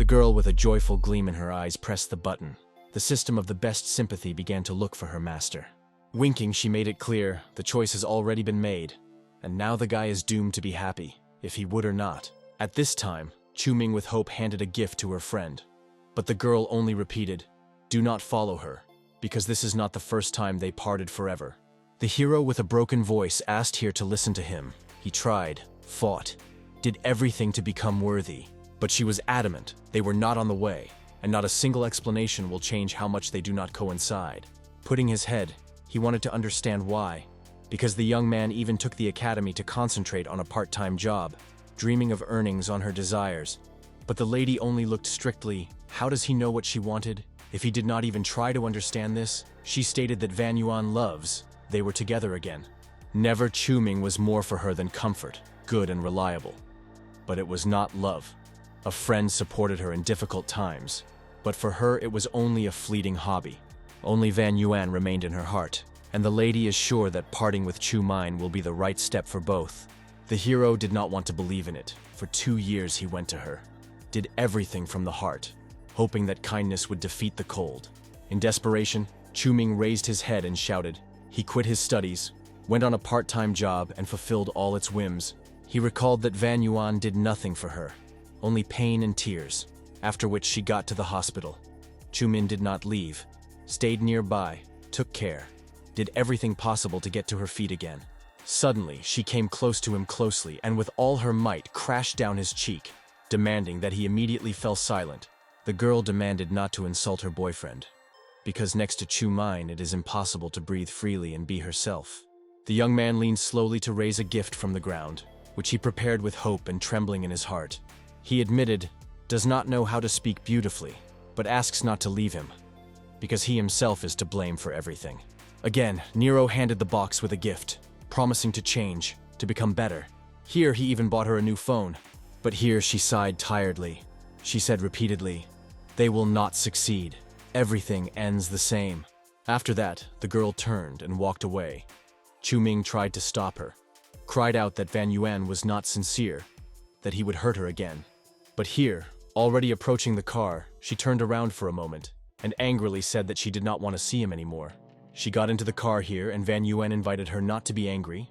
girl with a joyful gleam in her eyes pressed the button. The system of the best sympathy began to look for her master. Winking, she made it clear the choice has already been made, and now the guy is doomed to be happy, if he would or not. At this time, Chu-Ming with hope handed a gift to her friend. But the girl only repeated, "Do not follow her, because this is not the first time they parted forever." The hero with a broken voice asked her to listen to him. He tried, fought, did everything to become worthy, but she was adamant they were not on the way, and not a single explanation will change how much they do not coincide. Putting his head, he wanted to understand why, because the young man even took the academy to concentrate on a part-time job, dreaming of earnings on her desires. But the lady only looked strictly, how does he know what she wanted? If he did not even try to understand this, she stated that Van Yuan loves, they were together again. Never Chu-Ming was more for her than comfort, good and reliable. But it was not love. A friend supported her in difficult times, but for her it was only a fleeting hobby. Only Van Yuan remained in her heart, and the lady is sure that parting with Chu-Ming will be the right step for both. The hero did not want to believe in it. For 2 years he went to her, did everything from the heart, hoping that kindness would defeat the cold. In desperation, Chu-Ming raised his head and shouted. He quit his studies, went on a part-time job, and fulfilled all its whims. He recalled that Van Yuan did nothing for her, only pain and tears, after which she got to the hospital. Chu-Ming did not leave, stayed nearby, took care, did everything possible to get to her feet again. Suddenly, she came close to him closely and with all her might crashed down his cheek, demanding that he immediately fell silent. The girl demanded not to insult her boyfriend, because next to Chu-Ming it is impossible to breathe freely and be herself. The young man leaned slowly to raise a gift from the ground, which he prepared with hope and trembling in his heart. He admitted, does not know how to speak beautifully, but asks not to leave him, because he himself is to blame for everything. Again, Nero handed the box with a gift, promising to change, to become better. Here he even bought her a new phone, but here she sighed tiredly. She said repeatedly, they will not succeed. Everything ends the same. After that, the girl turned and walked away. Chu-Ming tried to stop her, cried out that Van Yuan was not sincere, that he would hurt her again. But here, already approaching the car, she turned around for a moment and angrily said that she did not want to see him anymore. She got into the car here and Van Yuan invited her not to be angry.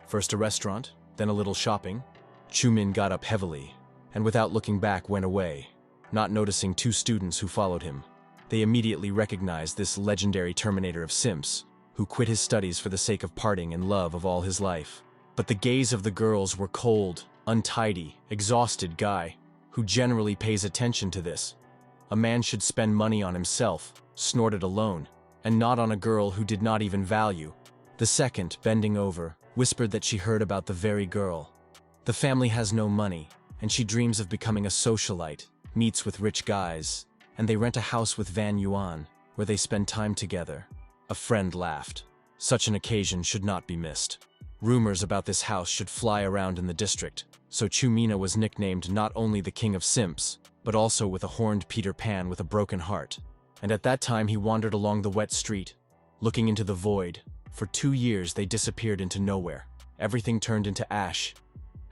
First a restaurant, then a little shopping. Chu-Ming got up heavily and without looking back went away, not noticing 2 students who followed him. They immediately recognized this legendary terminator of simps, who quit his studies for the sake of parting and love of all his life. But the gaze of the girls were cold, untidy, exhausted guy, who generally pays attention to this. A man should spend money on himself, snorted alone, and not on a girl who did not even value. The second, bending over, whispered that she heard about the very girl. The family has no money, and she dreams of becoming a socialite, meets with rich guys, and they rent a house with Van Yuan, where they spend time together. A friend laughed. Such an occasion should not be missed. Rumors about this house should fly around in the district, so Chu-Ming was nicknamed not only the King of Simps, but also with a horned Peter Pan with a broken heart. And at that time he wandered along the wet street, looking into the void. For 2 years they disappeared into nowhere. Everything turned into ash,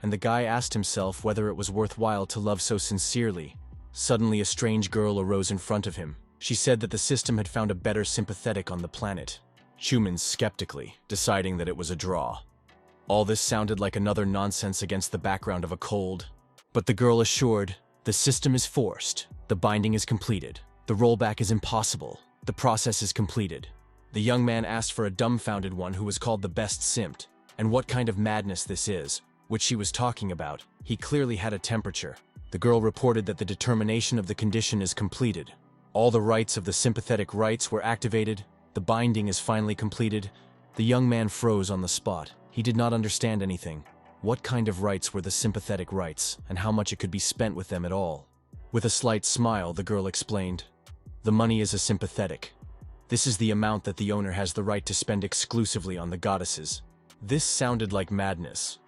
and the guy asked himself whether it was worthwhile to love so sincerely. Suddenly a strange girl arose in front of him. She said that the system had found a better sympathetic on the planet. Chu-Ming skeptically, deciding that it was a draw. All this sounded like another nonsense against the background of a cold. But the girl assured, the system is forced, the binding is completed, the rollback is impossible, the process is completed. The young man asked for a dumbfounded one who was called the best simp, and what kind of madness this is, which she was talking about. He clearly had a temperature. The girl reported that the determination of the condition is completed. All the rights of the sympathetic rights were activated. The binding is finally completed. The young man froze on the spot. He did not understand anything. What kind of rights were the sympathetic rights, and how much it could be spent with them at all? With a slight smile, the girl explained, the money is a sympathetic. This is the amount that the owner has the right to spend exclusively on the goddesses. This sounded like madness.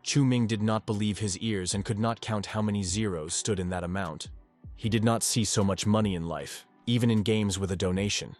Chu-Ming did not believe his ears and could not count how many zeros stood in that amount. He did not see so much money in life, even in games with a donation.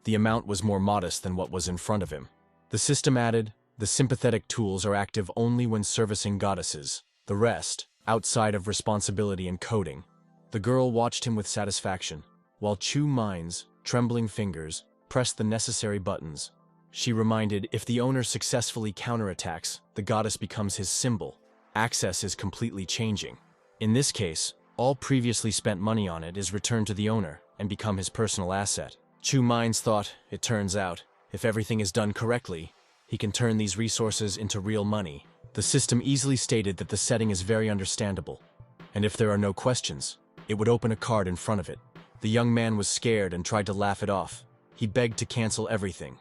The amount was more modest than what was in front of him. The system added, the sympathetic tools are active only when servicing goddesses. The rest, outside of responsibility and coding. The The girl watched him with satisfaction, while Chu Ming's trembling fingers pressed the necessary buttons. She reminded, if the owner successfully counterattacks, the goddess becomes his symbol. Access is completely changing. In this case, all previously spent money on it is returned to the owner and become his personal asset. Chu Ming's thought, it turns out, if everything is done correctly, he can turn these resources into real money. The system easily stated that the setting is very understandable, and if there are no questions, it would open a card in front of it. The young man was scared and tried to laugh it off. He begged to cancel everything,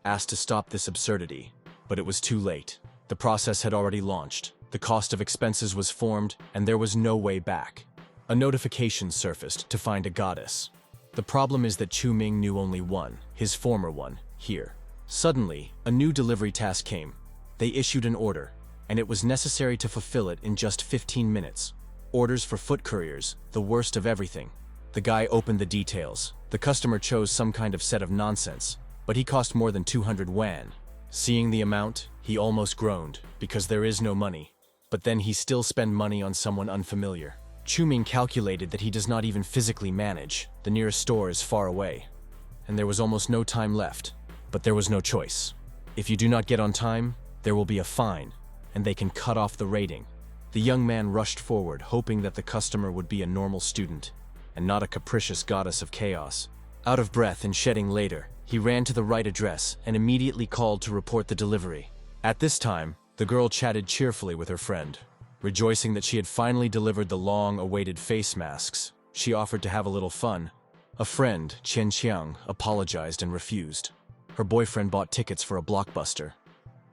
asked to stop this absurdity, but it was too late. The process had already launched. The cost of expenses was formed, and there was no way back. A notification surfaced to find a goddess. The problem is that Chu Ming knew only one, his former one, here. Suddenly, a new delivery task came. They issued an order, and it was necessary to fulfill it in just 15 minutes. Orders for foot couriers, the worst of everything. The guy opened the details. The customer chose some kind of set of nonsense, but he cost more than 200 yuan. Seeing the amount, he almost groaned, because there is no money. But then he still spent money on someone unfamiliar. Chu Ming calculated that he does not even physically manage. The nearest store is far away, and there was almost no time left. But there was no choice. If you do not get on time, there will be a fine, and they can cut off the rating. The young man rushed forward, hoping that the customer would be a normal student, and not a capricious goddess of chaos. Out of breath and shedding later, he ran to the right address and immediately called to report the delivery. At this time, the girl chatted cheerfully with her friend. Rejoicing that she had finally delivered the long-awaited face masks, she offered to have a little fun. A friend, Chen Qiang, apologized and refused. Her boyfriend bought tickets for a blockbuster.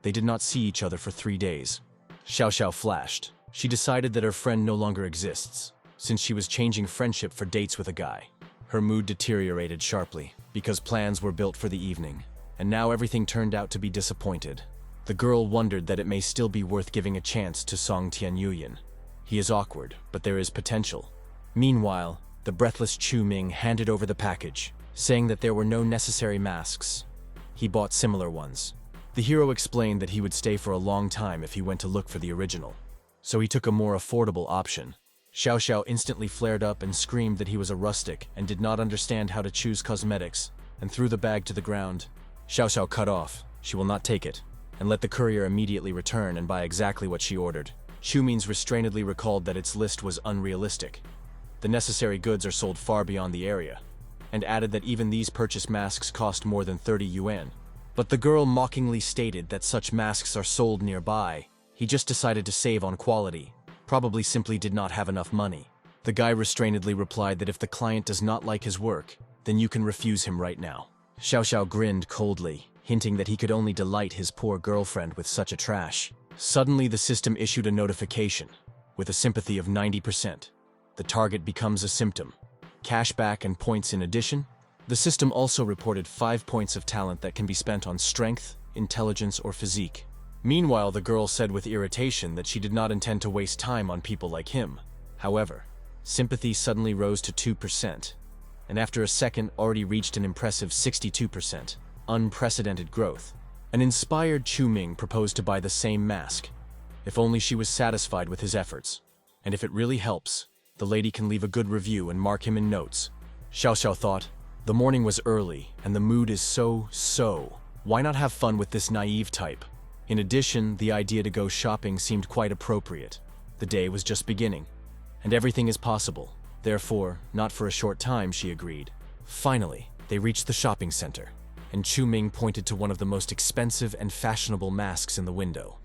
They did not see each other for 3 days. Xiao Xiao flashed. She decided that her friend no longer exists, since she was changing friendship for dates with a guy. Her mood deteriorated sharply, because plans were built for the evening, and now everything turned out to be disappointed. The girl wondered that it may still be worth giving a chance to Song Tianyuyan. He is awkward, but there is potential. Meanwhile, the breathless Chu Ming handed over the package, saying that there were no necessary masks. He bought similar ones. The hero explained that he would stay for a long time if he went to look for the original, so he took a more affordable option. Xiao Xiao instantly flared up and screamed that he was a rustic and did not understand how to choose cosmetics, and threw the bag to the ground. Xiao Xiao cut off. She will not take it, and let the courier immediately return and buy exactly what she ordered. Chu Ming restrainedly recalled that its list was unrealistic. The necessary goods are sold far beyond the area, and added that even these purchased masks cost more than 30 yuan. But the girl mockingly stated that such masks are sold nearby. He just decided to save on quality, probably simply did not have enough money. The guy restrainedly replied that if the client does not like his work, then you can refuse him right now. Xiao Xiao grinned coldly, hinting that he could only delight his poor girlfriend with such a trash. Suddenly the system issued a notification, with a sympathy of 90%. The target becomes a symptom. Cashback and points in addition. The system also reported 5 points of talent that can be spent on strength, intelligence, or physique. Meanwhile, the girl said with irritation that she did not intend to waste time on people like him. However, sympathy suddenly rose to 2%, and after a second already reached an impressive 62%. Unprecedented growth. An inspired Chu Ming proposed to buy the same mask, if only she was satisfied with his efforts. And if it really helps, the lady can leave a good review and mark him in notes. Xiao Xiao thought, the morning was early, and the mood is so. Why not have fun with this naive type? In addition, the idea to go shopping seemed quite appropriate. The day was just beginning, and everything is possible. Therefore, not for a short time, she agreed. Finally, they reached the shopping center, and Chu Ming pointed to one of the most expensive and fashionable masks in the window.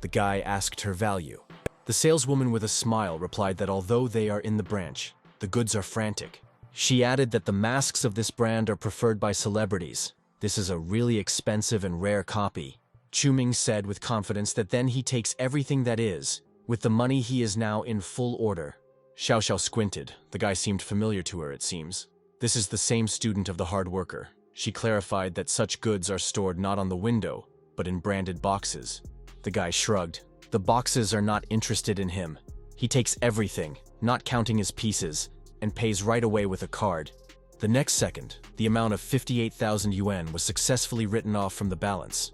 The guy asked her value. The saleswoman with a smile replied that although they are in the branch, the goods are frantic. She added that the masks of this brand are preferred by celebrities. This is a really expensive and rare copy. Chu Ming said with confidence that then he takes everything that is. With the money he is now in full order. Xiao Xiao squinted. The guy seemed familiar to her, it seems. This is the same student of the hard worker. She clarified that such goods are stored not on the window, but in branded boxes. The guy shrugged. The boxes are not interested in him. He takes everything, not counting his pieces, and pays right away with a card. The next second, the amount of 58,000 yuan was successfully written off from the balance.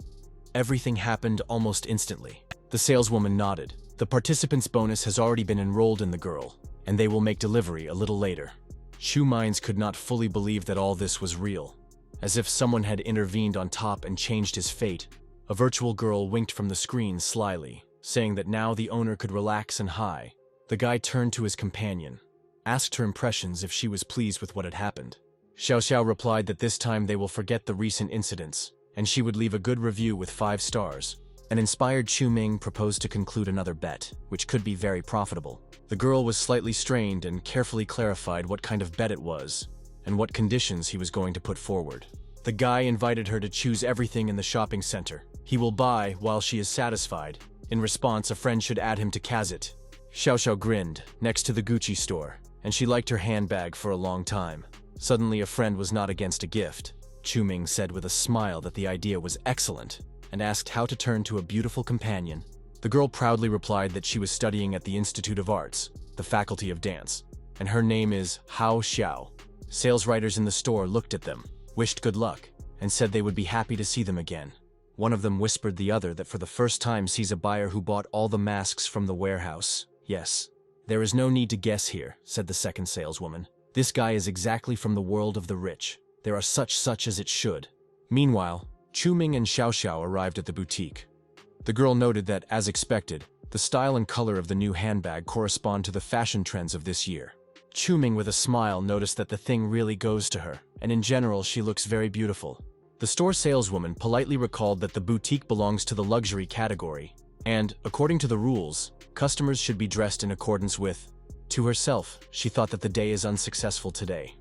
Everything happened almost instantly. The saleswoman nodded. The participant's bonus has already been enrolled in the girl. and they will make delivery a little later. Chu Minds could not fully believe that all this was real. As if someone had intervened on top and changed his fate, a virtual girl winked from the screen slyly, saying that now the owner could relax and high. The guy turned to his companion, asked her impressions if she was pleased with what had happened. Xiao Xiao replied that this time they will forget the recent incidents, and she would leave a good review with 5 stars. An inspired Chu Ming proposed to conclude another bet, which could be very profitable. The girl was slightly strained and carefully clarified what kind of bet it was, and what conditions he was going to put forward. The guy invited her to choose everything in the shopping center. He will buy while she is satisfied. In response, a friend should add him to Kazit. Xiao Xiao grinned, next to the Gucci store, and she liked her handbag for a long time. Suddenly, a friend was not against a gift. Chu Ming said with a smile that the idea was excellent, and asked how to turn to a beautiful companion. The girl proudly replied that she was studying at the Institute of Arts, the Faculty of Dance, and her name is Hao Xiao. Sales writers in the store looked at them, wished good luck, and said they would be happy to see them again. One of them whispered the other that for the first time sees a buyer who bought all the masks from the warehouse. Yes, there is no need to guess here, said the second saleswoman. This guy is exactly from the world of the rich. There are such as it should. Meanwhile, Chu Ming and Xiao Xiao arrived at the boutique. The girl noted that, as expected, the style and color of the new handbag correspond to the fashion trends of this year. Chu Ming, with a smile, noticed that the thing really goes to her, and in general she looks very beautiful. The store saleswoman politely recalled that the boutique belongs to the luxury category, and, according to the rules, customers should be dressed in accordance with. To herself, she thought that the day is unsuccessful today.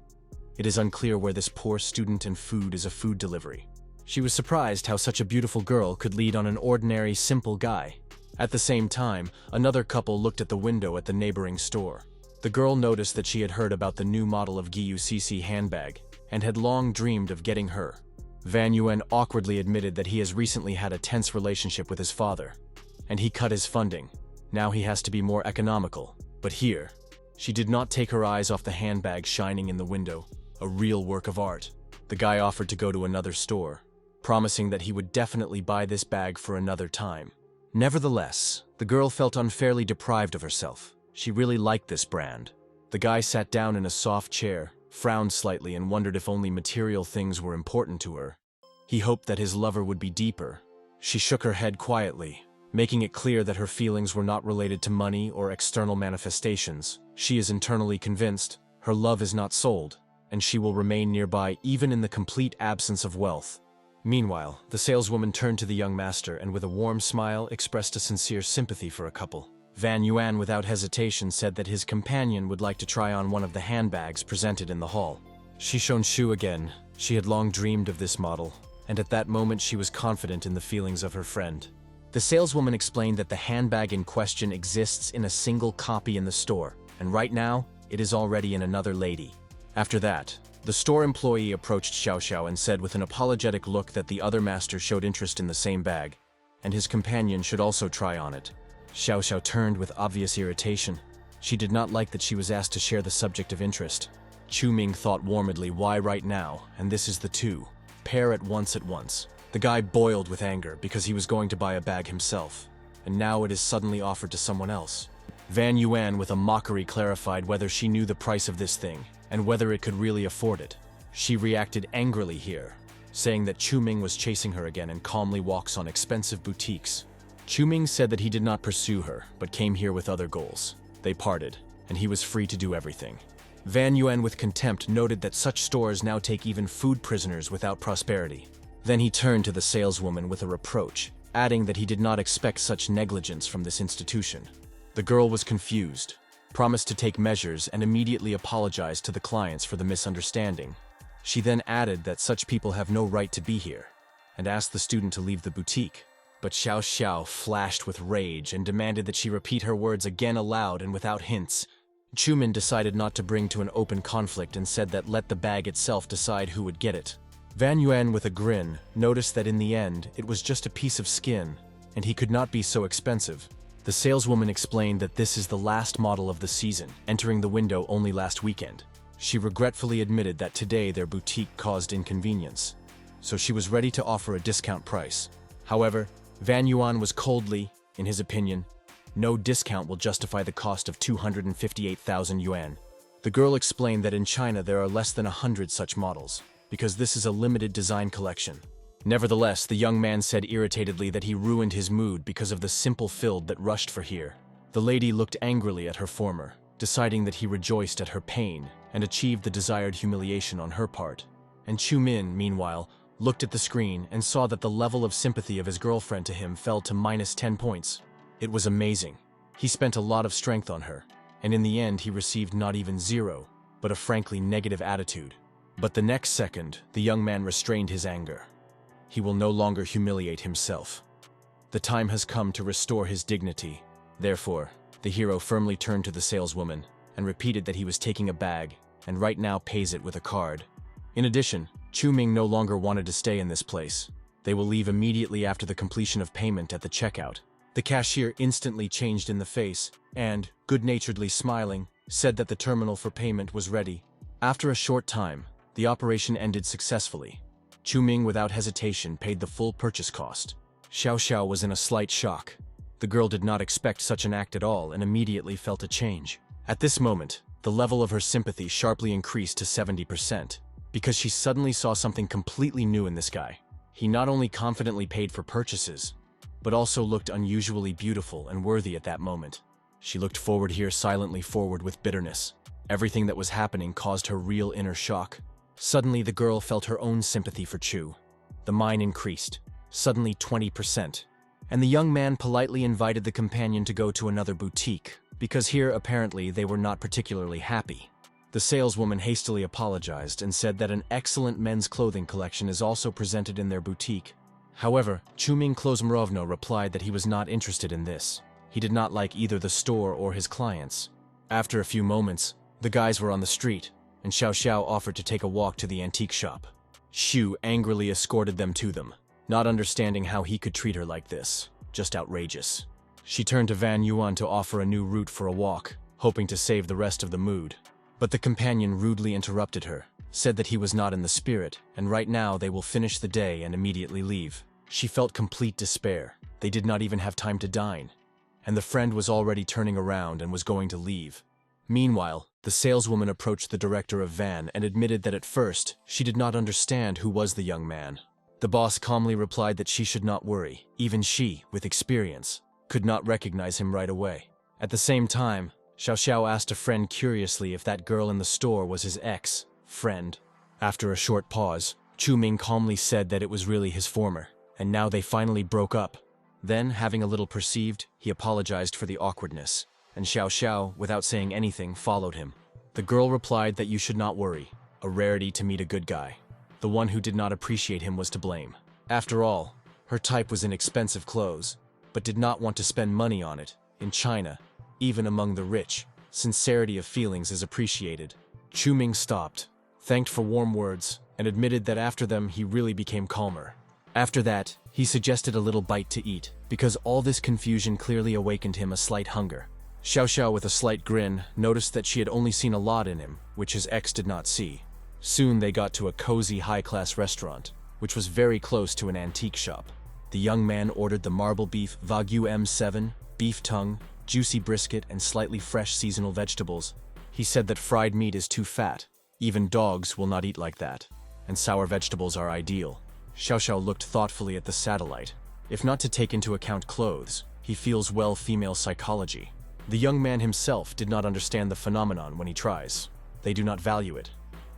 It is unclear where this poor student and food is a food delivery. She was surprised how such a beautiful girl could lead on an ordinary, simple guy. At the same time, another couple looked at the window at the neighboring store. The girl noticed that she had heard about the new model of GUCC handbag, and had long dreamed of getting her. Van Yuan awkwardly admitted that he has recently had a tense relationship with his father, and he cut his funding. Now he has to be more economical. But here, she did not take her eyes off the handbag shining in the window, a real work of art. The guy offered to go to another store, promising that he would definitely buy this bag for another time. Nevertheless, the girl felt unfairly deprived of herself. She really liked this brand. The guy sat down in a soft chair, frowned slightly, and wondered if only material things were important to her. He hoped that his lover would be deeper. She shook her head quietly, making it clear that her feelings were not related to money or external manifestations. She is internally convinced her love is not sold, and she will remain nearby even in the complete absence of wealth. Meanwhile, the saleswoman turned to the young master and with a warm smile expressed a sincere sympathy for a couple. Van Yuan without hesitation said that his companion would like to try on one of the handbags presented in the hall. She shone Shu again. She had long dreamed of this model, and at that moment she was confident in the feelings of her friend. The saleswoman explained that the handbag in question exists in a single copy in the store, and right now, it is already in another lady. After that, the store employee approached Xiao Xiao and said with an apologetic look that the other master showed interest in the same bag, and his companion should also try on it. Xiao Xiao turned with obvious irritation. She did not like that she was asked to share the subject of interest. Chu Ming thought warmedly, why right now, and this is the two. Pair at once. The guy boiled with anger because he was going to buy a bag himself, and now it is suddenly offered to someone else. Van Yuan with a mockery clarified whether she knew the price of this thing, and whether it could really afford it. She reacted angrily here, saying that Chu Ming was chasing her again and calmly walks on expensive boutiques. Chu Ming said that he did not pursue her, but came here with other goals. They parted, and he was free to do everything. Van Yuan with contempt noted that such stores now take even food prisoners without prosperity. Then he turned to the saleswoman with a reproach, adding that he did not expect such negligence from this institution. The girl was confused, promised to take measures, and immediately apologized to the clients for the misunderstanding. She then added that such people have no right to be here, and asked the student to leave the boutique. But Xiao Xiao flashed with rage and demanded that she repeat her words again aloud and without hints. Chu Min decided not to bring to an open conflict and said that let the bag itself decide who would get it. Van Yuan with a grin noticed that in the end it was just a piece of skin, and he could not be so expensive. The saleswoman explained that this is the last model of the season, entering the window only last weekend. She regretfully admitted that today their boutique caused inconvenience, so she was ready to offer a discount price. However, Van Yuan was coldly, in his opinion, No discount will justify the cost of 258,000 yuan. The girl explained that in China there are less than 100 such models, because this is a limited design collection. Nevertheless, the young man said irritatedly that he ruined his mood because of the simple fill that rushed for here. The lady looked angrily at her former, deciding that he rejoiced at her pain and achieved the desired humiliation on her part. And Chu Min, meanwhile, looked at the screen and saw that the level of sympathy of his girlfriend to him fell to -10 points. It was amazing. He spent a lot of strength on her, and in the end he received not even 0, but a frankly negative attitude. But the next second, the young man restrained his anger. He will no longer humiliate himself. The time has come to restore his dignity. Therefore, the hero firmly turned to the saleswoman and repeated that he was taking a bag and right now pays it with a card. In addition, Chu Ming no longer wanted to stay in this place. They will leave immediately after the completion of payment at the checkout. The cashier instantly changed in the face and, good-naturedly smiling, said that the terminal for payment was ready. After a short time, the operation ended successfully. Chu Ming without hesitation paid the full purchase cost. Xiao Xiao was in a slight shock. The girl did not expect such an act at all and immediately felt a change. At this moment, the level of her sympathy sharply increased to 70%, because she suddenly saw something completely new in this guy. He not only confidently paid for purchases, but also looked unusually beautiful and worthy at that moment. She looked forward here silently forward with bitterness. Everything that was happening caused her real inner shock. Suddenly the girl felt her own sympathy for Chu. The mine increased, suddenly 20%, and the young man politely invited the companion to go to another boutique, because here apparently they were not particularly happy. The saleswoman hastily apologized and said that an excellent men's clothing collection is also presented in their boutique. However, Chuming Klosmrovno replied that he was not interested in this. He did not like either the store or his clients. After a few moments, the guys were on the street, and Xiao Xiao offered to take a walk to the antique shop. Xu angrily escorted them to them, not understanding how he could treat her like this. Just outrageous. She turned to Van Yuan to offer a new route for a walk, hoping to save the rest of the mood. But the companion rudely interrupted her, said that he was not in the spirit, and right now they will finish the day and immediately leave. She felt complete despair. They did not even have time to dine. And the friend was already turning around and was going to leave. Meanwhile, the saleswoman approached the director of Van and admitted that at first, she did not understand who was the young man. The boss calmly replied that she should not worry. Even she, with experience, could not recognize him right away. At the same time, Xiao Xiao asked a friend curiously if that girl in the store was his ex-friend. After a short pause, Chu Ming calmly said that it was really his former, and now they finally broke up. Then, having a little perceived, he apologized for the awkwardness, and Xiao Xiao, without saying anything, followed him. The girl replied that you should not worry, a rarity to meet a good guy. The one who did not appreciate him was to blame. After all, her type was in expensive clothes, but did not want to spend money on it. In China, even among the rich, sincerity of feelings is appreciated. Chu Ming stopped, thanked for warm words, and admitted that after them he really became calmer. After that, he suggested a little bite to eat, because all this confusion clearly awakened him a slight hunger. Xiao Xiao, with a slight grin, noticed that she had only seen a lot in him, which his ex did not see. Soon they got to a cozy, high-class restaurant, which was very close to an antique shop. The young man ordered the marble beef Wagyu M7, beef tongue, juicy brisket, and slightly fresh seasonal vegetables. He said that fried meat is too fat. Even dogs will not eat like that, and sour vegetables are ideal. Xiao Xiao looked thoughtfully at the satellite. If not to take into account clothes, he feels well female psychology. The young man himself did not understand the phenomenon when he tries. They do not value it.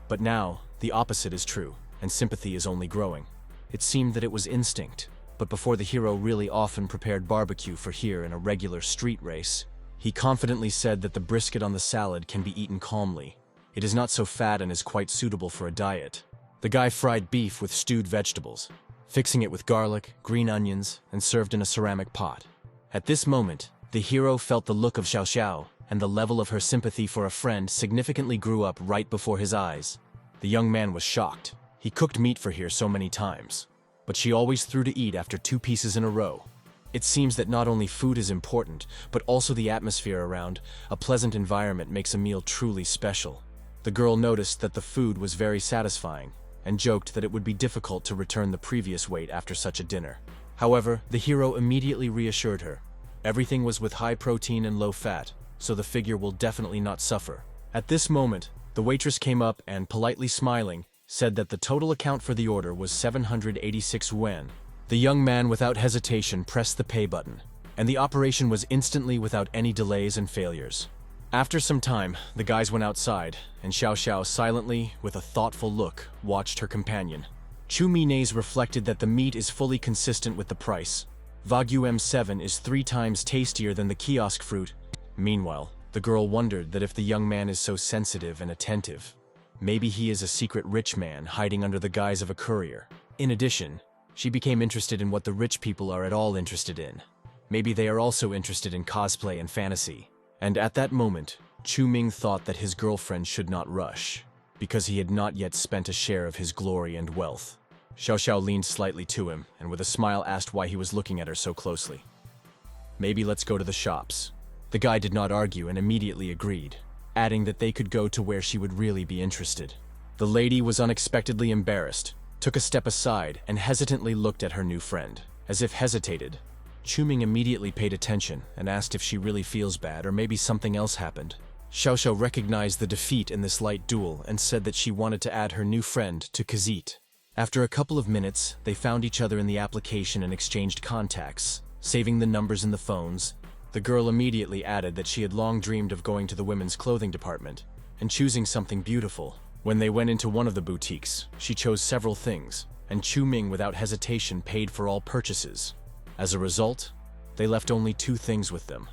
But now, the opposite is true, and sympathy is only growing. It seemed that it was instinct, but before the hero really often prepared barbecue for here in a regular street race, he confidently said that the brisket on the salad can be eaten calmly. It is not so fat and is quite suitable for a diet. The guy fried beef with stewed vegetables, fixing it with garlic, green onions, and served in a ceramic pot. At this moment, the hero felt the look of Xiao Xiao, and the level of her sympathy for a friend significantly grew up right before his eyes. The young man was shocked. He cooked meat for her so many times, but she always threw to eat after 2 pieces in a row. It seems that not only food is important, but also the atmosphere around. A pleasant environment makes a meal truly special. The girl noticed that the food was very satisfying, and joked that it would be difficult to return the previous weight after such a dinner. However, the hero immediately reassured her. Everything was with high protein and low fat, so the figure will definitely not suffer. At this moment, the waitress came up and, politely smiling, said that the total account for the order was 786 yuan. The young man without hesitation pressed the pay button, and the operation was instantly without any delays and failures. After some time, the guys went outside, and Xiao Xiao silently, with a thoughtful look, watched her companion. Chu Minei's reflected that the meat is fully consistent with the price. Wagyu M7 is 3 times tastier than the kiosk fruit. Meanwhile, the girl wondered that if the young man is so sensitive and attentive, maybe he is a secret rich man hiding under the guise of a courier. In addition, she became interested in what the rich people are at all interested in. Maybe they are also interested in cosplay and fantasy. And at that moment, Chu Ming thought that his girlfriend should not rush, because he had not yet spent a share of his glory and wealth. Xiao Xiao leaned slightly to him, and with a smile asked why he was looking at her so closely. Maybe let's go to the shops. The guy did not argue and immediately agreed, adding that they could go to where she would really be interested. The lady was unexpectedly embarrassed, took a step aside, and hesitantly looked at her new friend, as if hesitated. Chu Ming immediately paid attention and asked if she really feels bad or maybe something else happened. Xiao Xiao recognized the defeat in this light duel and said that she wanted to add her new friend to Kazit. After a couple of minutes, they found each other in the application and exchanged contacts, saving the numbers in the phones. The girl immediately added that she had long dreamed of going to the women's clothing department and choosing something beautiful. When they went into one of the boutiques, she chose several things, and Chu Ming without hesitation paid for all purchases. As a result, they left only 2 things with them.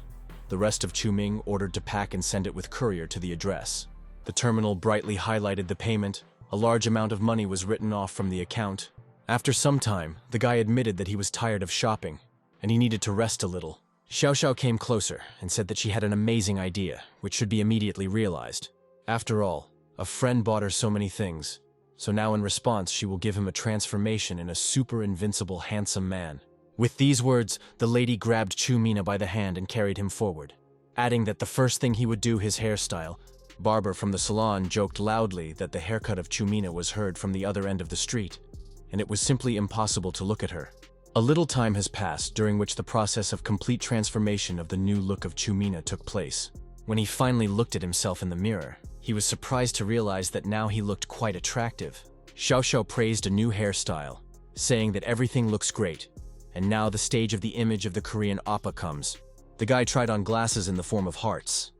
The rest of Chu Ming ordered to pack and send it with courier to the address. The terminal brightly highlighted the payment. A large amount of money was written off from the account. After some time, the guy admitted that he was tired of shopping, and he needed to rest a little. Xiao Xiao came closer and said that she had an amazing idea, which should be immediately realized. After all, a friend bought her so many things, so now in response she will give him a transformation in a super invincible handsome man. With these words, the lady grabbed Chu Mina by the hand and carried him forward, adding that the first thing he would do his hairstyle. Barber from the salon joked loudly that the haircut of Chu Mina was heard from the other end of the street, and it was simply impossible to look at her. A little time has passed, during which the process of complete transformation of the new look of Chu Mina took place. When he finally looked at himself in the mirror, he was surprised to realize that now he looked quite attractive. Xiao Xiao praised a new hairstyle, saying that everything looks great. And now the stage of the image of the Korean oppa comes. The guy tried on glasses in the form of hearts.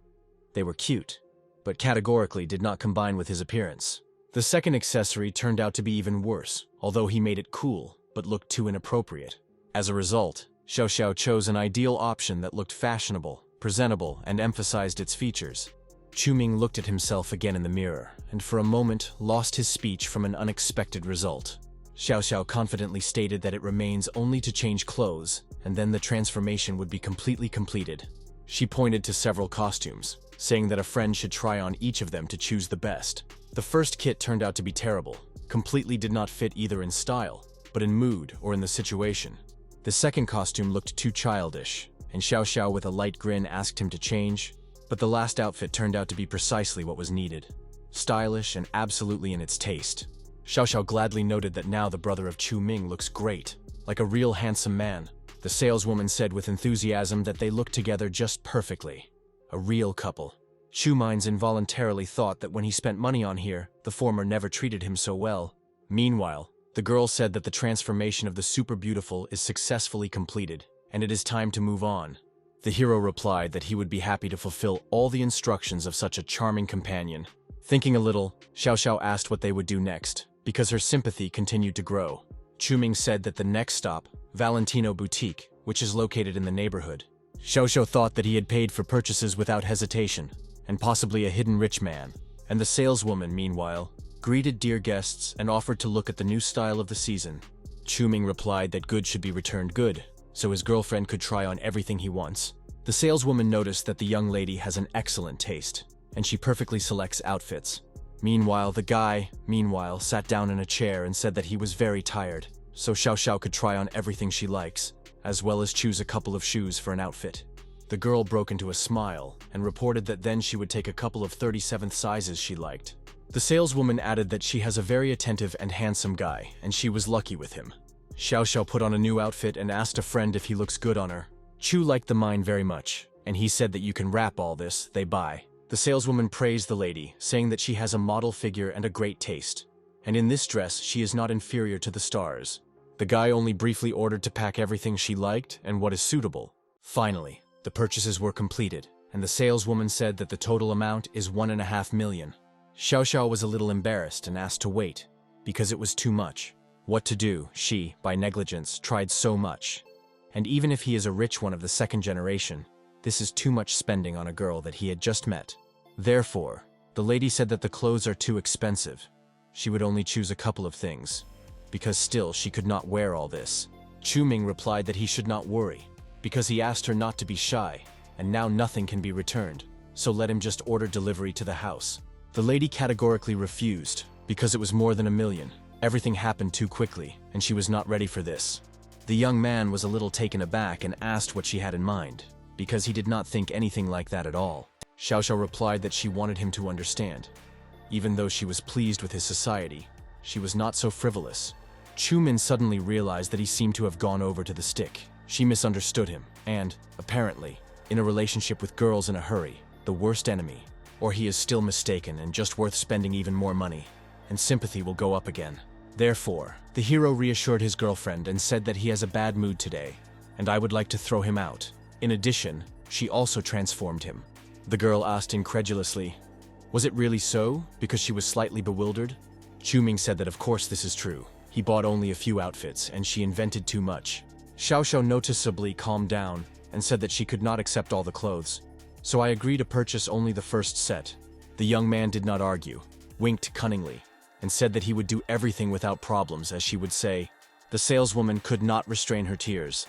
They were cute, but categorically did not combine with his appearance. The second accessory turned out to be even worse, although he made it cool, but looked too inappropriate. As a result, Xiao Xiao chose an ideal option that looked fashionable, presentable, and emphasized its features. Chu Ming looked at himself again in the mirror, and for a moment lost his speech from an unexpected result. Xiao Xiao confidently stated that it remains only to change clothes, and then the transformation would be completely completed. She pointed to several costumes, saying that a friend should try on each of them to choose the best. The first kit turned out to be terrible, completely did not fit either in style, but in mood or in the situation. The second costume looked too childish, and Xiao Xiao with a light grin asked him to change, but the last outfit turned out to be precisely what was needed. Stylish and absolutely in its taste. Xiao Xiao gladly noted that now the brother of Chu Ming looks great, like a real handsome man. The saleswoman said with enthusiasm that they looked together just perfectly. A real couple. Chu Mines involuntarily thought that when he spent money on here, the former never treated him so well. Meanwhile, the girl said that the transformation of the super beautiful is successfully completed, and it is time to move on. The hero replied that he would be happy to fulfill all the instructions of such a charming companion. Thinking a little, Xiao Xiao asked what they would do next, because her sympathy continued to grow. Chu Ming said that the next stop, Valentino Boutique, which is located in the neighborhood. Xiao Xiao thought that he had paid for purchases without hesitation, and possibly a hidden rich man. And the saleswoman, meanwhile, greeted dear guests and offered to look at the new style of the season. Chu Ming replied that good should be returned good, so his girlfriend could try on everything he wants. The saleswoman noticed that the young lady has an excellent taste, and she perfectly selects outfits. Meanwhile, the guy, sat down in a chair and said that he was very tired, so Xiao Xiao could try on everything she likes, as well as choose a couple of shoes for an outfit. The girl broke into a smile and reported that then she would take a couple of 37th sizes she liked. The saleswoman added that she has a very attentive and handsome guy, and she was lucky with him. Xiao Xiao put on a new outfit and asked a friend if he looks good on her. Chu liked the mine very much, and he said that you can wrap all this, they buy. The saleswoman praised the lady, saying that she has a model figure and a great taste. And in this dress, she is not inferior to the stars. The guy only briefly ordered to pack everything she liked and what is suitable. Finally, the purchases were completed, and the saleswoman said that the total amount is 1.5 million. Xiao Xiao was a little embarrassed and asked to wait, because it was too much. What to do, she, by negligence, tried so much. And even if he is a rich one of the second generation, this is too much spending on a girl that he had just met. Therefore, the lady said that the clothes are too expensive. She would only choose a couple of things, because still she could not wear all this. Chu Ming replied that he should not worry, because he asked her not to be shy, and now nothing can be returned, so let him just order delivery to the house. The lady categorically refused, because it was more than 1 million. Everything happened too quickly, and she was not ready for this. The young man was a little taken aback and asked what she had in mind, because he did not think anything like that at all. Xiao Xiao replied that she wanted him to understand. Even though she was pleased with his society, she was not so frivolous. Chu Min suddenly realized that he seemed to have gone over to the stick. She misunderstood him, and, apparently, in a relationship with girls in a hurry, the worst enemy, or he is still mistaken and just worth spending even more money, and sympathy will go up again. Therefore, the hero reassured his girlfriend and said that he has a bad mood today, and I would like to throw him out. In addition, she also transformed him. The girl asked incredulously, was it really so, because she was slightly bewildered? Chu Ming said that of course this is true. He bought only a few outfits, and she invented too much. Xiao Xiao noticeably calmed down and said that she could not accept all the clothes. So I agreed to purchase only the first set. The young man did not argue, winked cunningly, and said that he would do everything without problems, as she would say. The saleswoman could not restrain her tears.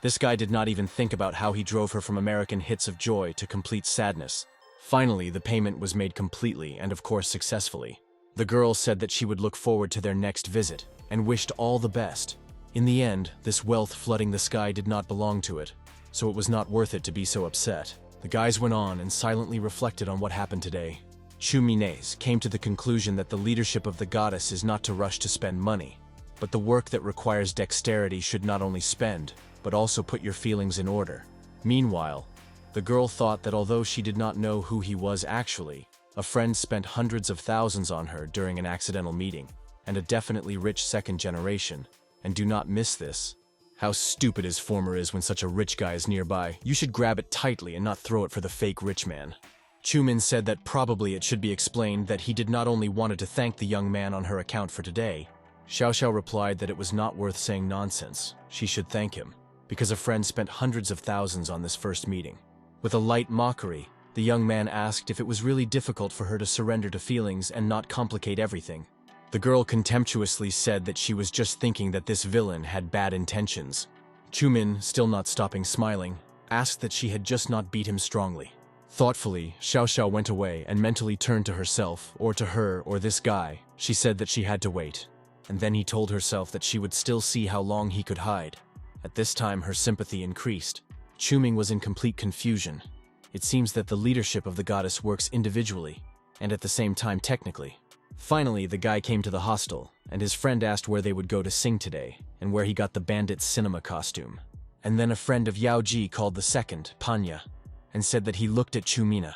This guy did not even think about how he drove her from American hits of joy to complete sadness. Finally, the payment was made completely and of course successfully. The girl said that she would look forward to their next visit and wished all the best. In the end, this wealth flooding the sky did not belong to it, so it was not worth it to be so upset. The guys went on and silently reflected on what happened today. Chu Minez came to the conclusion that the leadership of the goddess is not to rush to spend money, but the work that requires dexterity should not only spend, but also put your feelings in order. Meanwhile, the girl thought that although she did not know who he was actually, a friend spent hundreds of thousands on her during an accidental meeting, and a definitely rich second generation, and do not miss this. How stupid his former is when such a rich guy is nearby. You should grab it tightly and not throw it for the fake rich man. Chu Min said that probably it should be explained that he did not only wanted to thank the young man on her account for today. Xiao Xiao replied that it was not worth saying nonsense. She should thank him, because a friend spent hundreds of thousands on this first meeting. With a light mockery, the young man asked if it was really difficult for her to surrender to feelings and not complicate everything. The girl contemptuously said that she was just thinking that this villain had bad intentions. Chu Min, still not stopping smiling, asked that she had just not beat him strongly. Thoughtfully, Xiao Xiao went away and mentally turned to herself, or to her, or this guy. She said that she had to wait. And then he told herself that she would still see how long he could hide. At this time, her sympathy increased. Chu Ming was in complete confusion. It seems that the leadership of the goddess works individually, and at the same time technically. Finally, the guy came to the hostel, and his friend asked where they would go to sing today, and where he got the bandit's cinema costume. And then a friend of Yao Ji called the second, Panya, and said that he looked at Chu Mina,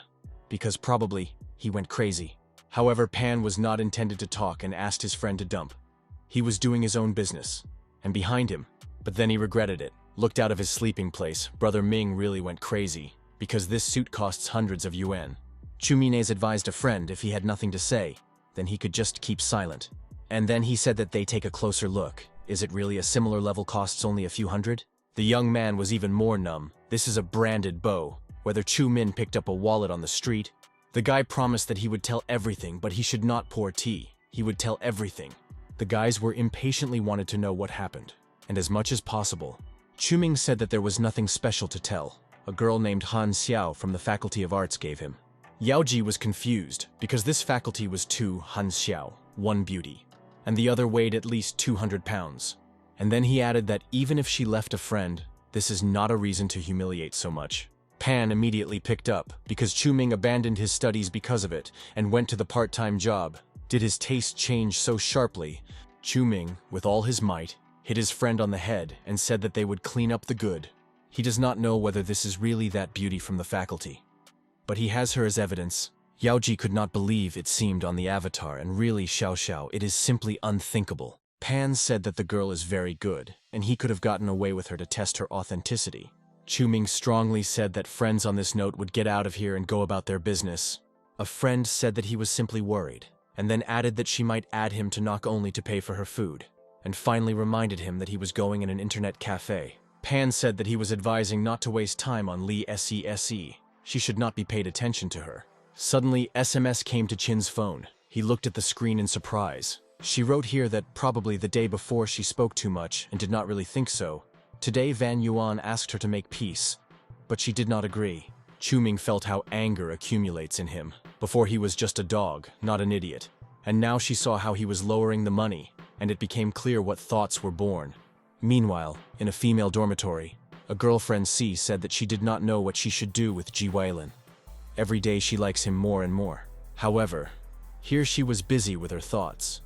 because probably he went crazy. However, Pan was not intended to talk and asked his friend to dump. He was doing his own business, and behind him, but then he regretted it. Looked out of his sleeping place, Brother Ming really went crazy, because this suit costs hundreds of yuan. Chu Minez advised a friend if he had nothing to say, then he could just keep silent. And then he said that they take a closer look. Is it really a similar level costs only a few hundred? The young man was even more numb. This is a branded bow. Whether Chu Min picked up a wallet on the street. The guy promised that he would tell everything, but he should not pour tea. He would tell everything. The guys were impatiently wanted to know what happened, and as much as possible. Chu Ming said that there was nothing special to tell. A girl named Han Xiao from the Faculty of Arts gave him. Yao Ji was confused, because this faculty was 2 Han Xiao, 1 beauty, and the other weighed at least 200 pounds. And then he added that even if she left a friend, this is not a reason to humiliate so much. Pan immediately picked up, because Chu Ming abandoned his studies because of it, and went to the part-time job. Did his taste change so sharply? Chu Ming, with all his might, hit his friend on the head and said that they would clean up the good. He does not know whether this is really that beauty from the faculty. But he has her as evidence. Yaoji could not believe it seemed on the avatar, and really, Xiao, it is simply unthinkable. Pan said that the girl is very good, and he could have gotten away with her to test her authenticity. Chuming strongly said that friends on this note would get out of here and go about their business. A friend said that he was simply worried, and then added that she might add him to knock only to pay for her food, and finally reminded him that he was going in an internet cafe. Pan said that he was advising not to waste time on Lee SESE. She should not be paid attention to her. Suddenly, SMS came to Chin's phone. He looked at the screen in surprise. She wrote here that probably the day before she spoke too much and did not really think so. Today Van Yuan asked her to make peace, but she did not agree. Chuming felt how anger accumulates in him. Before he was just a dog, not an idiot. And now she saw how he was lowering the money, and it became clear what thoughts were born. Meanwhile, in a female dormitory, a girlfriend C said that she did not know what she should do with Ji Weilin. Every day she likes him more and more. However, here she was busy with her thoughts.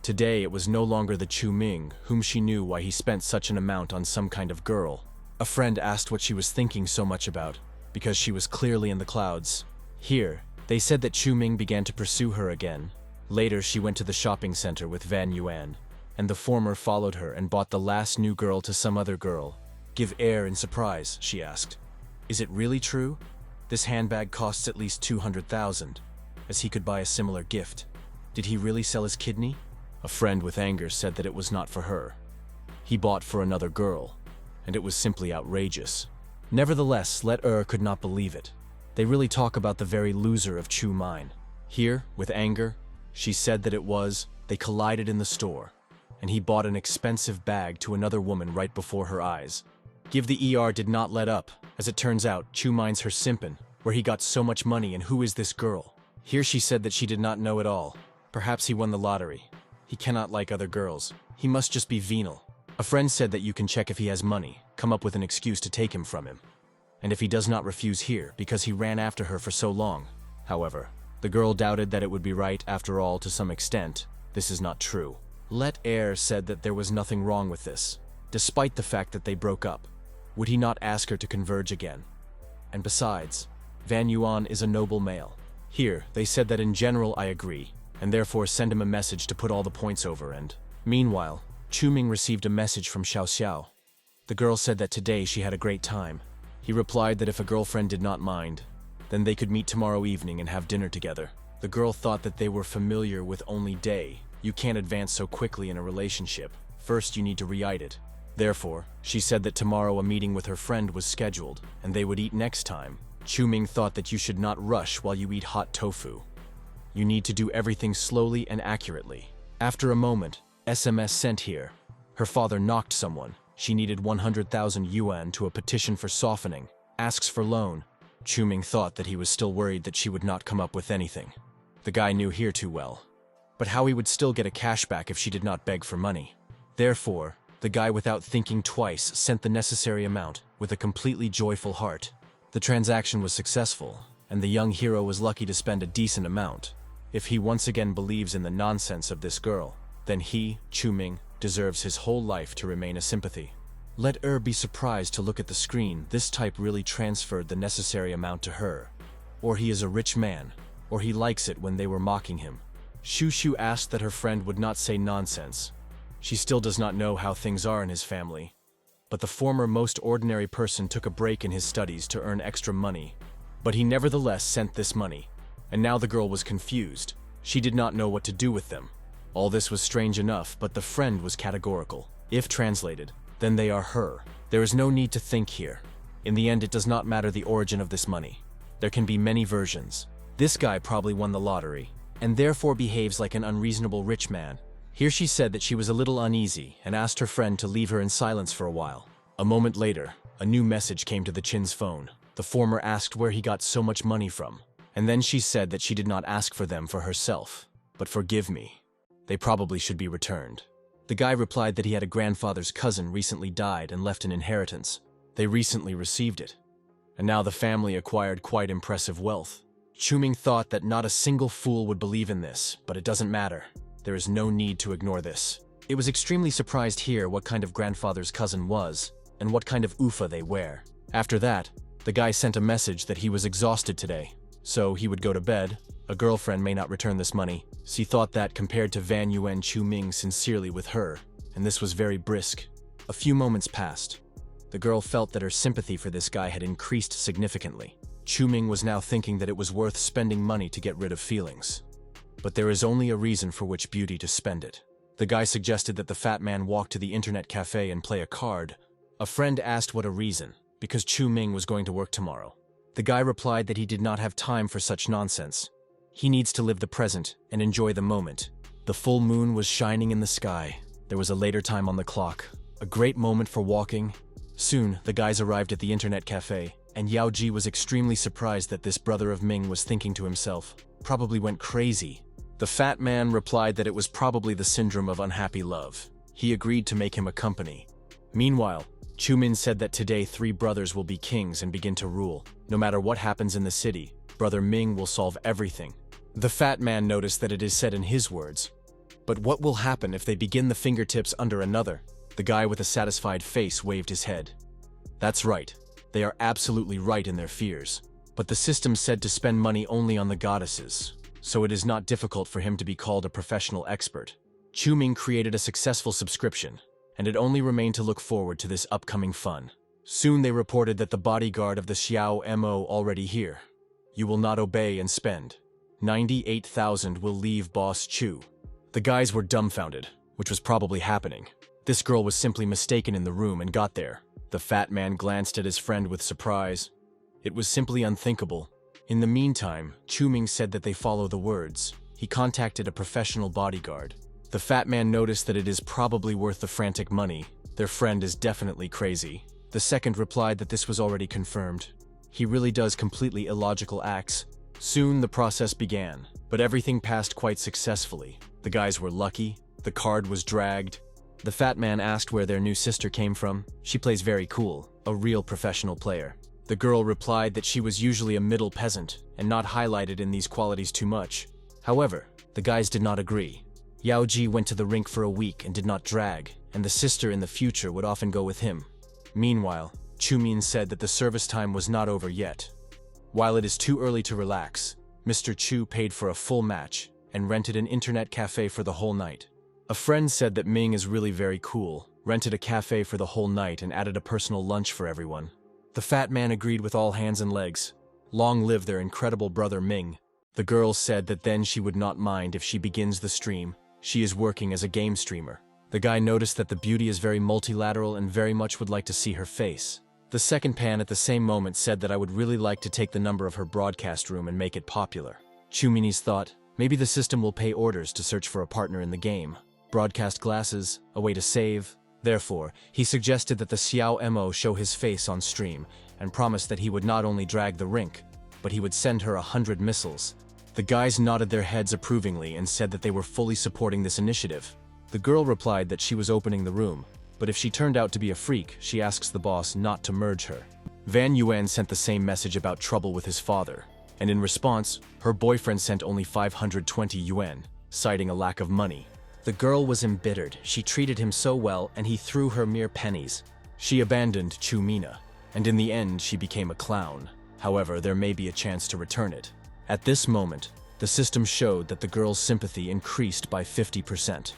Today it was no longer the Chu Ming, whom she knew why he spent such an amount on some kind of girl. A friend asked what she was thinking so much about, because she was clearly in the clouds. Here, they said that Chu Ming began to pursue her again. Later she went to the shopping center with Van Yuan, and the former followed her and bought the last new girl to some other girl. Give air in surprise, she asked. Is it really true? This handbag costs at least 200,000, as he could buy a similar gift. Did he really sell his kidney? A friend with anger said that it was not for her. He bought for another girl, and it was simply outrageous. Nevertheless, could not believe it. They really talk about the very loser of Chu Mine. Here, with anger, she said that they collided in the store, and he bought an expensive bag to another woman right before her eyes. Give the ER did not let up. As it turns out, Chu Mine's her simpin, where he got so much money, and who is this girl? Here she said that she did not know at all. Perhaps he won the lottery. He cannot like other girls. He must just be venal. A friend said that you can check if he has money, come up with an excuse to take him from him. And if he does not refuse here, because he ran after her for so long. However, the girl doubted that it would be right after all to some extent. This is not true. Let Air said that there was nothing wrong with this, despite the fact that they broke up. Would he not ask her to converge again? And besides, Van Yuan is a noble male. Here, they said that in general I agree, and therefore send him a message to put all the points over and… Meanwhile, Chu Ming received a message from Xiao. The girl said that today she had a great time. He replied that if a girlfriend did not mind, then they could meet tomorrow evening and have dinner together. The girl thought that they were familiar with only day. You can't advance so quickly in a relationship. First you need to re-eyed it. Therefore, she said that tomorrow a meeting with her friend was scheduled, and they would eat next time. Chu Ming thought that you should not rush while you eat hot tofu. You need to do everything slowly and accurately. After a moment, SMS sent here. Her father knocked someone. She needed 100,000 yuan to a petition for softening. Asks for loan. Chu Ming thought that he was still worried that she would not come up with anything. The guy knew here too well. But how he would still get a cashback if she did not beg for money. Therefore, the guy without thinking twice sent the necessary amount with a completely joyful heart. The transaction was successful, and the young hero was lucky to spend a decent amount. If he once again believes in the nonsense of this girl, then he, Chu Ming, deserves his whole life to remain a sympathy. Let be surprised to look at the screen. This type really transferred the necessary amount to her. Or he is a rich man, or he likes it when they were mocking him. Shu asked that her friend would not say nonsense. She still does not know how things are in his family. But the former most ordinary person took a break in his studies to earn extra money. But he nevertheless sent this money. And now the girl was confused. She did not know what to do with them. All this was strange enough, but the friend was categorical. If translated, then they are her. There is no need to think here. In the end, it does not matter the origin of this money. There can be many versions. This guy probably won the lottery, and therefore behaves like an unreasonable rich man. Here she said that she was a little uneasy and asked her friend to leave her in silence for a while. A moment later, a new message came to the Chin's phone. The former asked where he got so much money from. And then she said that she did not ask for them for herself, but forgive me. They probably should be returned. The guy replied that he had a grandfather's cousin recently died and left an inheritance. They recently received it. And now the family acquired quite impressive wealth. Chu Ming thought that not a single fool would believe in this, but it doesn't matter. There is no need to ignore this. It was extremely surprised here what kind of grandfather's cousin was. and what kind of ufa they wear. After that, the guy sent a message that he was exhausted today, so he would go to bed. A girlfriend may not return this money. She thought that compared to Van Yuan Chu Ming sincerely with her, and this was very brisk. A few moments passed. The girl felt that her sympathy for this guy had increased significantly. Chu Ming was now thinking that it was worth spending money to get rid of feelings. But there is only a reason for which beauty to spend it. The guy suggested that the fat man walk to the internet cafe and play a card. A friend asked what a reason, because Chu Ming was going to work tomorrow. The guy replied that he did not have time for such nonsense. He needs to live the present and enjoy the moment. The full moon was shining in the sky. There was a later time on the clock. A great moment for walking. Soon, the guys arrived at the internet cafe, and Yao Ji was extremely surprised that this brother of Ming was thinking to himself, probably went crazy. The fat man replied that it was probably the syndrome of unhappy love. He agreed to make him a company. Meanwhile, Chu Min said that today 3 brothers will be kings and begin to rule. No matter what happens in the city, Brother Ming will solve everything. The fat man noticed that it is said in his words. But what will happen if they begin the fingertips under another? The guy with a satisfied face waved his head. That's right. They are absolutely right in their fears. But the system said to spend money only on the goddesses, so it is not difficult for him to be called a professional expert. Chu Ming created a successful subscription, and it only remained to look forward to this upcoming fun. Soon they reported that the bodyguard of the Xiao Mo already here. You will not obey and spend. 98,000 will leave Boss Chu. The guys were dumbfounded, which was probably happening. This girl was simply mistaken in the room and got there. The fat man glanced at his friend with surprise. It was simply unthinkable. In the meantime, Chu Ming said that they follow the words. He contacted a professional bodyguard. The fat man noticed that it is probably worth the frantic money. Their friend is definitely crazy. The second replied that this was already confirmed. He really does completely illogical acts. Soon the process began, but everything passed quite successfully. The guys were lucky. The card was dragged. The fat man asked where their new sister came from. She plays very cool, a real professional player. The girl replied that she was usually a middle peasant and not highlighted in these qualities too much. However, the guys did not agree. Yao Ji went to the rink for a week and did not drag, and the sister in the future would often go with him. Meanwhile, Chu Min said that the service time was not over yet. While it is too early to relax, Mr. Chu paid for a full match and rented an internet cafe for the whole night. A friend said that Ming is really very cool, rented a cafe for the whole night and added a personal lunch for everyone. The fat man agreed with all hands and legs. Long live their incredible brother Ming. The girl said that then she would not mind if she begins the stream. She is working as a game streamer. The guy noticed that the beauty is very multilateral and very much would like to see her face. The second pan at the same moment said that I would really like to take the number of her broadcast room and make it popular. Chu Mini's thought, maybe the system will pay orders to search for a partner in the game. Broadcast glasses, a way to save. Therefore, he suggested that the Xiao Mo show his face on stream and promised that he would not only drag the rink, but he would send her 100 missiles. The guys nodded their heads approvingly and said that they were fully supporting this initiative. The girl replied that she was opening the room, but if she turned out to be a freak, she asks the boss not to merge her. Van Yuan sent the same message about trouble with his father, and in response, her boyfriend sent only 520 yuan, citing a lack of money. The girl was embittered. She treated him so well, and he threw her mere pennies. She abandoned Chu Mina, and in the end she became a clown. However, there may be a chance to return it. At this moment, the system showed that the girl's sympathy increased by 50%.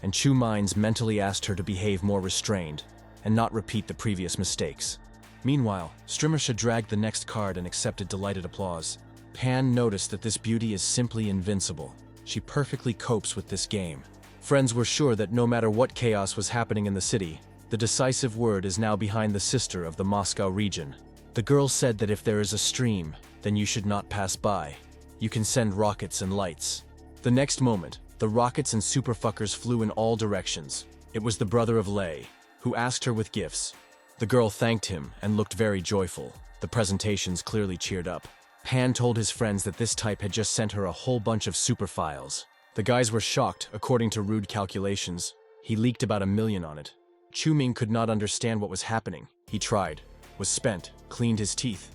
And Chu Mines mentally asked her to behave more restrained and not repeat the previous mistakes. Meanwhile, Strimmersha dragged the next card and accepted delighted applause. Pan noticed that this beauty is simply invincible. She perfectly copes with this game. Friends were sure that no matter what chaos was happening in the city, the decisive word is now behind the sister of the Moscow region. The girl said that if there is a stream, then you should not pass by. You can send rockets and lights. The next moment, the rockets and superfuckers flew in all directions. It was the brother of Lei, who asked her with gifts. The girl thanked him and looked very joyful. The presentations clearly cheered up. Han told his friends that this type had just sent her a whole bunch of super files. The guys were shocked, according to rude calculations. He leaked about 1 million on it. Chu Ming could not understand what was happening. He tried, was spent, cleaned his teeth.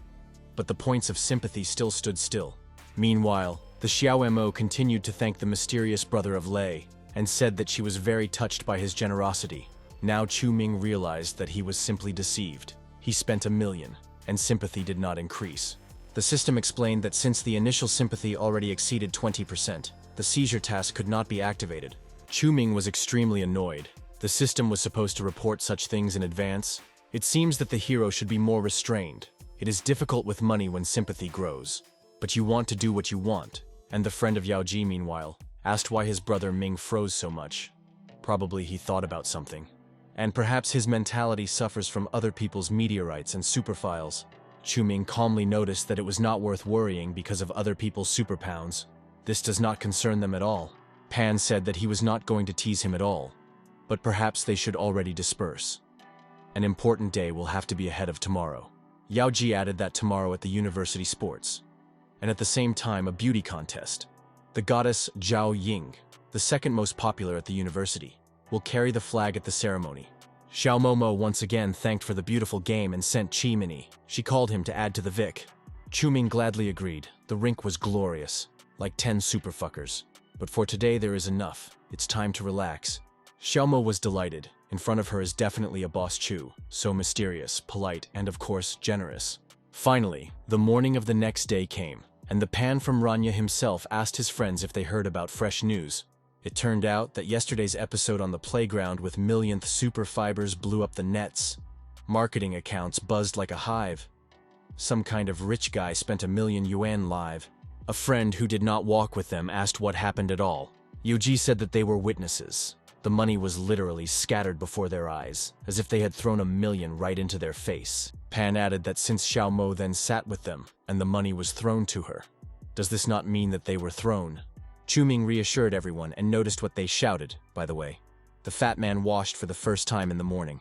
But the points of sympathy still stood still. Meanwhile, the Xiao Mo continued to thank the mysterious brother of Lei, and said that she was very touched by his generosity. Now Chu-Ming realized that he was simply deceived. He spent 1 million, and sympathy did not increase. The system explained that since the initial sympathy already exceeded 20%, the seizure task could not be activated. Chu-Ming was extremely annoyed. The system was supposed to report such things in advance. It seems that the hero should be more restrained. It is difficult with money when sympathy grows. But you want to do what you want. And the friend of Yao Ji, meanwhile, asked why his brother Ming froze so much. Probably he thought about something. And perhaps his mentality suffers from other people's meteorites and superfiles. Chu-Ming calmly noticed that it was not worth worrying because of other people's superpounds. This does not concern them at all. Pan said that he was not going to tease him at all. But perhaps they should already disperse. An important day will have to be ahead of tomorrow. Yao Ji added that tomorrow at the university sports. And at the same time, a beauty contest. The goddess Zhao Ying, the second most popular at the university, will carry the flag at the ceremony. Xiao Momo once again thanked for the beautiful game and sent Chi Mini. She called him to add to the Vic. Chu-Ming gladly agreed. The rink was glorious, like 10 superfuckers. But for today there is enough. It's time to relax. Xiaomo was delighted. In front of her is definitely a boss Chu, so mysterious, polite, and of course, generous. Finally, the morning of the next day came, and the Pan from Rania himself asked his friends if they heard about fresh news. It turned out that yesterday's episode on the playground with millionth super fibers blew up the nets. Marketing accounts buzzed like a hive. Some kind of rich guy spent 1 million yuan live. A friend who did not walk with them asked what happened at all. Yuji said that they were witnesses. The money was literally scattered before their eyes, as if they had thrown 1 million right into their face. Pan added that since Xiao Mo then sat with them, and the money was thrown to her. Does this not mean that they were thrown? Chu-Ming reassured everyone and noticed what they shouted, by the way. The fat man washed for the first time in the morning.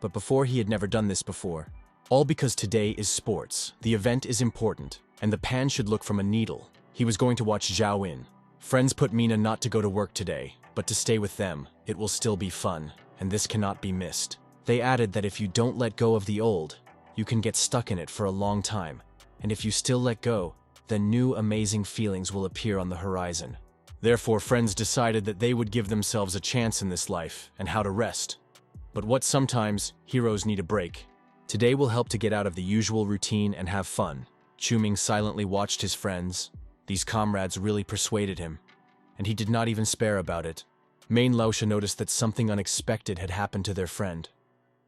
But before he had never done this before. All because today is sports, the event is important, and the Pan should look from a needle. He was going to watch Zhao In. Friends put Mina not to go to work today, but to stay with them. It will still be fun, and this cannot be missed. They added that if you don't let go of the old, you can get stuck in it for a long time, and if you still let go, then new amazing feelings will appear on the horizon. Therefore, friends decided that they would give themselves a chance in this life and how to rest. But what sometimes heroes need a break. Today will help to get out of the usual routine and have fun. Chu-Ming silently watched his friends. These comrades really persuaded him, and he did not even spare about it. Main Laosha noticed that something unexpected had happened to their friend.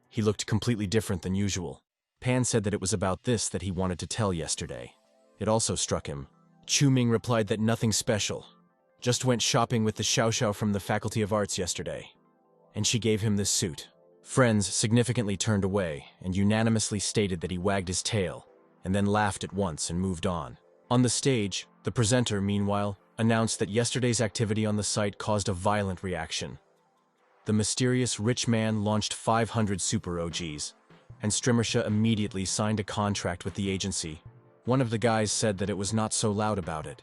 He looked completely different than usual. Pan said that it was about this that he wanted to tell yesterday. It also struck him. Chu-Ming replied that nothing special. Just went shopping with the Xiao from the Faculty of Arts yesterday. And she gave him this suit. Friends significantly turned away and unanimously stated that he wagged his tail, and then laughed at once and moved on. On the stage, the presenter, meanwhile, announced that yesterday's activity on the site caused a violent reaction. The mysterious rich man launched 500 super OGs, and Strimmersha immediately signed a contract with the agency. One of the guys said that it was not so loud about it.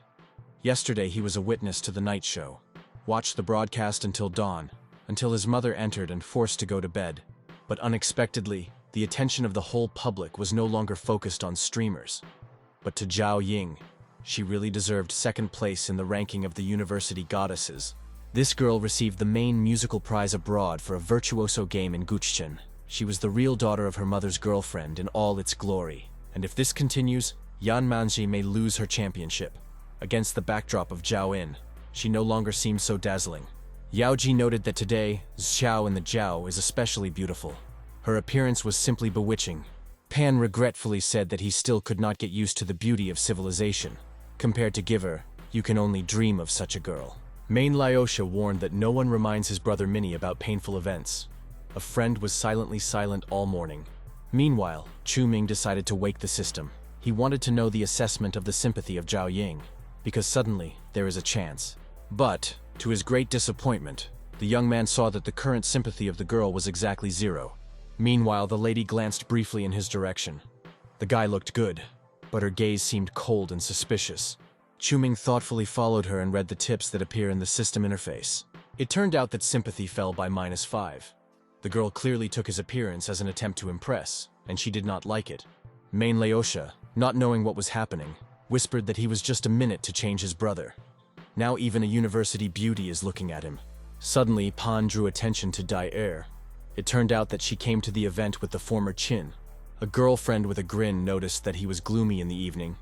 Yesterday he was a witness to the night show, watched the broadcast until dawn, until his mother entered and forced to go to bed. But unexpectedly, the attention of the whole public was no longer focused on streamers, but to Zhao Ying. She really deserved second place in the ranking of the university goddesses. This girl received the main musical prize abroad for a virtuoso game in Guchchen. She was the real daughter of her mother's girlfriend in all its glory. And if this continues, Yan Manji may lose her championship. Against the backdrop of Zhao In, she no longer seems so dazzling. Yao Ji noted that today, Xiao in the Zhao is especially beautiful. Her appearance was simply bewitching. Pan regretfully said that he still could not get used to the beauty of civilization. Compared to Giver, you can only dream of such a girl. Main Laosha warned that no one reminds his brother Minnie about painful events. A friend was silently silent all morning. Meanwhile, Chu-Ming decided to wake the system. He wanted to know the assessment of the sympathy of Zhao Ying, because suddenly there is a chance. But, to his great disappointment, the young man saw that the current sympathy of the girl was exactly 0. Meanwhile, the lady glanced briefly in his direction. The guy looked good, but her gaze seemed cold and suspicious. Chu-Ming thoughtfully followed her and read the tips that appear in the system interface. It turned out that sympathy fell by -5. The girl clearly took his appearance as an attempt to impress, and she did not like it. Main Laosha, not knowing what was happening, whispered that he was just a minute to change his brother. Now even a university beauty is looking at him. Suddenly, Pan drew attention to Dai Er. It turned out that she came to the event with the former Chin. A girlfriend with a grin noticed that he was gloomy in the evening,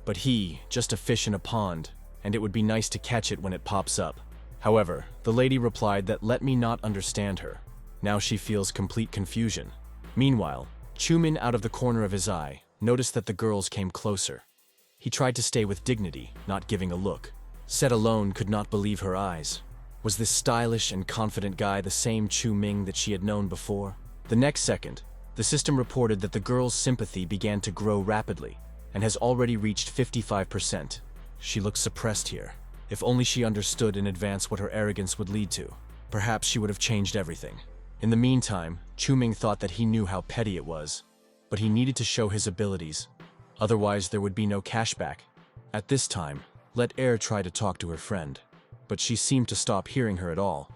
but he, just a fish in a pond, and it would be nice to catch it when it pops up. However, the lady replied that let me not understand her. Now she feels complete confusion. Meanwhile, Chumin, out of the corner of his eye, noticed that the girls came closer. He tried to stay with dignity, not giving a look. Set alone could not believe her eyes. Was this stylish and confident guy the same Chu Ming that she had known before? The next second, the system reported that the girl's sympathy began to grow rapidly and has already reached 55%. She looks suppressed here. If only she understood in advance what her arrogance would lead to, perhaps she would have changed everything. In the meantime, Chu Ming thought that he knew how petty it was, but he needed to show his abilities. Otherwise, there would be no cashback. At this time, let Air try to talk to her friend, but she seemed to stop hearing her at all.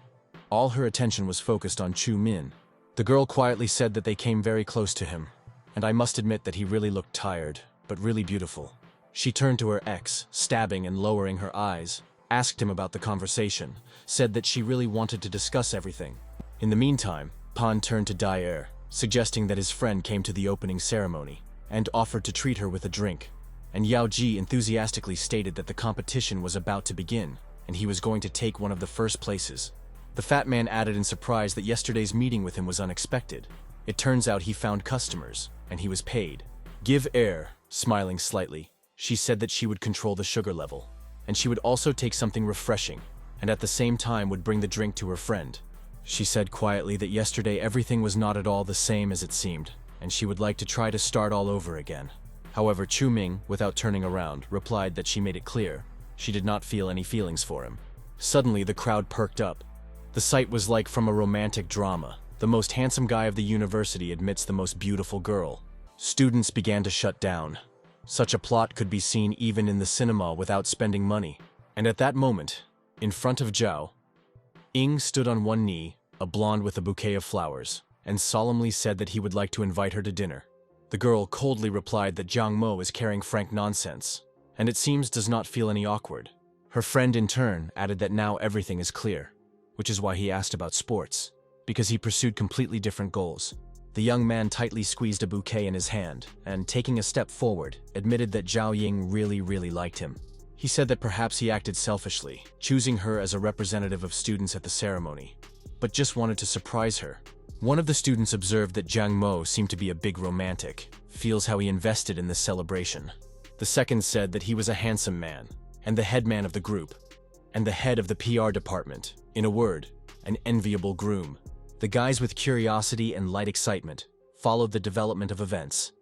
All her attention was focused on Chu Min. The girl quietly said that they came very close to him, and I must admit that he really looked tired, but really beautiful. She turned to her ex, stabbing and lowering her eyes, asked him about the conversation, said that she really wanted to discuss everything. In the meantime, Pan turned to Dai-er, suggesting that his friend came to the opening ceremony, and offered to treat her with a drink. And Yao Ji enthusiastically stated that the competition was about to begin, and he was going to take one of the first places. The fat man added in surprise that yesterday's meeting with him was unexpected. It turns out he found customers, and he was paid. Give Air, smiling slightly. She said that she would control the sugar level, and she would also take something refreshing, and at the same time would bring the drink to her friend. She said quietly that yesterday everything was not at all the same as it seemed, and she would like to try to start all over again. However, Chu Ming, without turning around, replied that she made it clear she did not feel any feelings for him. Suddenly, the crowd perked up. The sight was like from a romantic drama. The most handsome guy of the university admits the most beautiful girl. Students began to shut down. Such a plot could be seen even in the cinema without spending money. And at that moment, in front of Zhao, Ying stood on one knee, a blonde with a bouquet of flowers, and solemnly said that he would like to invite her to dinner. The girl coldly replied that Jiang Mo is carrying frank nonsense, and it seems does not feel any awkward. Her friend in turn added that now everything is clear, which is why he asked about sports, because he pursued completely different goals. The young man tightly squeezed a bouquet in his hand, and taking a step forward, admitted that Zhao Ying really liked him. He said that perhaps he acted selfishly, choosing her as a representative of students at the ceremony, but just wanted to surprise her. One of the students observed that Jiang Mo seemed to be a big romantic, feels how he invested in this celebration. The second said that he was a handsome man, and the head man of the group, and the head of the PR department. In a word, an enviable groom. The guys with curiosity and light excitement followed the development of events,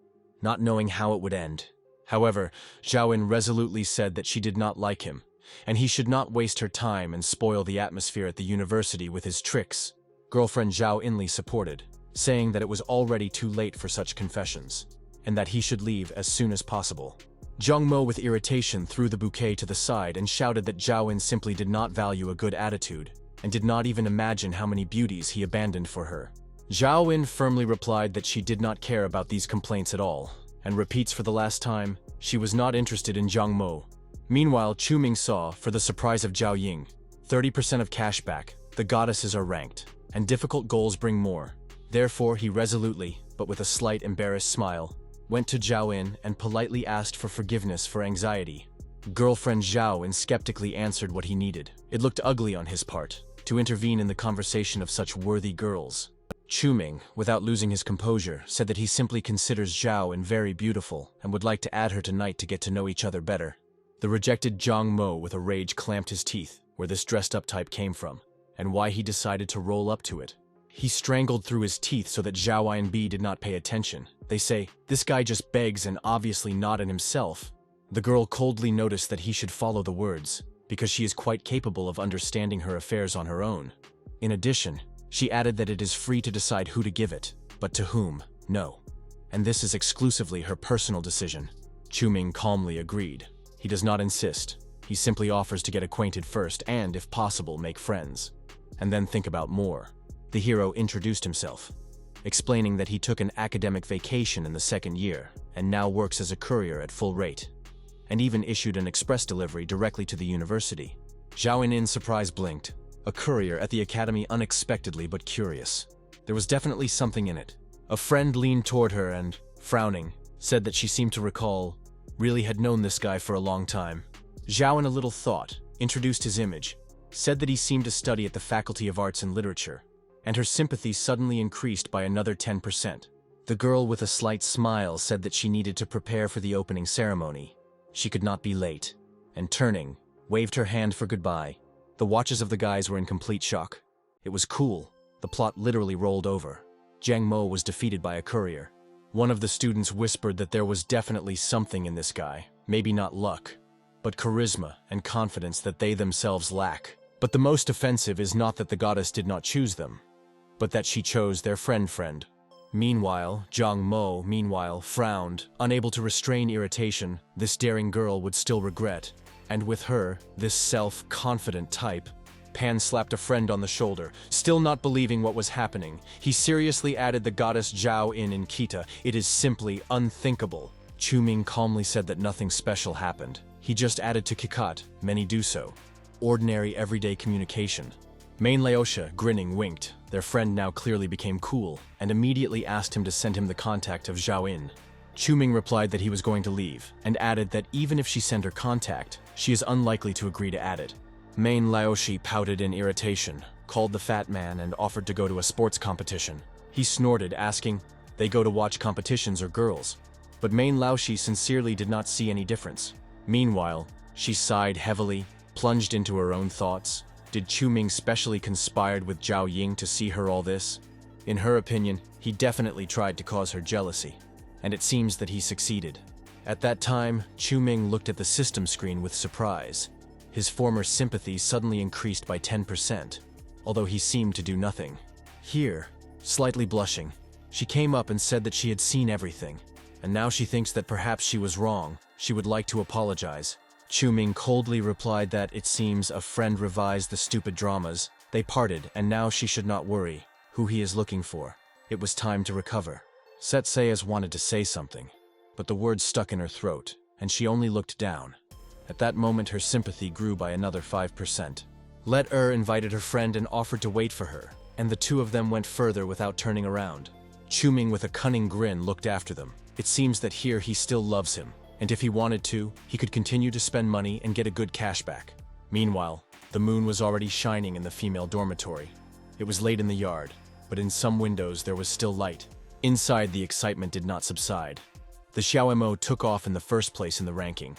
not knowing how it would end. However, Zhao resolutely said that she did not like him, and he should not waste her time and spoil the atmosphere at the university with his tricks. Girlfriend Zhao Inli supported, saying that it was already too late for such confessions, and that he should leave as soon as possible. Jiang Mo with irritation threw the bouquet to the side and shouted that Zhao In simply did not value a good attitude, and did not even imagine how many beauties he abandoned for her. Zhao In firmly replied that she did not care about these complaints at all, and repeats for the last time, she was not interested in Jiang Mo. Meanwhile, Chu Ming saw, for the surprise of Zhao Ying, 30% of cashback, the goddesses are ranked, and difficult goals bring more. Therefore, he resolutely, but with a slight embarrassed smile, went to Zhao In and politely asked for forgiveness for anxiety. Girlfriend Zhao In skeptically answered what he needed. It looked ugly on his part, to intervene in the conversation of such worthy girls. Chu Ming, without losing his composure, said that he simply considers Zhao In very beautiful and would like to add her tonight to get to know each other better. The rejected Jiang Mo with a rage clamped his teeth, where this dressed-up type came from, and why he decided to roll up to it. He strangled through his teeth so that Zhao Inbi did not pay attention. They say, this guy just begs and obviously not in himself. The girl coldly noticed that he should follow the words, because she is quite capable of understanding her affairs on her own. In addition, she added that it is free to decide who to give it, but to whom, no. And this is exclusively her personal decision. Chu Ming calmly agreed. He does not insist. He simply offers to get acquainted first and, if possible, make friends. And then think about more. The hero introduced himself, explaining that he took an academic vacation in the second year and now works as a courier at full rate, and even issued an express delivery directly to the university. Zhao In surprise blinked. A courier at the academy, unexpectedly but curious. There was definitely something in it. A friend leaned toward her and, frowning, said that she seemed to recall, really had known this guy for a long time. Zhao, in a little thought, introduced his image, said that he seemed to study at the Faculty of Arts and Literature, and her sympathy suddenly increased by another 10%. The girl with a slight smile said that she needed to prepare for the opening ceremony. She could not be late, and turning, waved her hand for goodbye. The watches of the guys were in complete shock. It was cool. The plot literally rolled over. Jiang Mo was defeated by a courier. One of the students whispered that there was definitely something in this guy, maybe not luck, but charisma and confidence that they themselves lack. But the most offensive is not that the goddess did not choose them, but that she chose their friend. Meanwhile, Jiang Mo, frowned, unable to restrain irritation. This daring girl would still regret. And with her, this self-confident type, Pan slapped a friend on the shoulder, still not believing what was happening. He seriously added the goddess Zhao in Kita. It is simply unthinkable. Chu Ming calmly said that nothing special happened. He just added to Kikat, many do so. Ordinary everyday communication. Main Laosha, grinning, winked. Their friend now clearly became cool, and immediately asked him to send him the contact of Zhao In. Chu Ming replied that he was going to leave, and added that even if she sent her contact, she is unlikely to agree to add it. Main Laoshi pouted in irritation, called the fat man, and offered to go to a sports competition. He snorted, asking, "They go to watch competitions or girls?" But Main Laoshi sincerely did not see any difference. Meanwhile, she sighed heavily, plunged into her own thoughts. Did Chu Ming specially conspired with Zhao Ying to see her all this? In her opinion, he definitely tried to cause her jealousy, and it seems that he succeeded. At that time, Chu Ming looked at the system screen with surprise. His former sympathy suddenly increased by 10%, although he seemed to do nothing. Here, slightly blushing, she came up and said that she had seen everything, and now she thinks that perhaps she was wrong. She would like to apologize. Chu Ming coldly replied that it seems a friend revised the stupid dramas. They parted, and now she should not worry who he is looking for. It was time to recover. Setsayas wanted to say something, but the words stuck in her throat, and she only looked down. At that moment, her sympathy grew by another 5%. Let-er invited her friend and offered to wait for her, and the two of them went further without turning around. Chu Ming, with a cunning grin, looked after them. It seems that here he still loves him, and if he wanted to, he could continue to spend money and get a good cashback. Meanwhile, the moon was already shining in the female dormitory. It was late in the yard, but in some windows there was still light. Inside, the excitement did not subside. The Xiaomo took off in the first place in the ranking,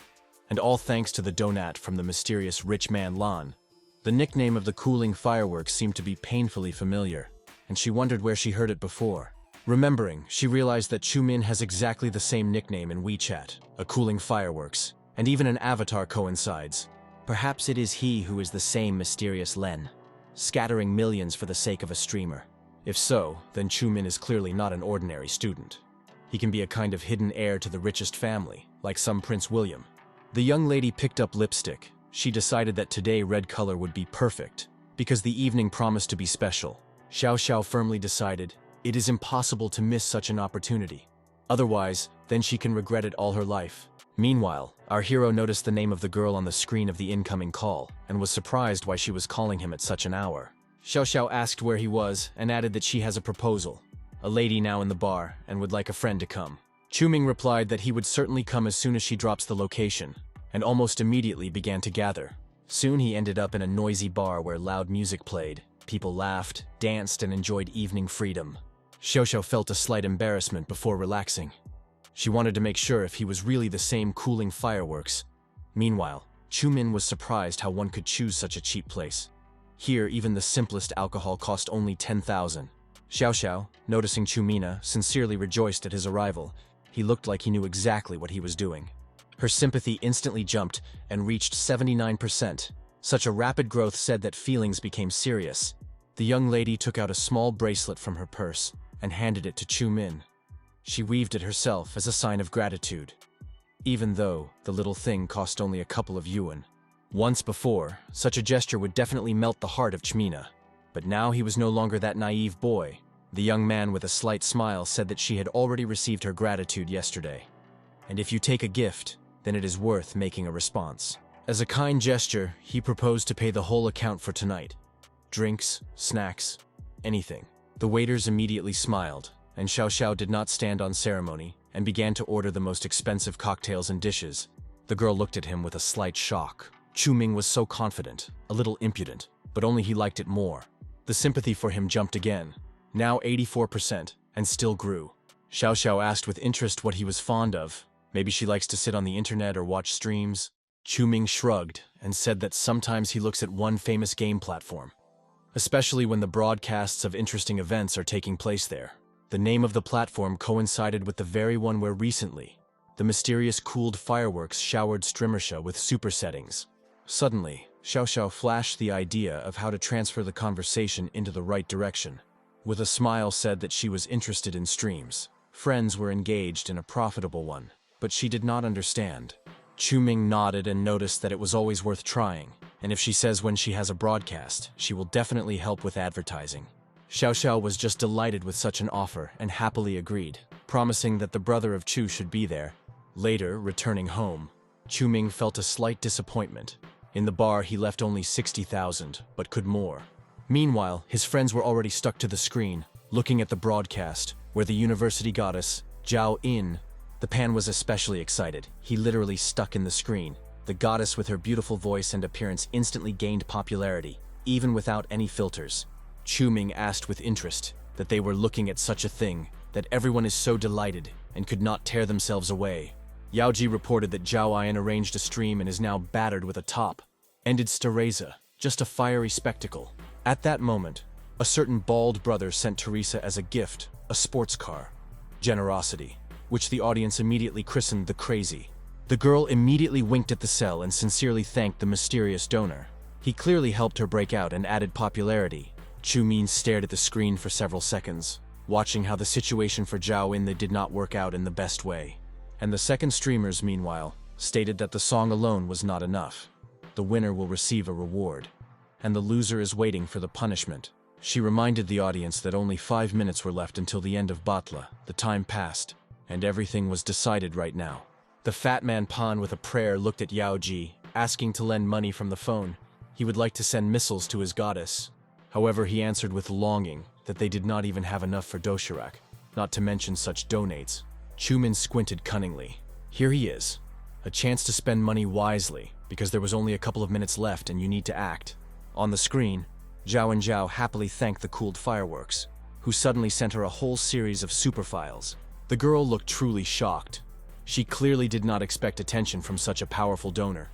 and all thanks to the donut from the mysterious rich man Lan. The nickname of the cooling fireworks seemed to be painfully familiar, and she wondered where she heard it before. Remembering, she realized that Chu Min has exactly the same nickname in WeChat, a cooling fireworks, and even an avatar coincides. Perhaps it is he who is the same mysterious Len, scattering millions for the sake of a streamer. If so, then Chu Min is clearly not an ordinary student. He can be a kind of hidden heir to the richest family, like some Prince William. The young lady picked up lipstick. She decided that today red color would be perfect, because the evening promised to be special. Xiao Xiao firmly decided, it is impossible to miss such an opportunity. Otherwise, then she can regret it all her life. Meanwhile, our hero noticed the name of the girl on the screen of the incoming call, and was surprised why she was calling him at such an hour. Xiao Xiao asked where he was, and added that she has a proposal. A lady now in the bar, and would like a friend to come. Chu Ming replied that he would certainly come as soon as she drops the location, and almost immediately began to gather. Soon he ended up in a noisy bar where loud music played. People laughed, danced, and enjoyed evening freedom. Xiao Xiao felt a slight embarrassment before relaxing. She wanted to make sure if he was really the same cooling fireworks. Meanwhile, Chu Min was surprised how one could choose such a cheap place. Here, even the simplest alcohol cost only 10,000. Xiao Xiao, noticing Chu Mina, sincerely rejoiced at his arrival. He looked like he knew exactly what he was doing. Her sympathy instantly jumped and reached 79%. Such a rapid growth said that feelings became serious. The young lady took out a small bracelet from her purse and handed it to Chu Min. She weaved it herself as a sign of gratitude, even though the little thing cost only a couple of yuan. Once before, such a gesture would definitely melt the heart of Chmina, but now he was no longer that naive boy. The young man with a slight smile said that she had already received her gratitude yesterday. And if you take a gift, then it is worth making a response. As a kind gesture, he proposed to pay the whole account for tonight. Drinks, snacks, anything. The waiters immediately smiled, and Xiao Xiao did not stand on ceremony and began to order the most expensive cocktails and dishes. The girl looked at him with a slight shock. Chu Ming was so confident, a little impudent, but only he liked it more. The sympathy for him jumped again, now 84%, and still grew. Xiao Xiao asked with interest what he was fond of. Maybe she likes to sit on the internet or watch streams. Chu Ming shrugged and said that sometimes he looks at one famous game platform, especially when the broadcasts of interesting events are taking place there. The name of the platform coincided with the very one where recently the mysterious cooled fireworks showered Streamersha with super settings. Suddenly, Xiao Xiao flashed the idea of how to transfer the conversation into the right direction. With a smile said that she was interested in streams. Friends were engaged in a profitable one, but she did not understand. Chu Ming nodded and noticed that it was always worth trying, and if she says when she has a broadcast, she will definitely help with advertising. Xiao Xiao was just delighted with such an offer and happily agreed, promising that the brother of Chu should be there. Later, returning home, Chu Ming felt a slight disappointment. In the bar, he left only 60,000, but could more. Meanwhile, his friends were already stuck to the screen, looking at the broadcast, where the university goddess, Zhao In. The Pan was especially excited. He literally stuck in the screen. The goddess with her beautiful voice and appearance instantly gained popularity, even without any filters. Chu Ming asked with interest that they were looking at such a thing, that everyone is so delighted and could not tear themselves away. Yao Ji reported that Zhao Ian arranged a stream and is now battered with a top. Ended Stereza, just a fiery spectacle. At that moment, a certain bald brother sent Teresa as a gift, a sports car. Generosity, which the audience immediately christened the Crazy. The girl immediately winked at the cell and sincerely thanked the mysterious donor. He clearly helped her break out and added popularity. Chu Min stared at the screen for several seconds, watching how the situation for Zhao In did not work out in the best way. And the second streamers, meanwhile, stated that the song alone was not enough. The winner will receive a reward, and the loser is waiting for the punishment. She reminded the audience that only 5 minutes were left until the end of Batla. The time passed, and everything was decided right now. The fat man Pan with a prayer looked at Yao Ji, asking to lend money from the phone. He would like to send missiles to his goddess. However, he answered with longing that they did not even have enough for Doshirak, not to mention such donates. Chu Min squinted cunningly. Here he is. A chance to spend money wisely, because there was only a couple of minutes left and you need to act. On the screen, Zhao and Zhao happily thanked the cooled fireworks, who suddenly sent her a whole series of super files. The girl looked truly shocked. She clearly did not expect attention from such a powerful donor,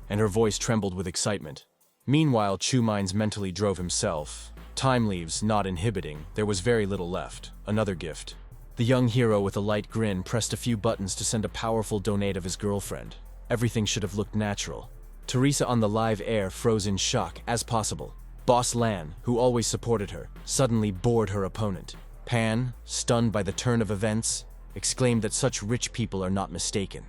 and her voice trembled with excitement. Meanwhile, Chu Mines mentally drove himself. Time leaves not inhibiting, there was very little left. Another gift. The young hero with a light grin pressed a few buttons to send a powerful donate of his girlfriend. Everything should have looked natural. Teresa on the live air froze in shock as possible. Boss Lan, who always supported her, suddenly bored her opponent. Pan, stunned by the turn of events, exclaimed that such rich people are not mistaken.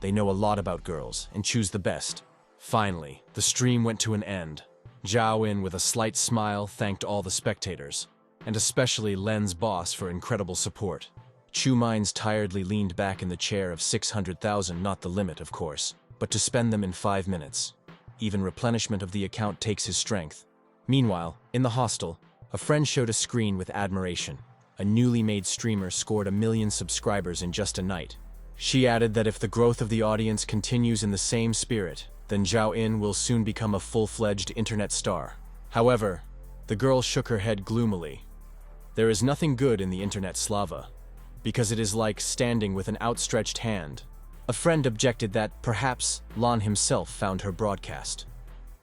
They know a lot about girls and choose the best. Finally, the stream went to an end. Zhao In, with a slight smile, thanked all the spectators, and especially Len's boss for incredible support. Chu Mines tiredly leaned back in the chair of 600,000, not the limit, of course, but to spend them in 5 minutes. Even replenishment of the account takes his strength. Meanwhile, in the hostel, a friend showed a screen with admiration. A newly made streamer scored 1 million subscribers in just a night. She added that if the growth of the audience continues in the same spirit, then Zhao In will soon become a full-fledged internet star. However, the girl shook her head gloomily. There is nothing good in the internet slava, because it is like standing with an outstretched hand. A friend objected that perhaps Lan himself found her broadcast.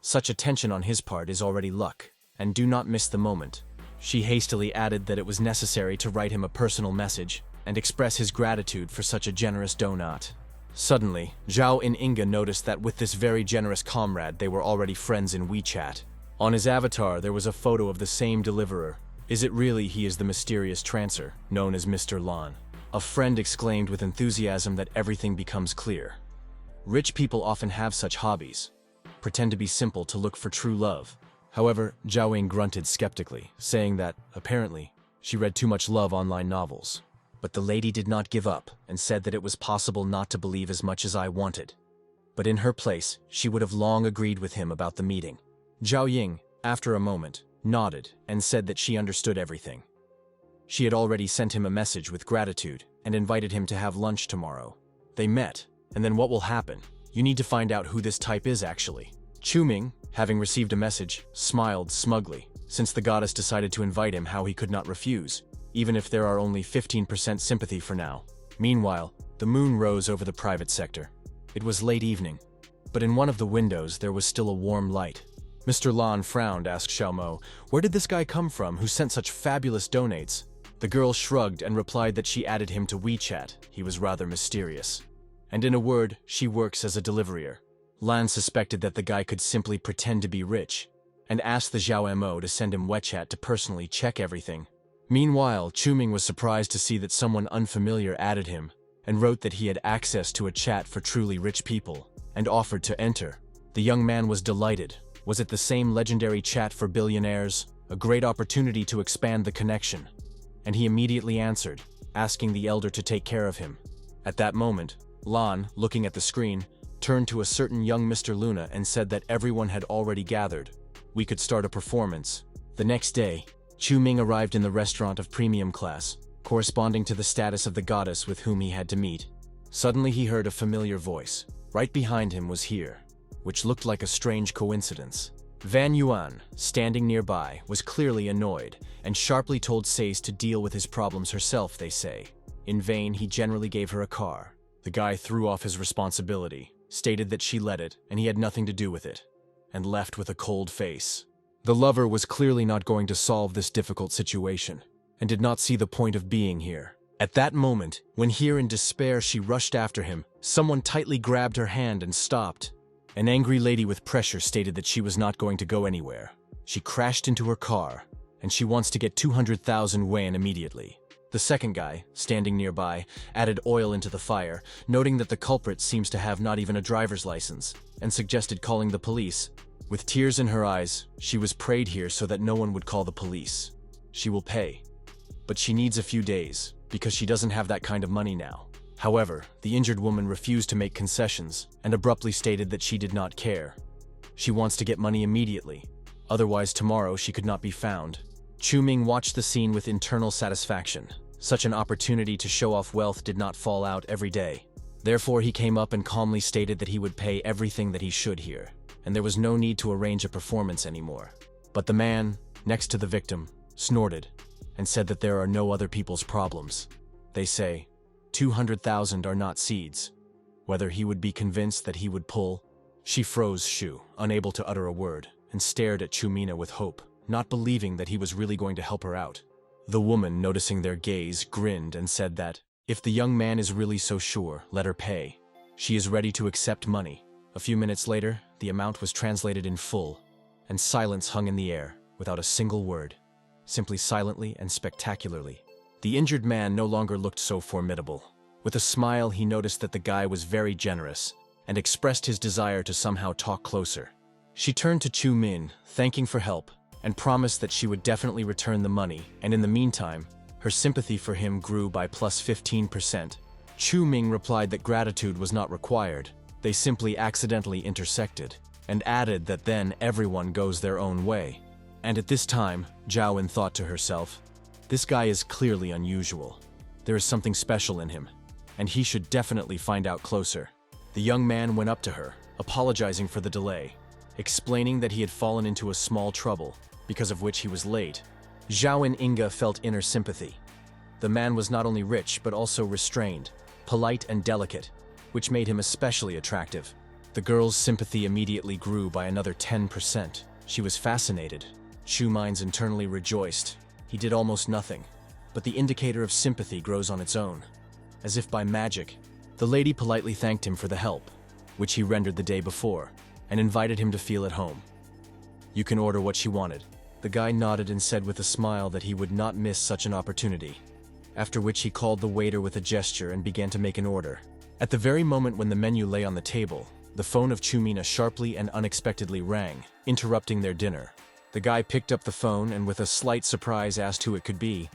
Such attention on his part is already luck, and do not miss the moment. She hastily added that it was necessary to write him a personal message and express his gratitude for such a generous donut. Suddenly, Zhao and Inga noticed that with this very generous comrade they were already friends in WeChat. On his avatar there was a photo of the same deliverer. Is it really he is the mysterious trancer, known as Mr. Lan? A friend exclaimed with enthusiasm that everything becomes clear. Rich people often have such hobbies. Pretend to be simple to look for true love. However, Zhao Ying grunted skeptically, saying that, apparently, she read too much love online novels. But the lady did not give up and said that it was possible not to believe as much as I wanted. But in her place, she would have long agreed with him about the meeting. Zhao Ying, after a moment, nodded, and said that she understood everything. She had already sent him a message with gratitude and invited him to have lunch tomorrow. They met, and then what will happen? You need to find out who this type is actually. Chu-ming, having received a message, smiled smugly, since the goddess decided to invite him how he could not refuse, even if there are only 15% sympathy for now. Meanwhile, the moon rose over the private sector. It was late evening, but in one of the windows there was still a warm light. Mr. Lan frowned, asked Xiaomo, "Where did this guy come from who sent such fabulous donates?" The girl shrugged and replied that she added him to WeChat. He was rather mysterious. And in a word, she works as a deliverer. Lan suspected that the guy could simply pretend to be rich, and asked the Xiaomo to send him WeChat to personally check everything. Meanwhile, Chu-ming was surprised to see that someone unfamiliar added him, and wrote that he had access to a chat for truly rich people, and offered to enter. The young man was delighted. Was it the same legendary chat for billionaires? A great opportunity to expand the connection. And he immediately answered, asking the elder to take care of him. At that moment, Lan, looking at the screen, turned to a certain young Mr. Luna and said that everyone had already gathered. We could start a performance. The next day, Chu-ming arrived in the restaurant of premium class, corresponding to the status of the goddess with whom he had to meet. Suddenly he heard a familiar voice. Right behind him was here, which looked like a strange coincidence. Van Yuan, standing nearby, was clearly annoyed, and sharply told Sace to deal with his problems herself, they say. In vain, he generally gave her a car. The guy threw off his responsibility, stated that she let it, and he had nothing to do with it, and left with a cold face. The lover was clearly not going to solve this difficult situation, and did not see the point of being here. At that moment, when here in despair she rushed after him, someone tightly grabbed her hand and stopped. An angry lady with pressure stated that she was not going to go anywhere. She crashed into her car, and she wants to get 200,000 yuan immediately. The second guy, standing nearby, added oil into the fire, noting that the culprit seems to have not even a driver's license, and suggested calling the police. With tears in her eyes, she was prayed here so that no one would call the police. She will pay. But she needs a few days, because she doesn't have that kind of money now. However, the injured woman refused to make concessions, and abruptly stated that she did not care. She wants to get money immediately, otherwise tomorrow she could not be found. Chu-ming watched the scene with internal satisfaction. Such an opportunity to show off wealth did not fall out every day. Therefore he came up and calmly stated that he would pay everything that he should here, and there was no need to arrange a performance anymore. But the man, next to the victim, snorted, and said that there are no other people's problems. They say, 200,000 are not seeds. Whether he would be convinced that he would pull. She froze Shu, unable to utter a word, and stared at Chumina with hope, not believing that he was really going to help her out. The woman, noticing their gaze, grinned and said that, if the young man is really so sure, let her pay. She is ready to accept money. A few minutes later, the amount was translated in full, and silence hung in the air, without a single word, simply silently and spectacularly. The injured man no longer looked so formidable. With a smile, he noticed that the guy was very generous, and expressed his desire to somehow talk closer. She turned to Chu-min, thanking for help, and promised that she would definitely return the money, and in the meantime, her sympathy for him grew by plus 15%. Chu-ming replied that gratitude was not required. They simply accidentally intersected, and added that then everyone goes their own way. And at this time, Zhaowen thought to herself, this guy is clearly unusual. There is something special in him, and he should definitely find out closer. The young man went up to her, apologizing for the delay, explaining that he had fallen into a small trouble, because of which he was late. Zhaowen Inga felt inner sympathy. The man was not only rich but also restrained, polite and delicate, which made him especially attractive. The girl's sympathy immediately grew by another 10%. She was fascinated. Chu-mines internally rejoiced. He did almost nothing, but the indicator of sympathy grows on its own. As if by magic, the lady politely thanked him for the help, which he rendered the day before, and invited him to feel at home. You can order what she wanted. The guy nodded and said with a smile that he would not miss such an opportunity, after which he called the waiter with a gesture and began to make an order. At the very moment when the menu lay on the table, the phone of Chumina sharply and unexpectedly rang, interrupting their dinner. The guy picked up the phone and with a slight surprise asked who it could be.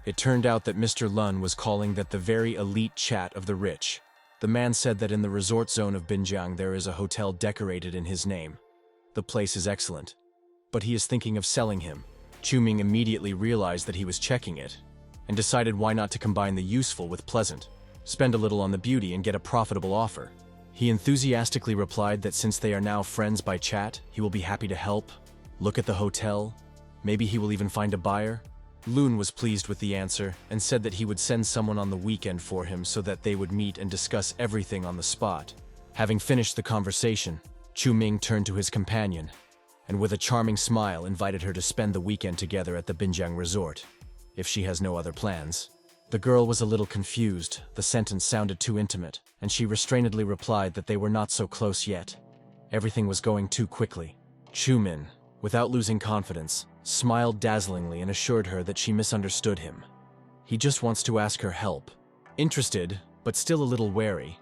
It turned out that Mr. Lun was calling that the very elite chat of the rich. The man said that in the resort zone of Binjiang there is a hotel decorated in his name. The place is excellent, but he is thinking of selling him. Chu-ming immediately realized that he was checking it, and decided why not to combine the useful with pleasant, spend a little on the beauty and get a profitable offer. He enthusiastically replied that since they are now friends by chat, he will be happy to help, look at the hotel, maybe he will even find a buyer. Loon was pleased with the answer and said that he would send someone on the weekend for him so that they would meet and discuss everything on the spot. Having finished the conversation, Chu-ming turned to his companion and with a charming smile invited her to spend the weekend together at the Binjiang resort, if she has no other plans. The girl was a little confused, the sentence sounded too intimate, and she restrainedly replied that they were not so close yet. Everything was going too quickly. Chu-min, without losing confidence, smiled dazzlingly and assured her that she misunderstood him. He just wants to ask her help. Interested, but still a little wary,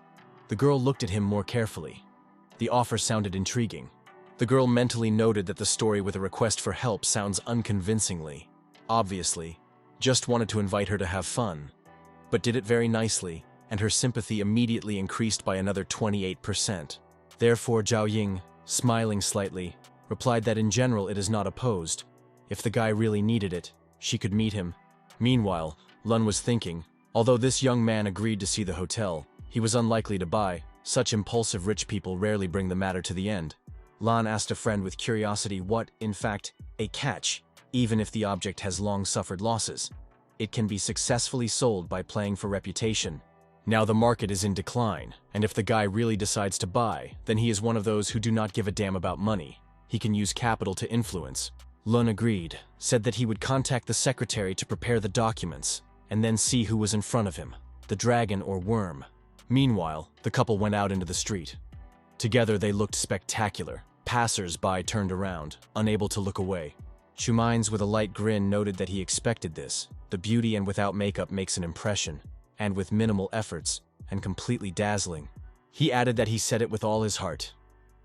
the girl looked at him more carefully. The offer sounded intriguing. The girl mentally noted that the story with a request for help sounds unconvincingly. Obviously, just wanted to invite her to have fun, but did it very nicely, and her sympathy immediately increased by another 28%. Therefore, Zhao Ying, smiling slightly, replied that in general it is not opposed. If the guy really needed it, she could meet him. Meanwhile, Lun was thinking, although this young man agreed to see the hotel, he was unlikely to buy. Such impulsive rich people rarely bring the matter to the end. Lan asked a friend with curiosity what, in fact, a catch. Even if the object has long suffered losses, it can be successfully sold by playing for reputation. Now the market is in decline, and if the guy really decides to buy, then he is one of those who do not give a damn about money. He can use capital to influence. Lun agreed, said that he would contact the secretary to prepare the documents, and then see who was in front of him, the dragon or worm. Meanwhile, the couple went out into the street. Together they looked spectacular. Passers-by turned around, unable to look away. Chu-mines with a light grin noted that he expected this. The beauty and without makeup makes an impression, and with minimal efforts, and completely dazzling. He added that he said it with all his heart,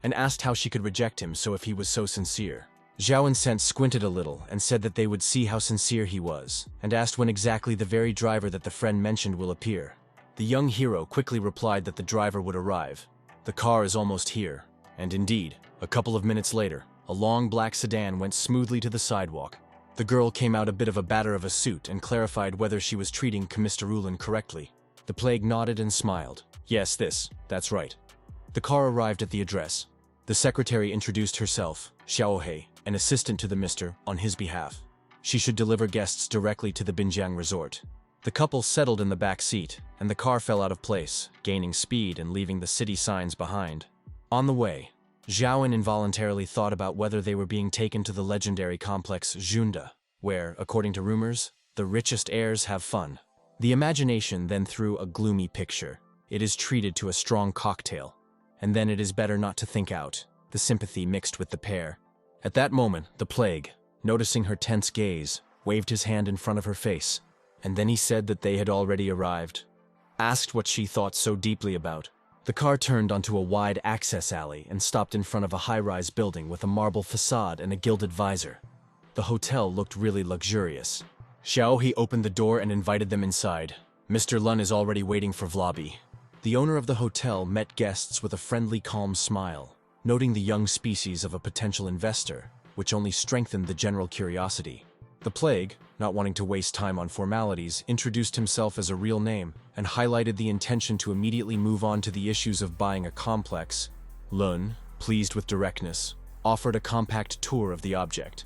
and asked how she could reject him so if he was so sincere. Zhao Incent squinted a little and said that they would see how sincere he was, and asked when exactly the very driver that the friend mentioned will appear. The young hero quickly replied that the driver would arrive. The car is almost here, and indeed, a couple of minutes later, a long black sedan went smoothly to the sidewalk. The girl came out a bit of a batter of a suit and clarified whether she was treating Mr. Rulin correctly. The plague nodded and smiled. Yes, that's right. The car arrived at the address. The secretary introduced herself, Xiaohei, an assistant to the Mr. on his behalf. She should deliver guests directly to the Binjiang resort. The couple settled in the back seat, and the car fell out of place, gaining speed and leaving the city signs behind. On the way, Zhaoan involuntarily thought about whether they were being taken to the legendary complex Zhunda, where, according to rumors, the richest heirs have fun. The imagination then threw a gloomy picture. It is treated to a strong cocktail, and then it is better not to think out. The sympathy mixed with the pair. At that moment, the plague, noticing her tense gaze, waved his hand in front of her face, and then he said that they had already arrived. Asked what she thought so deeply about. The car turned onto a wide access alley and stopped in front of a high-rise building with a marble facade and a gilded visor. The hotel looked really luxurious. Xiaohe opened the door and invited them inside. Mr. Lun is already waiting for Vlobby. The owner of the hotel met guests with a friendly, calm smile, noting the young species of a potential investor, which only strengthened the general curiosity. The plague, not wanting to waste time on formalities, introduced himself as a real name and highlighted the intention to immediately move on to the issues of buying a complex. Lun, pleased with directness, offered a compact tour of the object,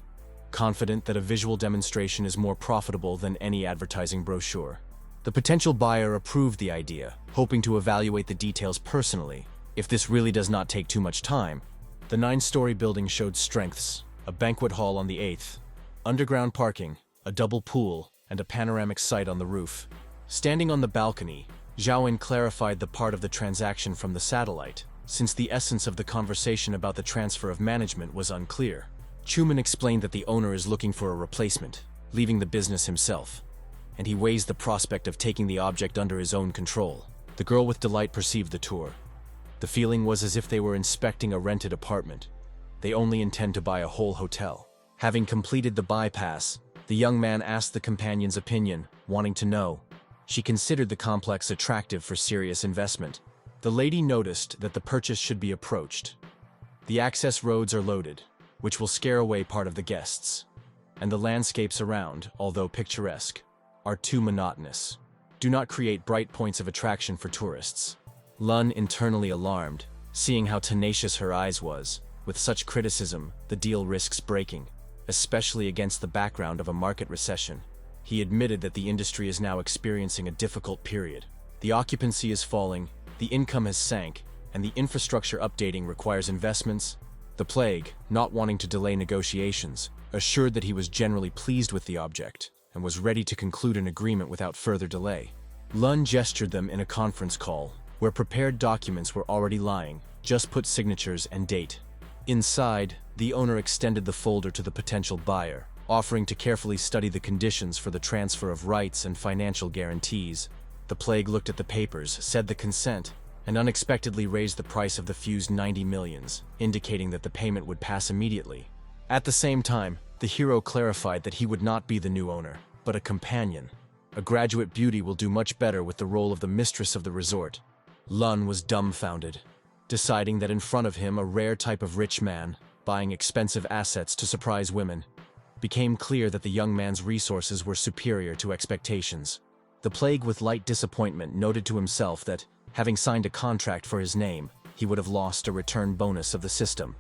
confident that a visual demonstration is more profitable than any advertising brochure. The potential buyer approved the idea, hoping to evaluate the details personally. If this really does not take too much time, the 9-story building showed strengths: a banquet hall on the 8th, underground parking, a double pool, and a panoramic sight on the roof. Standing on the balcony, Zhaoen clarified the part of the transaction from the satellite, since the essence of the conversation about the transfer of management was unclear. Chuman explained that the owner is looking for a replacement, leaving the business himself, and he weighs the prospect of taking the object under his own control. The girl with delight perceived the tour. The feeling was as if they were inspecting a rented apartment. They only intend to buy a whole hotel. Having completed the bypass, the young man asked the companion's opinion, wanting to know. She considered the complex attractive for serious investment. The lady noticed that the purchase should be approached. The access roads are loaded, which will scare away part of the guests. and the landscapes around, although picturesque, are too monotonous. Do not create bright points of attraction for tourists. Lun, internally alarmed, seeing how tenacious her eyes was. With such criticism, the deal risks breaking, especially against the background of a market recession. He admitted that the industry is now experiencing a difficult period. The occupancy is falling, the income has sank, and the infrastructure updating requires investments. The Plague, not wanting to delay negotiations, assured that he was generally pleased with the object and was ready to conclude an agreement without further delay. Lun gestured them in a conference call, where prepared documents were already lying, just put signatures and date. Inside, the owner extended the folder to the potential buyer, offering to carefully study the conditions for the transfer of rights and financial guarantees. The Plague looked at the papers, said the consent, and unexpectedly raised the price of the fused 90 millions, indicating that the payment would pass immediately. At the same time, the hero clarified that he would not be the new owner, but a companion. A graduate beauty will do much better with the role of the mistress of the resort. Lun was dumbfounded, deciding that in front of him a rare type of rich man, buying expensive assets to surprise women. Became clear that the young man's resources were superior to expectations. The Plague, with light disappointment, noted to himself that, having signed a contract for his name, he would have lost a return bonus of the system.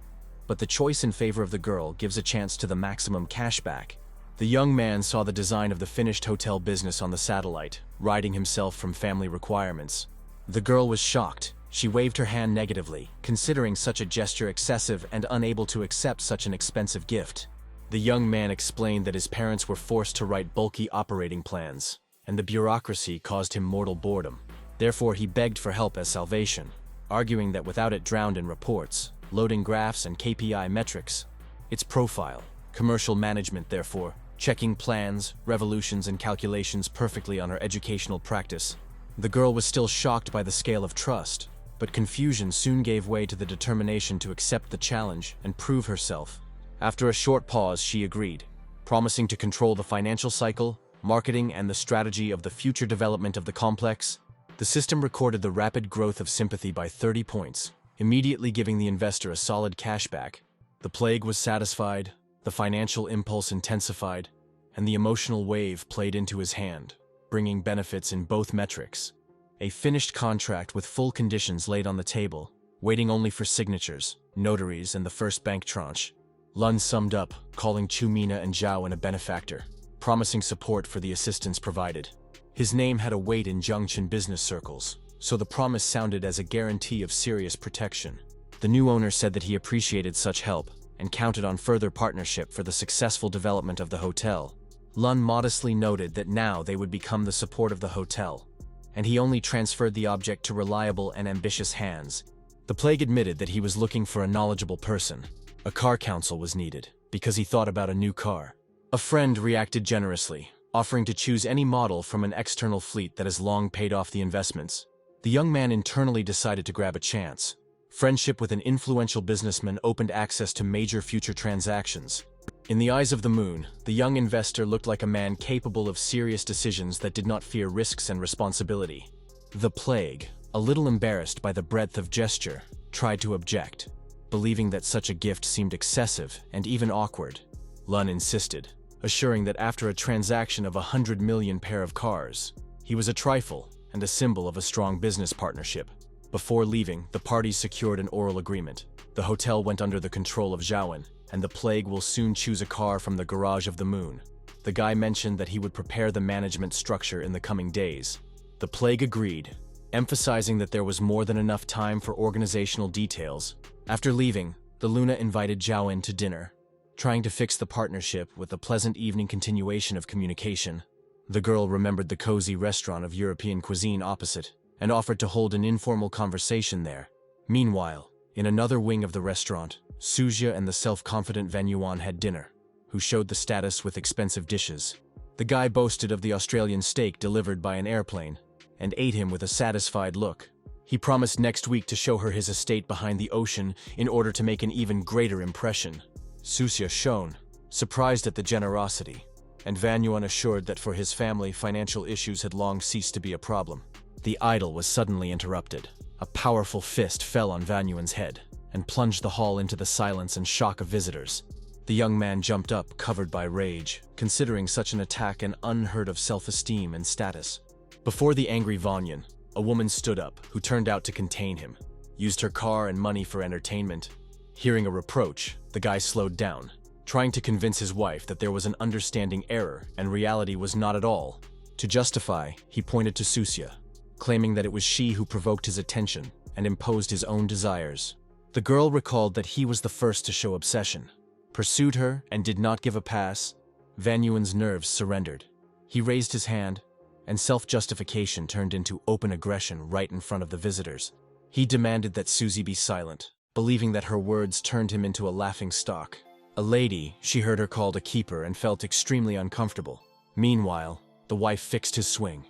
But the choice in favor of the girl gives a chance to the maximum cashback. The young man saw the design of the finished hotel business on the satellite, righting himself from family requirements. The girl was shocked. She waved her hand negatively, considering such a gesture excessive and unable to accept such an expensive gift. The young man explained that his parents were forced to write bulky operating plans, and the bureaucracy caused him mortal boredom. Therefore, he begged for help as salvation, arguing that without it drowned in reports, loading graphs and KPI metrics, its profile, commercial management, therefore, checking plans, revolutions, and calculations perfectly on her educational practice. The girl was still shocked by the scale of trust, but confusion soon gave way to the determination to accept the challenge and prove herself. After a short pause, she agreed, promising to control the financial cycle, marketing, and the strategy of the future development of the complex. The system recorded the rapid growth of sympathy by 30 points, immediately giving the investor a solid cashback. The Plague was satisfied, the financial impulse intensified, and the emotional wave played into his hand, bringing benefits in both metrics. A finished contract with full conditions laid on the table, waiting only for signatures, notaries, and the first bank tranche. Lun summed up, calling Chumina and Zhao a benefactor, promising support for the assistance provided. His name had a weight in Zhongchen business circles, so the promise sounded as a guarantee of serious protection. The new owner said that he appreciated such help and counted on further partnership for the successful development of the hotel. Lun modestly noted that now they would become the support of the hotel, and he only transferred the object to reliable and ambitious hands. The Plague admitted that he was looking for a knowledgeable person. A car counsel was needed, because he thought about a new car. A friend reacted generously, offering to choose any model from an external fleet that has long paid off the investments. The young man internally decided to grab a chance. Friendship with an influential businessman opened access to major future transactions. In the eyes of the moon, the young investor looked like a man capable of serious decisions that did not fear risks and responsibility. The Plague, a little embarrassed by the breadth of gesture, tried to object, believing that such a gift seemed excessive and even awkward. Lun insisted, assuring that after a transaction of 100 million pair of cars, he was a trifle and a symbol of a strong business partnership. Before leaving, the parties secured an oral agreement. The hotel went under the control of Zhaowen, and the Plague will soon choose a car from the garage of the moon. The guy mentioned that he would prepare the management structure in the coming days. The Plague agreed, emphasizing that there was more than enough time for organizational details. After leaving, the Luna invited Zhaowen to dinner, trying to fix the partnership with a pleasant evening continuation of communication. The girl remembered the cozy restaurant of European cuisine opposite, and offered to hold an informal conversation there. Meanwhile, in another wing of the restaurant, Suzia and the self-confident Van Yuan had dinner, who showed the status with expensive dishes. The guy boasted of the Australian steak delivered by an airplane, and ate him with a satisfied look. He promised next week to show her his estate behind the ocean in order to make an even greater impression. Suzia shone, surprised at the generosity, and Van Yuan assured that for his family, financial issues had long ceased to be a problem. The idyll was suddenly interrupted. A powerful fist fell on Van Yuan's head and plunged the hall into the silence and shock of visitors. The young man jumped up, covered by rage, considering such an attack an unheard of self-esteem and status. Before the angry Vanyan, a woman stood up, who turned out to contain him, used her car and money for entertainment. Hearing a reproach, the guy slowed down, trying to convince his wife that there was an understanding error and reality was not at all. To justify, he pointed to Susia, claiming that it was she who provoked his attention and imposed his own desires. The girl recalled that he was the first to show obsession, pursued her, and did not give a pass. Van Yuen's nerves surrendered. He raised his hand, and self-justification turned into open aggression right in front of the visitors. He demanded that Susie be silent, believing that her words turned him into a laughingstock. A lady, she heard her called a keeper and felt extremely uncomfortable. Meanwhile, the wife fixed his swing.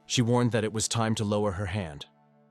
She warned that it was time to lower her hand,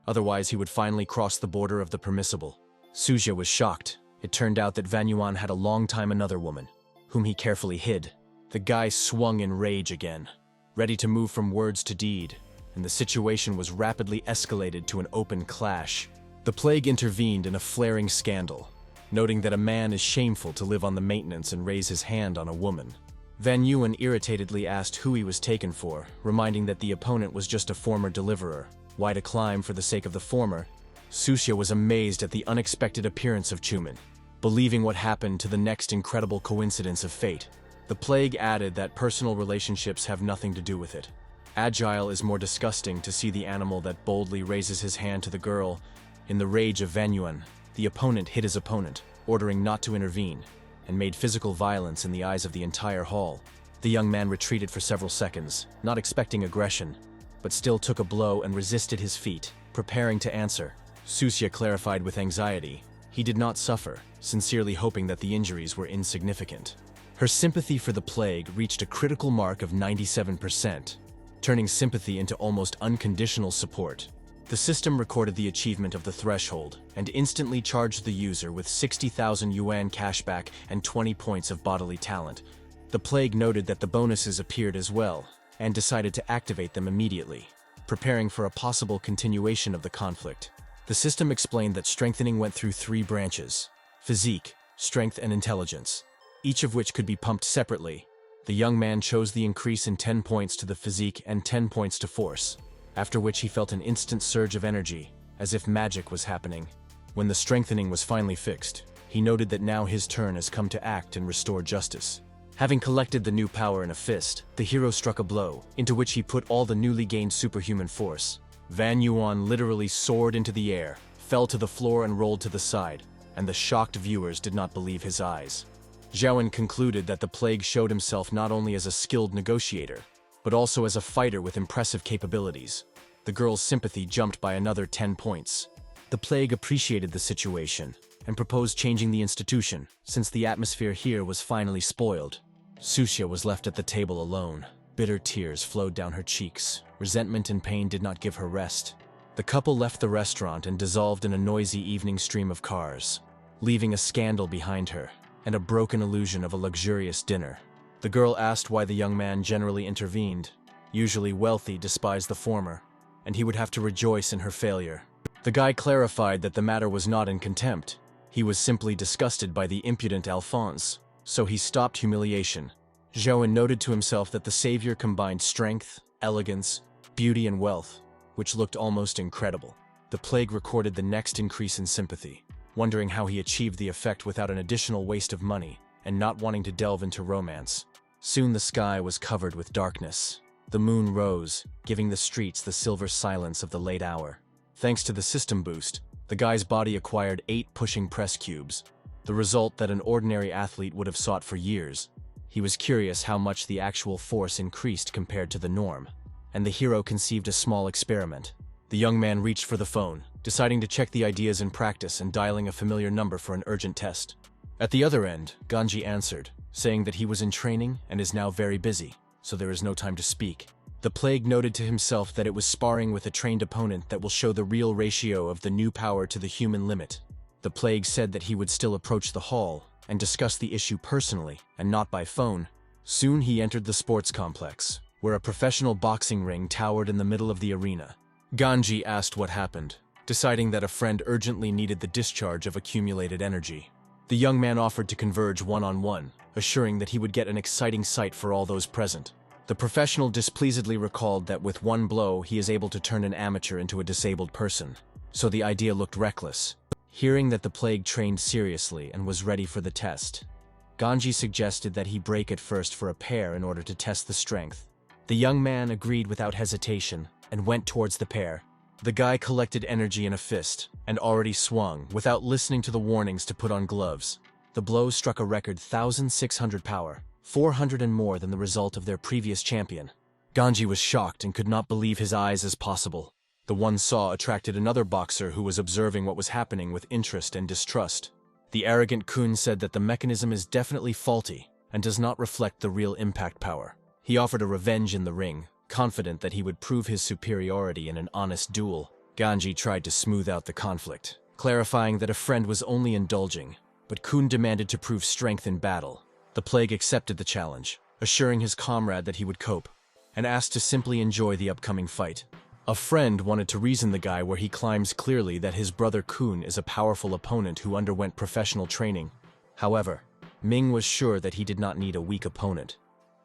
otherwise he would finally cross the border of the permissible. Susia was shocked. It turned out that Van Yuan had a long time another woman, whom he carefully hid. The guy swung in rage again, ready to move from words to deed, and the situation was rapidly escalated to an open clash. The plague intervened in a flaring scandal, noting that a man is shameful to live on the maintenance and raise his hand on a woman. Van Yuan irritatedly asked who he was taken for, reminding that the opponent was just a former deliverer. Why to climb for the sake of the former? Susia was amazed at the unexpected appearance of Chuman, believing what happened to the next incredible coincidence of fate. The plague added that personal relationships have nothing to do with it. Agile is more disgusting to see the animal that boldly raises his hand to the girl. In the rage of Van Yuan, the opponent hit his opponent, ordering not to intervene, and made physical violence in the eyes of the entire hall. The young man retreated for several seconds, not expecting aggression, but still took a blow and resisted his feet, preparing to answer. Susia clarified with anxiety. He did not suffer, sincerely hoping that the injuries were insignificant. Her sympathy for the plague reached a critical mark of 97%, turning sympathy into almost unconditional support. The system recorded the achievement of the threshold and instantly charged the user with 60,000 yuan cashback and 20 points of bodily talent. The plague noted that the bonuses appeared as well and decided to activate them immediately, preparing for a possible continuation of the conflict. The system explained that strengthening went through 3 branches: physique, strength, and intelligence, each of which could be pumped separately. The young man chose the increase in 10 points to the physique and 10 points to force, after which he felt an instant surge of energy, as if magic was happening. When the strengthening was finally fixed, he noted that now his turn has come to act and restore justice. Having collected the new power in a fist, the hero struck a blow, into which he put all the newly gained superhuman force. Van Yuan literally soared into the air, fell to the floor and rolled to the side, and the shocked viewers did not believe his eyes. Zhaoan concluded that the plague showed himself not only as a skilled negotiator, but also as a fighter with impressive capabilities. The girl's sympathy jumped by another 10 points. The plague appreciated the situation and proposed changing the institution, since the atmosphere here was finally spoiled. Susia was left at the table alone. Bitter tears flowed down her cheeks. Resentment and pain did not give her rest. The couple left the restaurant and dissolved in a noisy evening stream of cars, leaving a scandal behind her and a broken illusion of a luxurious dinner. The girl asked why the young man generally intervened. Usually wealthy despised the former, and he would have to rejoice in her failure. The guy clarified that the matter was not in contempt. He was simply disgusted by the impudent Alphonse, so he stopped humiliation. Zhaoan noted to himself that the savior combined strength, elegance, beauty, and wealth, which looked almost incredible. The plague recorded the next increase in sympathy, wondering how he achieved the effect without an additional waste of money, and not wanting to delve into romance. Soon the sky was covered with darkness. The moon rose, giving the streets the silver silence of the late hour. Thanks to the system boost, the guy's body acquired 8 pushing press cubes, the result that an ordinary athlete would have sought for years. He was curious how much the actual force increased compared to the norm, and the hero conceived a small experiment. The young man reached for the phone, deciding to check the ideas in practice and dialing a familiar number for an urgent test. At the other end, Ganji answered, saying that he was in training and is now very busy, so there is no time to speak. The plague noted to himself that it was sparring with a trained opponent that will show the real ratio of the new power to the human limit. The plague said that he would still approach the hall and discuss the issue personally and not by phone. Soon he entered the sports complex, where a professional boxing ring towered in the middle of the arena. Ganji asked what happened, deciding that a friend urgently needed the discharge of accumulated energy. The young man offered to converge one-on-one, assuring that he would get an exciting sight for all those present. The professional displeasedly recalled that with one blow he is able to turn an amateur into a disabled person, so the idea looked reckless. Hearing that the plague trained seriously and was ready for the test, Ganji suggested that he break it first for a pair in order to test the strength. The young man agreed without hesitation and went towards the pair. The guy collected energy in a fist and already swung without listening to the warnings to put on gloves. The blow struck a record 1,600 power, 400 and more than the result of their previous champion. Ganji was shocked and could not believe his eyes as possible. The one saw attracted another boxer who was observing what was happening with interest and distrust. The arrogant Kun said that the mechanism is definitely faulty and does not reflect the real impact power. He offered a revenge in the ring, confident that he would prove his superiority in an honest duel. Ganji tried to smooth out the conflict, clarifying that a friend was only indulging, but Kun demanded to prove strength in battle. The plague accepted the challenge, assuring his comrade that he would cope, and asked to simply enjoy the upcoming fight. A friend wanted to reason the guy where he climbs clearly that his brother Kun is a powerful opponent who underwent professional training. However, Ming was sure that he did not need a weak opponent.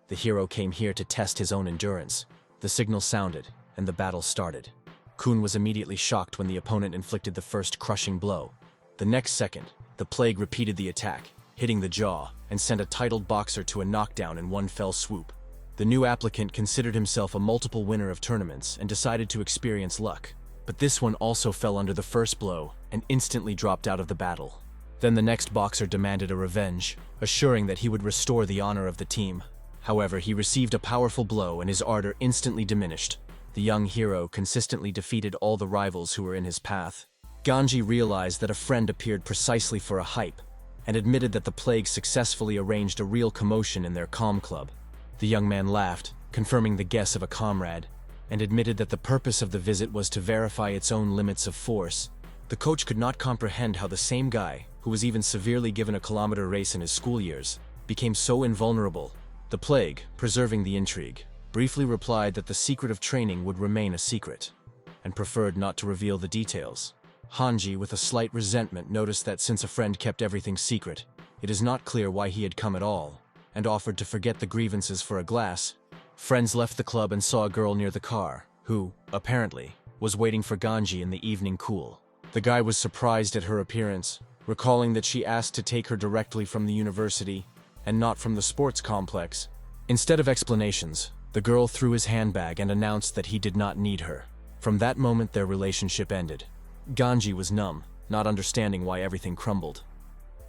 The hero came here to test his own endurance. The signal sounded, and the battle started. Kun was immediately shocked when the opponent inflicted the first crushing blow. The next second, the plague repeated the attack, hitting the jaw, and sent a titled boxer to a knockdown in one fell swoop. The new applicant considered himself a multiple winner of tournaments and decided to experience luck. But this one also fell under the first blow and instantly dropped out of the battle. Then the next boxer demanded a revenge, assuring that he would restore the honor of the team. However, he received a powerful blow and his ardor instantly diminished. The young hero consistently defeated all the rivals who were in his path. Ganji realized that a friend appeared precisely for a hype, and admitted that the plague successfully arranged a real commotion in their comm club. The young man laughed, confirming the guess of a comrade, and admitted that the purpose of the visit was to verify its own limits of force. The coach could not comprehend how the same guy, who was even severely given a kilometer race in his school years, became so invulnerable. The plague, preserving the intrigue, briefly replied that the secret of training would remain a secret, and preferred not to reveal the details. Hanji, with a slight resentment, noticed that since a friend kept everything secret, it is not clear why he had come at all, and offered to forget the grievances for a glass. Friends left the club and saw a girl near the car, who, apparently, was waiting for Ganji in the evening cool. The guy was surprised at her appearance, recalling that she asked to take her directly from the university, and not from the sports complex. Instead of explanations, the girl threw his handbag and announced that he did not need her. From that moment their relationship ended. Ganji was numb, not understanding why everything crumbled.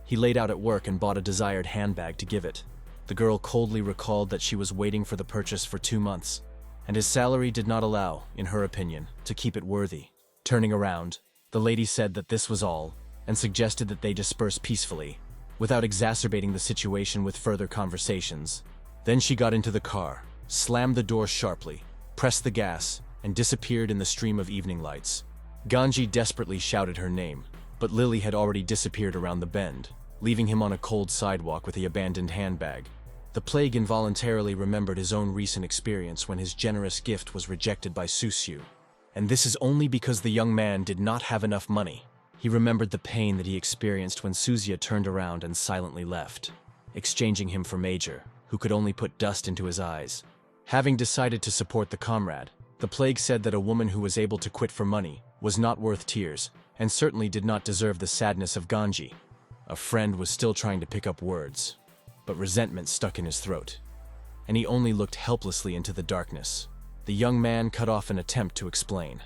He laid out at work and bought a desired handbag to give it. The girl coldly recalled that she was waiting for the purchase for 2 months, and his salary did not allow, in her opinion, to keep it worthy. Turning around, the lady said that this was all, and suggested that they disperse peacefully, without exacerbating the situation with further conversations. Then she got into the car, slammed the door sharply, pressed the gas, and disappeared in the stream of evening lights. Ganji desperately shouted her name, but Lily had already disappeared around the bend, leaving him on a cold sidewalk with the abandoned handbag. The plague involuntarily remembered his own recent experience when his generous gift was rejected by Susyu. And this is only because the young man did not have enough money. He remembered the pain that he experienced when Suzuya turned around and silently left, exchanging him for Major, who could only put dust into his eyes. Having decided to support the comrade, the plague said that a woman who was able to quit for money was not worth tears, and certainly did not deserve the sadness of Ganji. A friend was still trying to pick up words, but resentment stuck in his throat, and he only looked helplessly into the darkness. The young man cut off an attempt to explain,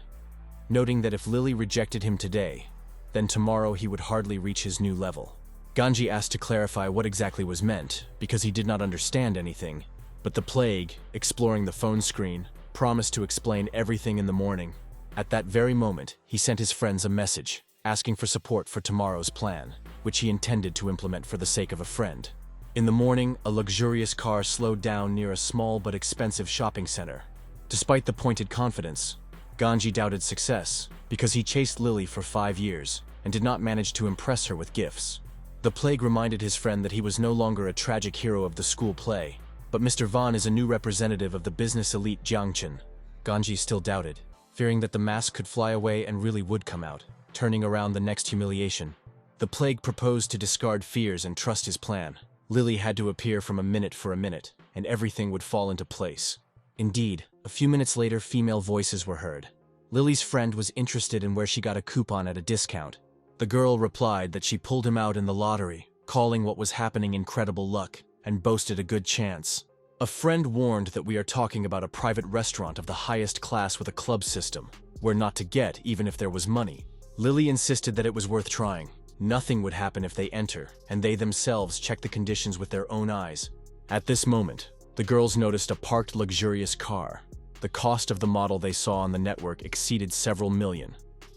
noting that if Lily rejected him today, then tomorrow he would hardly reach his new level. Ganji asked to clarify what exactly was meant, because he did not understand anything, but the plague, exploring the phone screen, promised to explain everything in the morning. At that very moment, he sent his friends a message, asking for support for tomorrow's plan, which he intended to implement for the sake of a friend. In the morning, a luxurious car slowed down near a small but expensive shopping center. Despite the pointed confidence, Ganji doubted success, because he chased Lily for 5 years and did not manage to impress her with gifts. The plague reminded his friend that he was no longer a tragic hero of the school play, but Mr. Vaughn is a new representative of the business elite Jiangchen. Ganji still doubted, fearing that the mask could fly away and really would come out, turning around the next humiliation. The plague proposed to discard fears and trust his plan. Lily had to appear from a minute, and everything would fall into place. Indeed, a few minutes later, female voices were heard. Lily's friend was interested in where she got a coupon at a discount. The girl replied that she pulled him out in the lottery, calling what was happening incredible luck, and boasted a good chance. A friend warned that we are talking about a private restaurant of the highest class with a club system, where not to get even if there was money. Lily insisted that it was worth trying. Nothing would happen if they enter, and they themselves check the conditions with their own eyes. At this moment, the girls noticed a parked luxurious car. The cost of the model they saw on the network exceeded several million.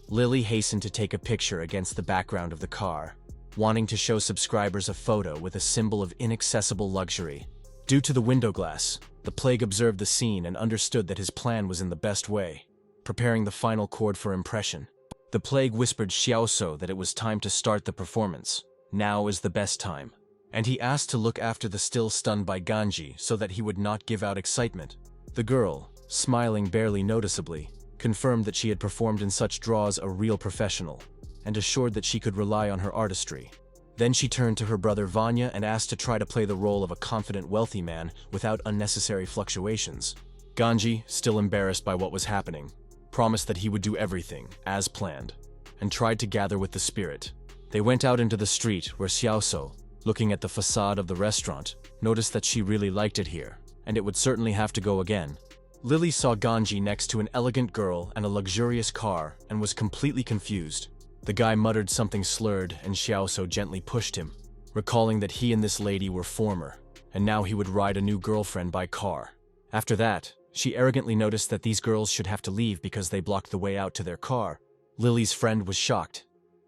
Lily hastened to take a picture against the background of the car, wanting to show subscribers a photo with a symbol of inaccessible luxury. Due to the window glass, the plague observed the scene and understood that his plan was in the best way, preparing the final chord for impression. The plague whispered Xiaoso that it was time to start the performance. Now is the best time. And he asked to look after the still stunned by Ganji so that he would not give out excitement. The girl, smiling barely noticeably, confirmed that she had performed in such draws a real professional, and assured that she could rely on her artistry. Then she turned to her brother Vanya and asked to try to play the role of a confident wealthy man without unnecessary fluctuations. Ganji, still embarrassed by what was happening, promised that he would do everything, as planned, and tried to gather with the spirit. They went out into the street where Xiaoso, looking at the facade of the restaurant, noticed that she really liked it here, and it would certainly have to go again. Lily saw Ganji next to an elegant girl and a luxurious car and was completely confused. The guy muttered something slurred and Xiaoso gently pushed him, recalling that he and this lady were former, and now he would ride a new girlfriend by car. After that, she arrogantly noticed that these girls should have to leave because they blocked the way out to their car. Lily's friend was shocked.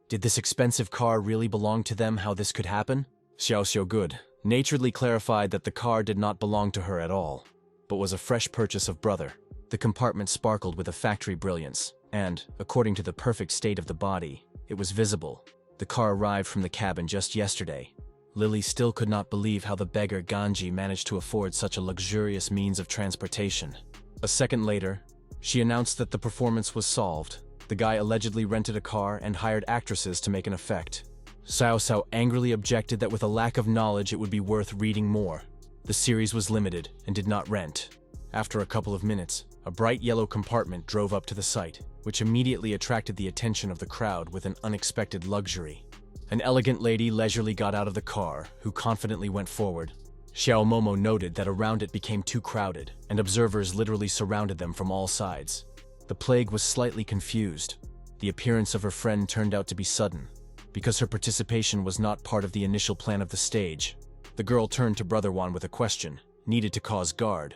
Did this expensive car really belong to them? How this could happen? Xiaoxiu Good naturedly clarified that the car did not belong to her at all, but was a fresh purchase of brother. The compartment sparkled with a factory brilliance, and, according to the perfect state of the body, it was visible. The car arrived from the cabin just yesterday. Lily still could not believe how the beggar Ganji managed to afford such a luxurious means of transportation. A second later, she announced that the performance was solved. The guy allegedly rented a car and hired actresses to make an effect. Xiao Xiao angrily objected that with a lack of knowledge it would be worth reading more. The series was limited and did not rent. After a couple of minutes, a bright yellow compartment drove up to the site, which immediately attracted the attention of the crowd with an unexpected luxury. An elegant lady leisurely got out of the car, who confidently went forward. Xiao Momo noted that around it became too crowded, and observers literally surrounded them from all sides. The plague was slightly confused. The appearance of her friend turned out to be sudden, because her participation was not part of the initial plan of the stage. The girl turned to Brother Wan with a question, needed to cause guard,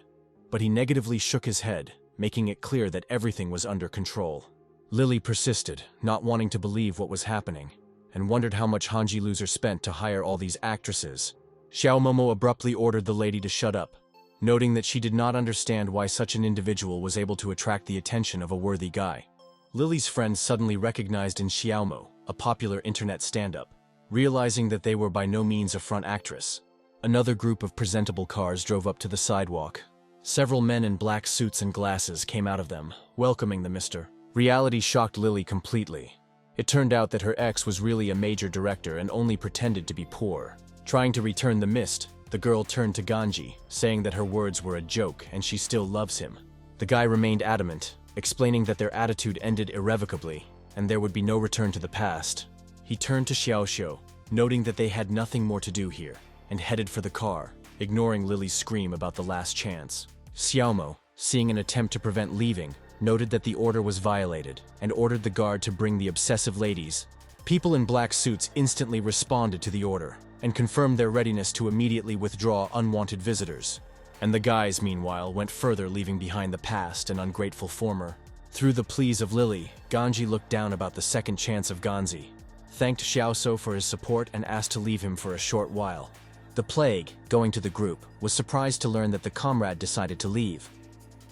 but he negatively shook his head, making it clear that everything was under control. Lily persisted, not wanting to believe what was happening, and wondered how much Hanji Loser spent to hire all these actresses. Xiao Momo abruptly ordered the lady to shut up, noting that she did not understand why such an individual was able to attract the attention of a worthy guy. Lily's friends suddenly recognized in Xiaomo, a popular internet stand-up, realizing that they were by no means a front actress. Another group of presentable cars drove up to the sidewalk. Several men in black suits and glasses came out of them, welcoming the Mr. Reality shocked Lily completely. It turned out that her ex was really a major director and only pretended to be poor. Trying to return the mist, the girl turned to Ganji, saying that her words were a joke and she still loves him. The guy remained adamant, explaining that their attitude ended irrevocably and there would be no return to the past. He turned to Xiaoxiu, noting that they had nothing more to do here, and headed for the car, ignoring Lily's scream about the last chance. Xiaomo, seeing an attempt to prevent leaving, noted that the order was violated and ordered the guard to bring the obsessive ladies. People in black suits instantly responded to the order and confirmed their readiness to immediately withdraw unwanted visitors. And the guys, meanwhile, went further, leaving behind the past and ungrateful former. Through the pleas of Lily, Ganji looked down about the second chance of Ganzi, thanked Xiaoso for his support and asked to leave him for a short while. The plague, going to the group, was surprised to learn that the comrade decided to leave,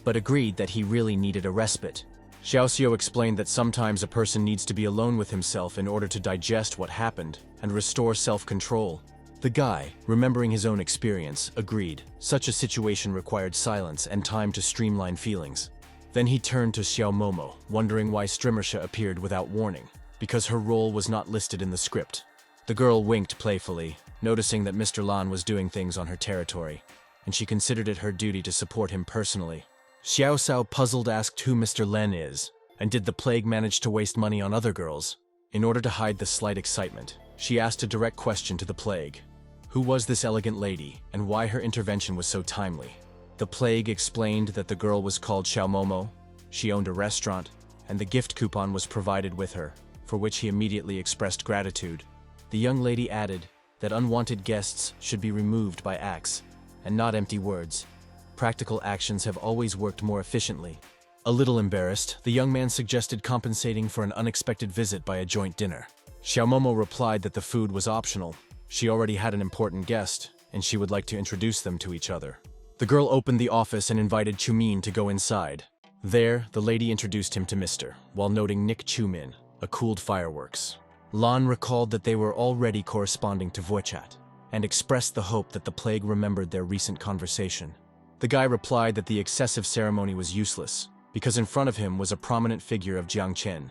but agreed that he really needed a respite. Xiaoxiu explained that sometimes a person needs to be alone with himself in order to digest what happened and restore self-control. The guy, remembering his own experience, agreed. Such a situation required silence and time to streamline feelings. Then he turned to Xiao Momo, wondering why Strimmersha appeared without warning, because her role was not listed in the script. The girl winked playfully, noticing that Mr. Lan was doing things on her territory, and she considered it her duty to support him personally. Xiao Sao, puzzled, asked who Mr. Len is, and did the plague manage to waste money on other girls? In order to hide the slight excitement, she asked a direct question to the plague. Who was this elegant lady, and why her intervention was so timely? The plague explained that the girl was called Xiaomomo, she owned a restaurant, and the gift coupon was provided with her, for which he immediately expressed gratitude. The young lady added that unwanted guests should be removed by acts, and not empty words. Practical actions have always worked more efficiently. A little embarrassed, the young man suggested compensating for an unexpected visit by a joint dinner. Xiaomomo replied that the food was optional. She already had an important guest, and she would like to introduce them to each other. The girl opened the office and invited Chumin to go inside. There, the lady introduced him to Mr., while noting Nick Chumin, a cooled fireworks. Lan recalled that they were already corresponding to Voichat, and expressed the hope that the plague remembered their recent conversation. The guy replied that the excessive ceremony was useless, because in front of him was a prominent figure of Jiang Chen,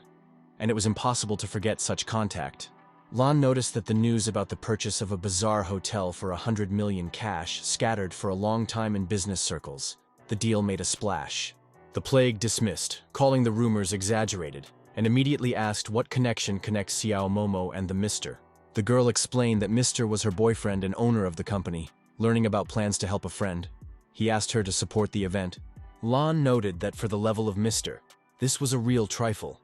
and it was impossible to forget such contact. Lan noticed that the news about the purchase of a bizarre hotel for 100 million cash scattered for a long time in business circles. The deal made a splash. The plague dismissed, calling the rumors exaggerated, and immediately asked what connection connects Xiao Momo and the Mr. The girl explained that Mr. was her boyfriend and owner of the company, learning about plans to help a friend. He asked her to support the event. Lan noted that for the level of Mr., this was a real trifle.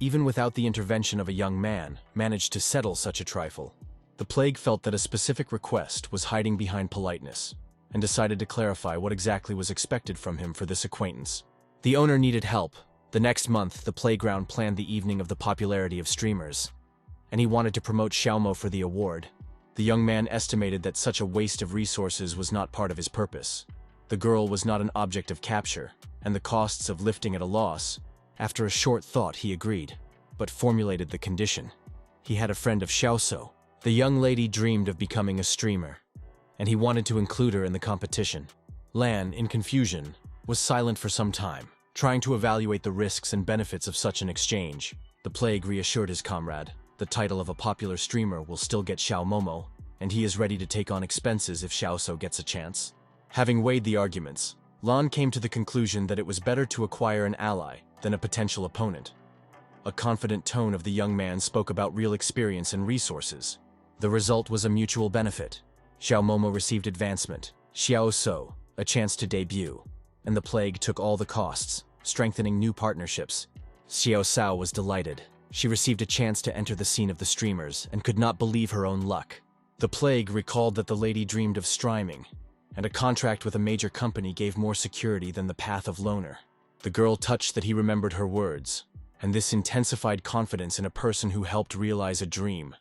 Even without the intervention of a young man, managed to settle such a trifle. The plague felt that a specific request was hiding behind politeness, and decided to clarify what exactly was expected from him for this acquaintance. The owner needed help. The next month, the playground planned the evening of the popularity of streamers, and he wanted to promote Xiaomo for the award. The young man estimated that such a waste of resources was not part of his purpose. The girl was not an object of capture, and the costs of lifting at a loss. After a short thought, he agreed, but formulated the condition. He had a friend of Xiaoso. The young lady dreamed of becoming a streamer, and he wanted to include her in the competition. Lan, in confusion, was silent for some time, trying to evaluate the risks and benefits of such an exchange. The plague reassured his comrade. The title of a popular streamer will still get Xiao Momo, and he is ready to take on expenses if Xiaoso gets a chance. Having weighed the arguments, Lan came to the conclusion that it was better to acquire an ally than a potential opponent. A confident tone of the young man spoke about real experience and resources. The result was a mutual benefit. Xiao Momo received advancement, Xiao So a chance to debut, and the plague took all the costs, strengthening new partnerships. Xiao Sao was delighted. She received a chance to enter the scene of the streamers and could not believe her own luck. The plague recalled that the lady dreamed of streaming, and a contract with a major company gave more security than the path of loner. The girl touched that he remembered her words, and this intensified confidence in a person who helped realize a dream.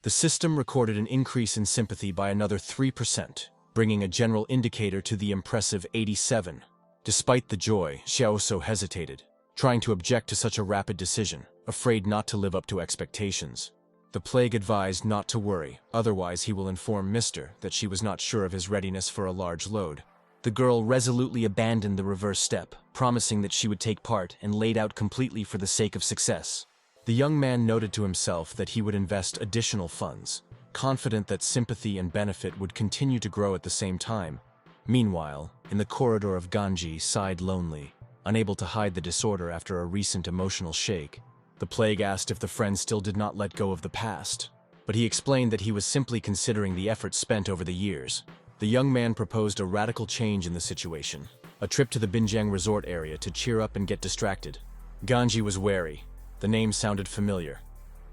The system recorded an increase in sympathy by another 3%, bringing a general indicator to the impressive 87. Despite the joy, Xiaoso hesitated, trying to object to such a rapid decision, afraid not to live up to expectations. The plague advised not to worry, otherwise he will inform Mr. that she was not sure of his readiness for a large load. The girl resolutely abandoned the reverse step, promising that she would take part and laid out completely for the sake of success. The young man noted to himself that he would invest additional funds, confident that sympathy and benefit would continue to grow at the same time. Meanwhile, in the corridor of Ganji sighed lonely, unable to hide the disorder after a recent emotional shake. The plague asked if the friend still did not let go of the past, but he explained that he was simply considering the efforts spent over the years. The young man proposed a radical change in the situation, a trip to the Binjiang resort area to cheer up and get distracted. Ganji was wary. The name sounded familiar,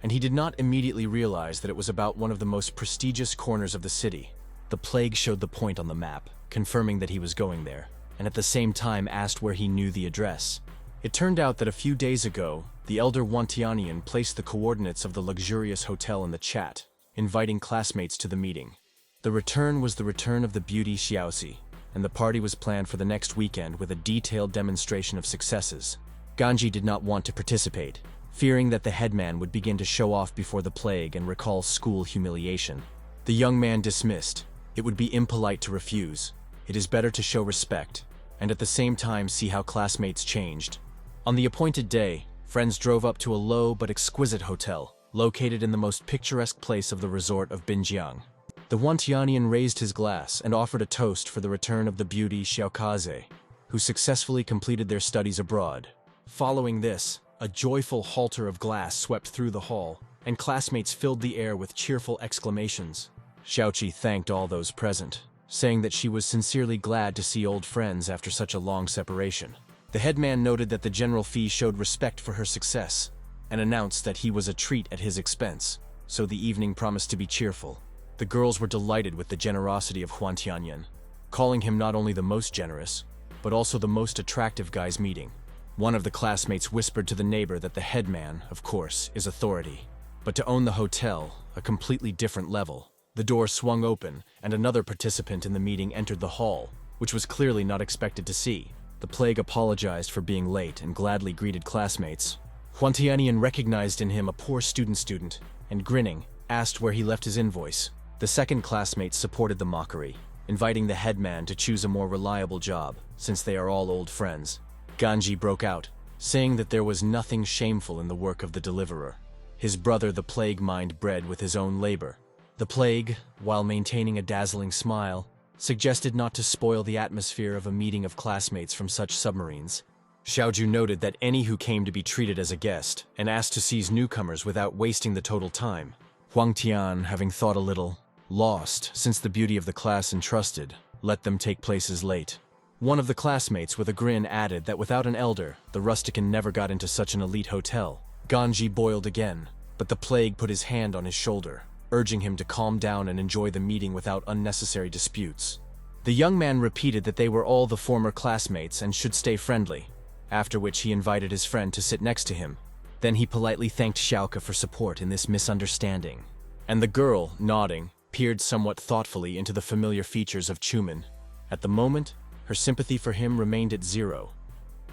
and he did not immediately realize that it was about one of the most prestigious corners of the city. The plague showed the point on the map, confirming that he was going there, and at the same time asked where he knew the address. It turned out that a few days ago, the elder Wantianian placed the coordinates of the luxurious hotel in the chat, inviting classmates to the meeting. The return was the return of the beauty Xiaoxi, and the party was planned for the next weekend with a detailed demonstration of successes. Ganji did not want to participate, fearing that the headman would begin to show off before the plague and recall school humiliation. The young man dismissed. It would be impolite to refuse. It is better to show respect, and at the same time see how classmates changed. On the appointed day, friends drove up to a low but exquisite hotel, located in the most picturesque place of the resort of Binjiang. The Huantianian raised his glass and offered a toast for the return of the beauty Xiaokaze, who successfully completed their studies abroad. Following this, a joyful halter of glass swept through the hall, and classmates filled the air with cheerful exclamations. Xiaoqi thanked all those present, saying that she was sincerely glad to see old friends after such a long separation. The headman noted that the general fee showed respect for her success, and announced that he was a treat at his expense, so the evening promised to be cheerful. The girls were delighted with the generosity of Huan Tianyan, calling him not only the most generous, but also the most attractive guy's meeting. One of the classmates whispered to the neighbor that the headman, of course, is authority. But to own the hotel, a completely different level. The door swung open, and another participant in the meeting entered the hall, which was clearly not expected to see. The plague apologized for being late and gladly greeted classmates. Huan Tianyan recognized in him a poor student, and grinning, asked where he left his invoice. The second classmate supported the mockery, inviting the headman to choose a more reliable job, since they are all old friends. Ganji broke out, saying that there was nothing shameful in the work of the deliverer. His brother the plague mined bread with his own labor. The plague, while maintaining a dazzling smile, suggested not to spoil the atmosphere of a meeting of classmates from such submarines. Xiaoju noted that any who came to be treated as a guest, and asked to seize newcomers without wasting the total time. Huang Tian, having thought a little, lost, since the beauty of the class entrusted, let them take places late. One of the classmates with a grin added that without an elder, the rustican never got into such an elite hotel. Ganji boiled again, but the plague put his hand on his shoulder, urging him to calm down and enjoy the meeting without unnecessary disputes. The young man repeated that they were all the former classmates and should stay friendly, after which he invited his friend to sit next to him. Then he politely thanked Xiaoka for support in this misunderstanding. And the girl, nodding, peered somewhat thoughtfully into the familiar features of Chumin. At the moment, her sympathy for him remained at 0.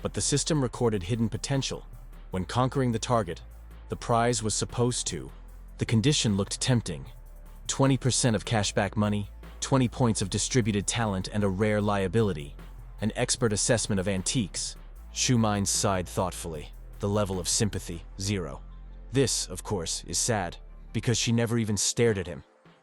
But the system recorded hidden potential. When conquering the target, the prize was supposed to. The condition looked tempting. 20% of cashback money, 20 points of distributed talent and a rare liability. An expert assessment of antiques. Shumine sighed thoughtfully. The level of sympathy, 0. This, of course, is sad, because she never even stared at him.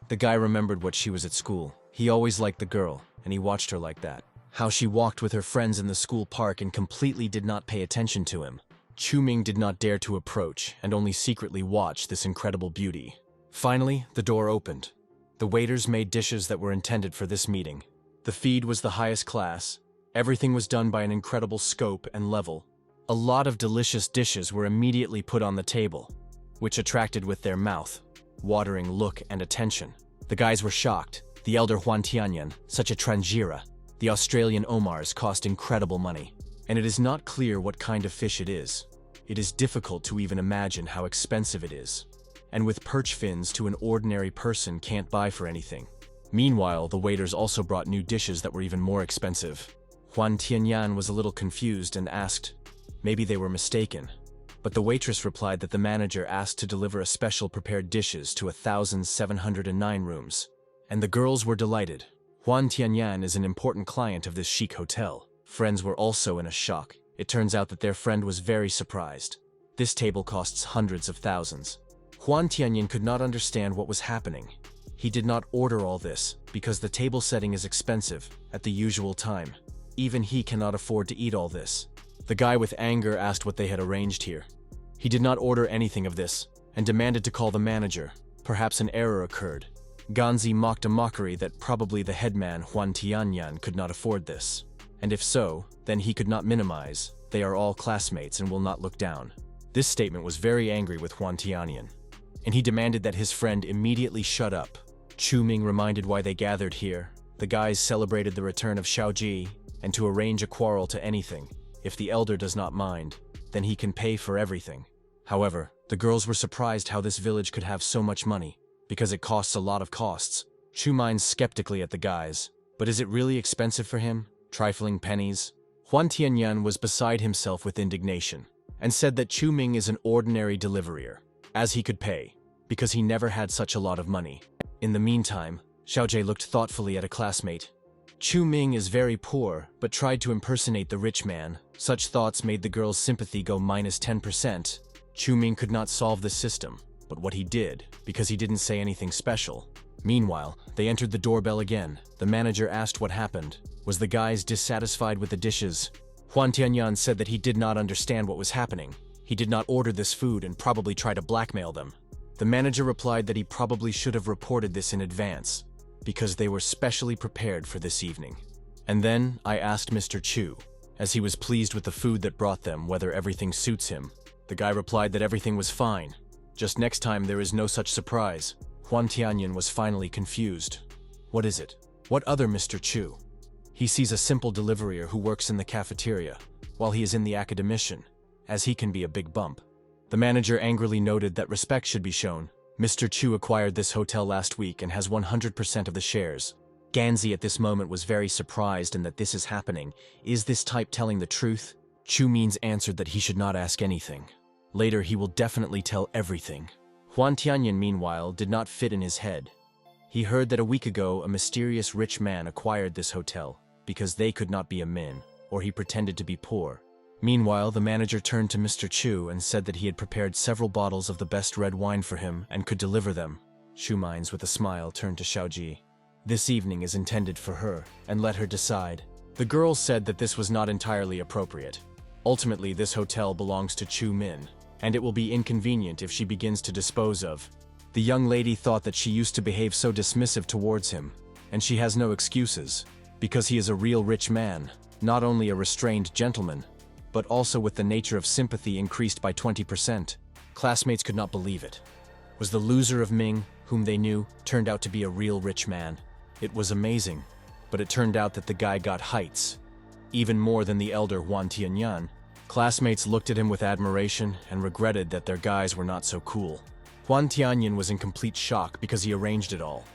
The guy remembered what she was at school. He always liked the girl, and he watched her like that. How she walked with her friends in the school park and completely did not pay attention to him. Chuming did not dare to approach, and only secretly watch this incredible beauty. Finally, the door opened. The waiters made dishes that were intended for this meeting. The feed was the highest class. Everything was done by an incredible scope and level. A lot of delicious dishes were immediately put on the table, which attracted with their mouth-watering look and attention. The guys were shocked. The elder Huan Tianyan, such a trangira. The Australian Omars cost incredible money, and it is not clear what kind of fish it is. It is difficult to even imagine how expensive it is. And with perch fins to an ordinary person can't buy for anything. Meanwhile, the waiters also brought new dishes that were even more expensive. Huan Tianyan was a little confused and asked, maybe they were mistaken. But the waitress replied that the manager asked to deliver a special prepared dishes to 1,709 rooms. And the girls were delighted. Huan Tianyan is an important client of this chic hotel. Friends were also in a shock. It turns out that their friend was very surprised. This table costs hundreds of thousands. Huan Tianyan could not understand what was happening. He did not order all this, because the table setting is expensive, at the usual time. Even he cannot afford to eat all this. The guy with anger asked what they had arranged here. He did not order anything of this, and demanded to call the manager. Perhaps an error occurred. Ganzi mocked a mockery that probably the headman Huan Tianyan could not afford this. And if so, then he could not minimize. They are all classmates and will not look down. This statement was very angry with Huan Tianyan, and he demanded that his friend immediately shut up. Chuming reminded why they gathered here. The guys celebrated the return of Xiaoji, and to arrange a quarrel to anything. If the elder does not mind, then he can pay for everything. However, the girls were surprised how this village could have so much money, because it costs a lot of costs. Chu minds skeptically at the guys. But is it really expensive for him? Trifling pennies? Huan Tianyan was beside himself with indignation, and said that Chu Ming is an ordinary deliverier, as he could pay, because he never had such a lot of money. In the meantime, Xiaojie looked thoughtfully at a classmate. Chu Ming is very poor, but tried to impersonate the rich man. Such thoughts made the girl's sympathy go -10%. Chu Ming could not solve the system. but what he did, because he didn't say anything special. Meanwhile, they entered the doorbell again. The manager asked what happened. Was the guys dissatisfied with the dishes? Huan Tianyan said that he did not understand what was happening. He did not order this food and probably try to blackmail them. The manager replied that he probably should have reported this in advance, because they were specially prepared for this evening. And then I asked Mr. Chu, as he was pleased with the food that brought them, whether everything suits him. The guy replied that everything was fine. Just next time there is no such surprise. Huan Tianyan was finally confused. What is it? What other Mr. Chu? He sees a simple deliverer who works in the cafeteria, while he is in the academician, as he can be a big bump. The manager angrily noted that respect should be shown. Mr. Chu acquired this hotel last week and has 100% of the shares. Ganzi at this moment was very surprised in that this is happening. Is this type telling the truth? Chu Means answered that he should not ask anything. Later he will definitely tell everything. Huan Tianyan, meanwhile, did not fit in his head. He heard that a week ago a mysterious rich man acquired this hotel because they could not be a min, or he pretended to be poor. Meanwhile, the manager turned to Mr. Chu and said that he had prepared several bottles of the best red wine for him and could deliver them. Chu Minds, with a smile, turned to Xiaoji. This evening is intended for her, and let her decide. The girl said that this was not entirely appropriate. Ultimately, this hotel belongs to Chu Min, and it will be inconvenient if she begins to dispose of. The young lady thought that she used to behave so dismissive towards him, and she has no excuses, because he is a real rich man, not only a restrained gentleman, but also with the nature of sympathy increased by 20%. Classmates could not believe it. Was the loser of Ming, whom they knew, turned out to be a real rich man? It was amazing, but it turned out that the guy got heights, even more than the elder Huan Tianyan. Classmates looked at him with admiration and regretted that their guys were not so cool. Huan Tianyan was in complete shock because he arranged it all,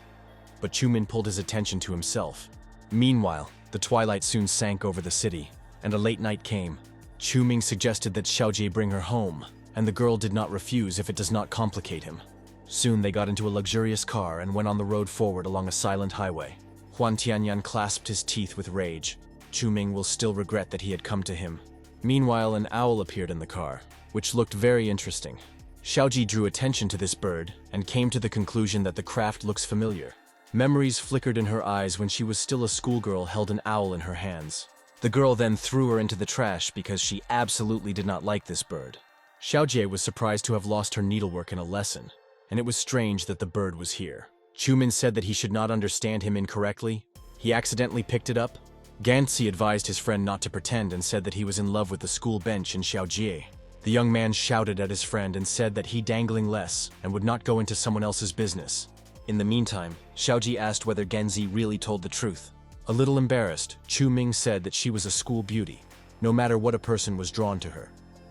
but Chu Min pulled his attention to himself. Meanwhile, the twilight soon sank over the city, and a late night came. Chu Ming suggested that Xiaojie bring her home, and the girl did not refuse if it does not complicate him. Soon they got into a luxurious car and went on the road forward along a silent highway. Huan Tianyan clasped his teeth with rage. Chu Ming will still regret that he had come to him. Meanwhile, an owl appeared in the car, which looked very interesting. Xiaoji drew attention to this bird and came to the conclusion that the craft looks familiar. Memories flickered in her eyes when she was still a schoolgirl, held an owl in her hands. The girl then threw her into the trash because she absolutely did not like this bird. Xiaojie was surprised to have lost her needlework in a lesson, and it was strange that the bird was here. Chu Min said that he should not understand him incorrectly. He accidentally picked it up. Ganzi advised his friend not to pretend and said that he was in love with the school bench in Xiaojie. The young man shouted at his friend and said that he dangling less and would not go into someone else's business. In the meantime, Xiaoji asked whether Ganzi really told the truth. A little embarrassed, Chu Ming said that she was a school beauty, no matter what a person was drawn to her.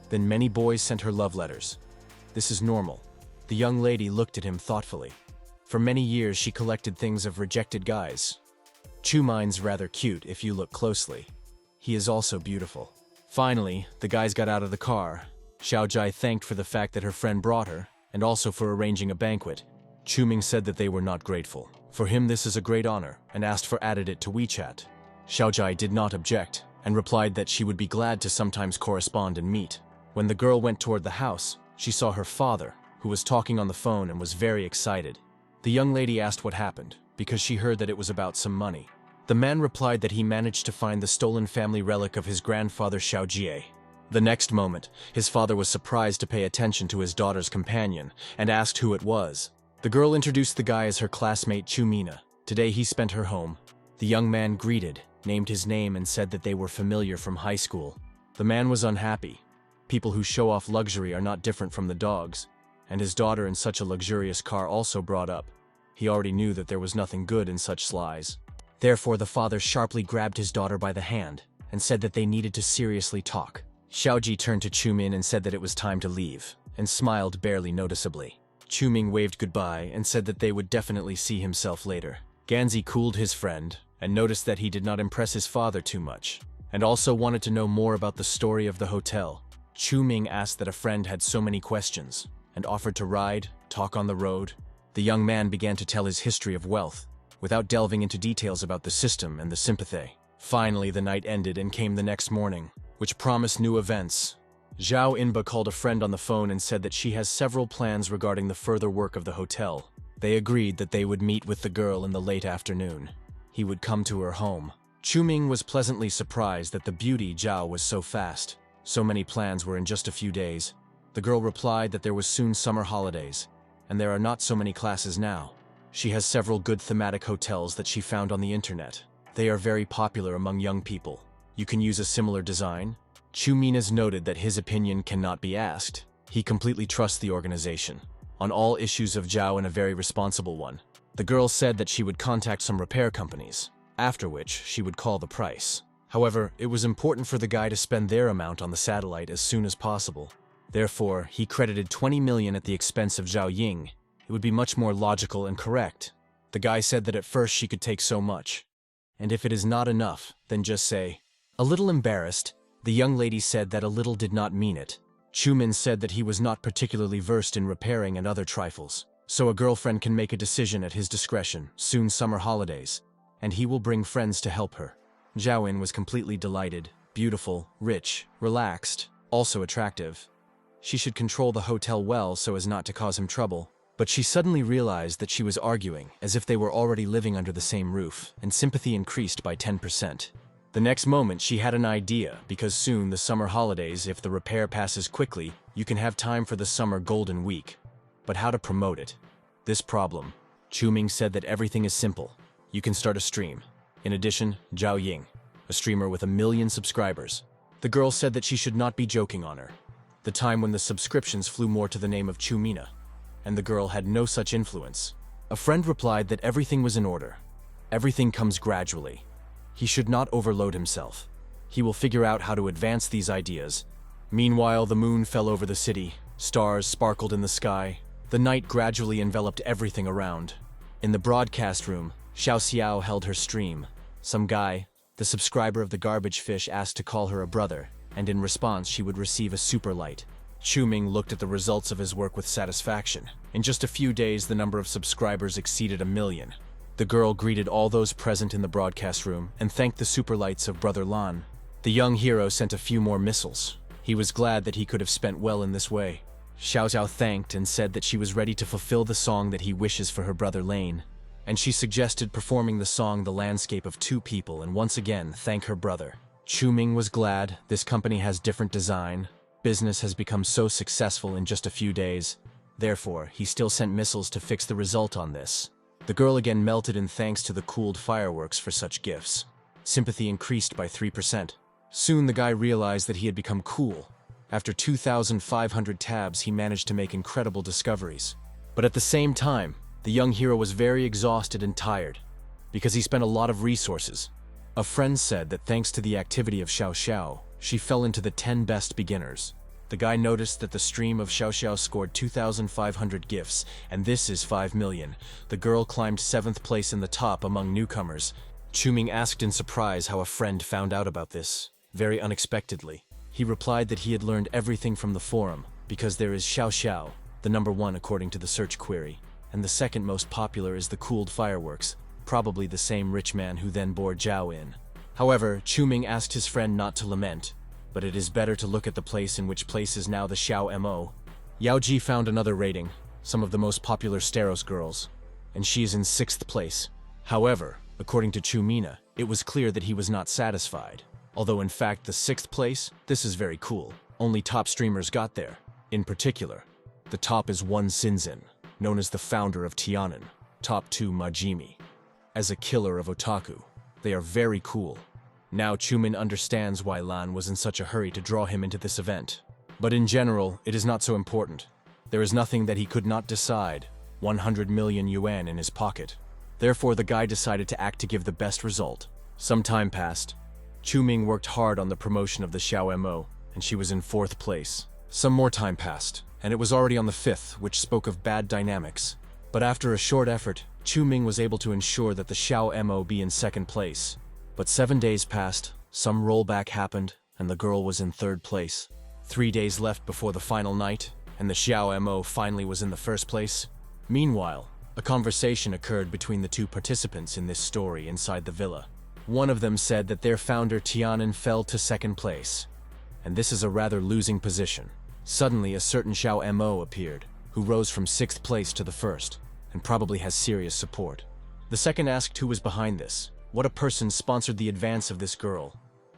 Then many boys sent her love letters. This is normal. The young lady looked at him thoughtfully. For many years she collected things of rejected guys. Chu Mind's rather cute if you look closely. He is also beautiful. Finally, the guys got out of the car. Xiaojie thanked for the fact that her friend brought her, and also for arranging a banquet. Chu Ming said that they were not grateful. For him this is a great honor, and asked for added it to WeChat. Xiaojie did not object, and replied that she would be glad to sometimes correspond and meet. When the girl went toward the house, she saw her father, who was talking on the phone and was very excited. The young lady asked what happened, because she heard that it was about some money. The man replied that he managed to find the stolen family relic of his grandfather Xiaojie. The next moment, his father was surprised to pay attention to his daughter's companion, and asked who it was. The girl introduced the guy as her classmate Chu Mina. Today he spent her home. The young man greeted, named his name and said that they were familiar from high school. The man was unhappy. People who show off luxury are not different from the dogs, and his daughter in such a luxurious car also brought up. He already knew that there was nothing good in such slies. Therefore the father sharply grabbed his daughter by the hand and said that they needed to seriously talk. Xiaoji turned to Chu Min and said that it was time to leave, and smiled barely noticeably. Chu Ming waved goodbye and said that they would definitely see himself later. Ganzi cooled his friend and noticed that he did not impress his father too much, and also wanted to know more about the story of the hotel. Chu Ming asked that a friend had so many questions, and offered to ride, talk on the road. The young man began to tell his history of wealth, without delving into details about the system and the sympathy. Finally, the night ended and came the next morning, which promised new events. Zhao Inba called a friend on the phone and said that she has several plans regarding the further work of the hotel. They agreed that they would meet with the girl in the late afternoon. He would come to her home. Chuming was pleasantly surprised that the beauty Zhao was so fast. So many plans were in just a few days. The girl replied that there was soon summer holidays, and there are not so many classes now. She has several good thematic hotels that she found on the internet. They are very popular among young people. You can use a similar design. Chumina's noted that his opinion cannot be asked. He completely trusts the organization on all issues of Zhao and a very responsible one. The girl said that she would contact some repair companies, after which she would call the price. However, it was important for the guy to spend their amount on the satellite as soon as possible. Therefore, he credited 20 million at the expense of Zhao Ying. It would be much more logical and correct. The guy said that at first she could take so much, and if it is not enough, then just say. A little embarrassed, the young lady said that a little did not mean it. Chumin said that he was not particularly versed in repairing and other trifles, so a girlfriend can make a decision at his discretion. Soon summer holidays, and he will bring friends to help her. Zhaoin was completely delighted, beautiful, rich, relaxed, also attractive. She should control the hotel well so as not to cause him trouble. But she suddenly realized that she was arguing as if they were already living under the same roof, and sympathy increased by 10%. The next moment she had an idea, because soon the summer holidays, if the repair passes quickly, you can have time for the summer golden week. But how to promote it? This problem. Chuming said that everything is simple. You can start a stream. In addition, Zhao Ying, a streamer with 1 million subscribers. The girl said that she should not be joking on her. The time when the subscriptions flew more to the name of Chumina, and the girl had no such influence. A friend replied that everything was in order. Everything comes gradually. He should not overload himself. He will figure out how to advance these ideas. Meanwhile, the moon fell over the city. Stars sparkled in the sky. The night gradually enveloped everything around. In the broadcast room, Xiao Xiao held her stream. Some guy, the subscriber of the garbage fish, asked to call her a brother, and in response she would receive a super light. Chuming looked at the results of his work with satisfaction. In just a few days, the number of subscribers exceeded 1 million. The girl greeted all those present in the broadcast room and thanked the superlights of Brother Lan. The young hero sent a few more missiles. He was glad that he could have spent well in this way. Xiao Xiao thanked and said that she was ready to fulfill the song that he wishes for her brother Lane. And she suggested performing the song The Landscape of Two People and once again thank her brother. Chuming was glad. This company has different design. Business has become so successful in just a few days. Therefore, he still sent missiles to fix the result on this. The girl again melted in thanks to the cooled fireworks for such gifts. Sympathy increased by 3%. Soon the guy realized that he had become cool. After 2,500 tabs, he managed to make incredible discoveries. But at the same time, the young hero was very exhausted and tired, because he spent a lot of resources. A friend said that thanks to the activity of Xiao Xiao, she fell into the 10 best beginners. The guy noticed that the stream of Xiao Xiao scored 2,500 gifts, and this is 5 million. The girl climbed 7th place in the top among newcomers. Chuming asked in surprise how a friend found out about this, very unexpectedly. He replied that he had learned everything from the forum, because there is Xiao Xiao, the number 1 according to the search query, and the second most popular is the cooled fireworks, probably the same rich man who then bore Zhao in. However, Chuming asked his friend not to lament, but it is better to look at the place in which place is now the Xiao Mo. Yao Ji found another rating, some of the most popular Steros girls, and she is in 6th place. However, according to Chumina, it was clear that he was not satisfied. Although in fact the 6th place, this is very cool. Only top streamers got there. In particular, the top is one Sinzin, known as the founder of Tianan. Top 2 Majimi. As a killer of otaku, they are very cool. Now Chumin understands why Lan was in such a hurry to draw him into this event. But in general, it is not so important. There is nothing that he could not decide. 100 million yuan in his pocket. Therefore the guy decided to act to give the best result. Some time passed. Chuming worked hard on the promotion of the Xiao Mo, and she was in 4th place. Some more time passed, and it was already on the 5th, which spoke of bad dynamics. But after a short effort, Chuming was able to ensure that the Xiao Mo be in 2nd place. But 7 days passed, some rollback happened, and the girl was in 3rd place. 3 days left before the final night, and the Xiao Mo finally was in the 1st place. Meanwhile, a conversation occurred between the 2 participants in this story inside the villa. One of them said that their founder Tianan fell to 2nd place, and this is a rather losing position. Suddenly, a certain Xiao Mo appeared, who rose from 6th place to the 1st, and probably has serious support. The second asked who was behind this, what a person sponsored the advance of this girl,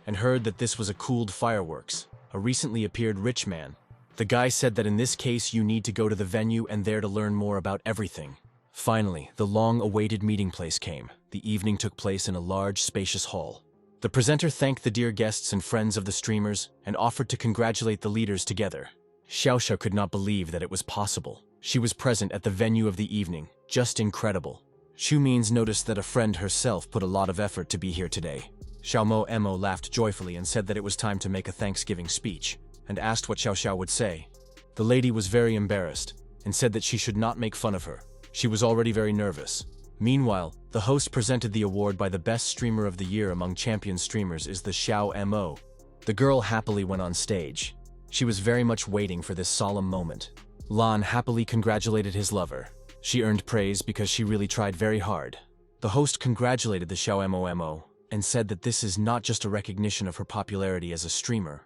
and heard that this was a cooled fireworks, a recently appeared rich man. The guy said that in this case you need to go to the venue and there to learn more about everything. Finally, the long-awaited meeting place came. The evening took place in a large, spacious hall. The presenter thanked the dear guests and friends of the streamers and offered to congratulate the leaders together. Xiaoxiao could not believe that it was possible. She was present at the venue of the evening. Just incredible. Xu Means noticed that a friend herself put a lot of effort to be here today. Xiao Mo laughed joyfully and said that it was time to make a Thanksgiving speech, and asked what Xiaoxiao would say. The lady was very embarrassed, and said that she should not make fun of her. She was already very nervous. Meanwhile, the host presented the award by the best streamer of the year among champion streamers is the Xiao Mo. The girl happily went on stage. She was very much waiting for this solemn moment. Lan happily congratulated his lover. She earned praise because she really tried very hard. The host congratulated the Xiao Mo and said that this is not just a recognition of her popularity as a streamer.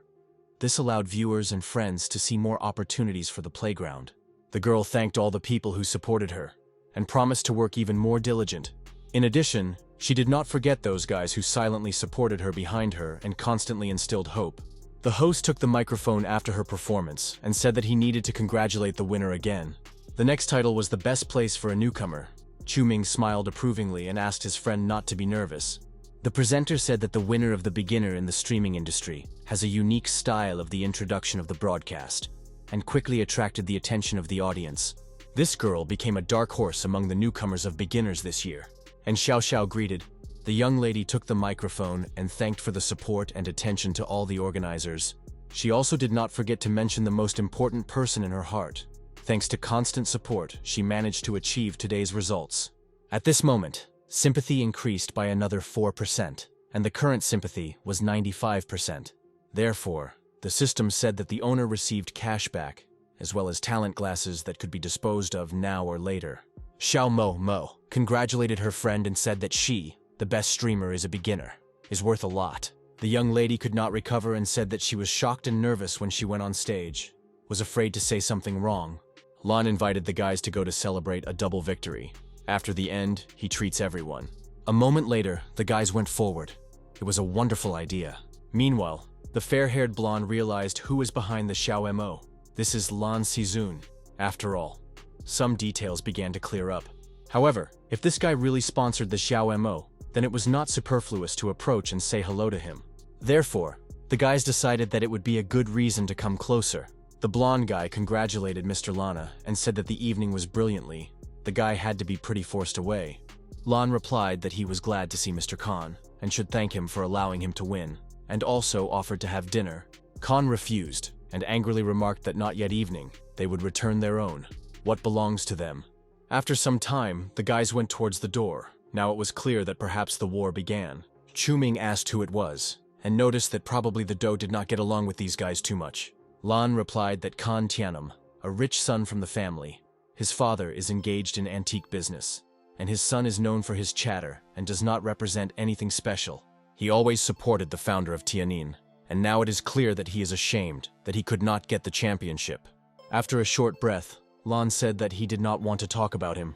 This allowed viewers and friends to see more opportunities for the playground. The girl thanked all the people who supported her, and promised to work even more diligent. In addition, she did not forget those guys who silently supported her behind her and constantly instilled hope. The host took the microphone after her performance and said that he needed to congratulate the winner again. The next title was the best place for a newcomer. Chu Ming smiled approvingly and asked his friend not to be nervous. The presenter said that the winner of the beginner in the streaming industry has a unique style of the introduction of the broadcast, and quickly attracted the attention of the audience. This girl became a dark horse among the newcomers of beginners this year, and Xiaoxiao greeted. The young lady took the microphone and thanked for the support and attention to all the organizers. She also did not forget to mention the most important person in her heart. Thanks to constant support, she managed to achieve today's results. At this moment, sympathy increased by another 4%, and the current sympathy was 95%. Therefore, the system said that the owner received cash back, as well as talent glasses that could be disposed of now or later. Xiao Mo congratulated her friend and said that she, the best streamer is a beginner, is worth a lot. The young lady could not recover and said that she was shocked and nervous when she went on stage, was afraid to say something wrong. Lan invited the guys to go to celebrate a double victory. After the end, he treats everyone. A moment later, the guys went forward. It was a wonderful idea. Meanwhile, the fair-haired blonde realized who was behind the Xiao Mo. This is Lan Xizun. After all, some details began to clear up. However, if this guy really sponsored the Xiao Mo, then it was not superfluous to approach and say hello to him. Therefore, the guys decided that it would be a good reason to come closer. The blonde guy congratulated Mr. Lana and said that the evening was brilliantly. The guy had to be pretty forced away. Lan replied that he was glad to see Mr. Khan and should thank him for allowing him to win, and also offered to have dinner. Khan refused and angrily remarked that not yet evening, they would return their own. What belongs to them? After some time, the guys went towards the door. Now it was clear that perhaps the war began. Chu Ming asked who it was, and noticed that probably the doe did not get along with these guys too much. Lan replied that Khan Tianam, a rich son from the family, his father is engaged in antique business, and his son is known for his chatter and does not represent anything special. He always supported the founder of Tianin, and now it is clear that he is ashamed that he could not get the championship. After a short breath, Lan said that he did not want to talk about him.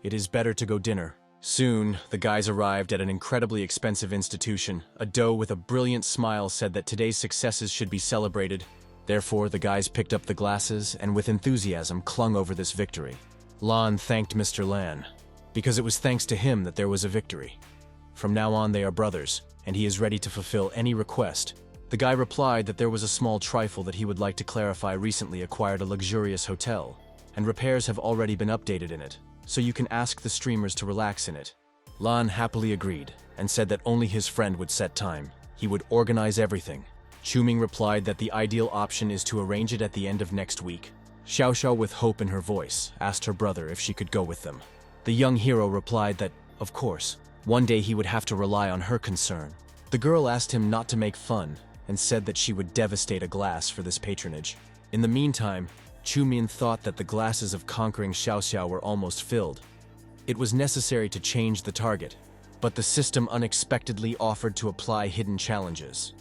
It is better to go dinner. Soon, the guys arrived at an incredibly expensive institution. A doe with a brilliant smile said that today's successes should be celebrated. Therefore, the guys picked up the glasses and with enthusiasm clung over this victory. Lan thanked Mr. Lan, because it was thanks to him that there was a victory. From now on, they are brothers, and he is ready to fulfill any request. The guy replied that there was a small trifle that he would like to clarify. Recently acquired a luxurious hotel, and repairs have already been updated in it, so you can ask the streamers to relax in it. Lan happily agreed, and said that only his friend would set time. He would organize everything. Chu Ming replied that the ideal option is to arrange it at the end of next week. Xiaoxiao, with hope in her voice, asked her brother if she could go with them. The young hero replied that, of course, one day he would have to rely on her concern. The girl asked him not to make fun, and said that she would devastate a glass for this patronage. In the meantime, Chu Min thought that the glasses of conquering Xiaoxiao were almost filled. It was necessary to change the target, but the system unexpectedly offered to apply hidden challenges.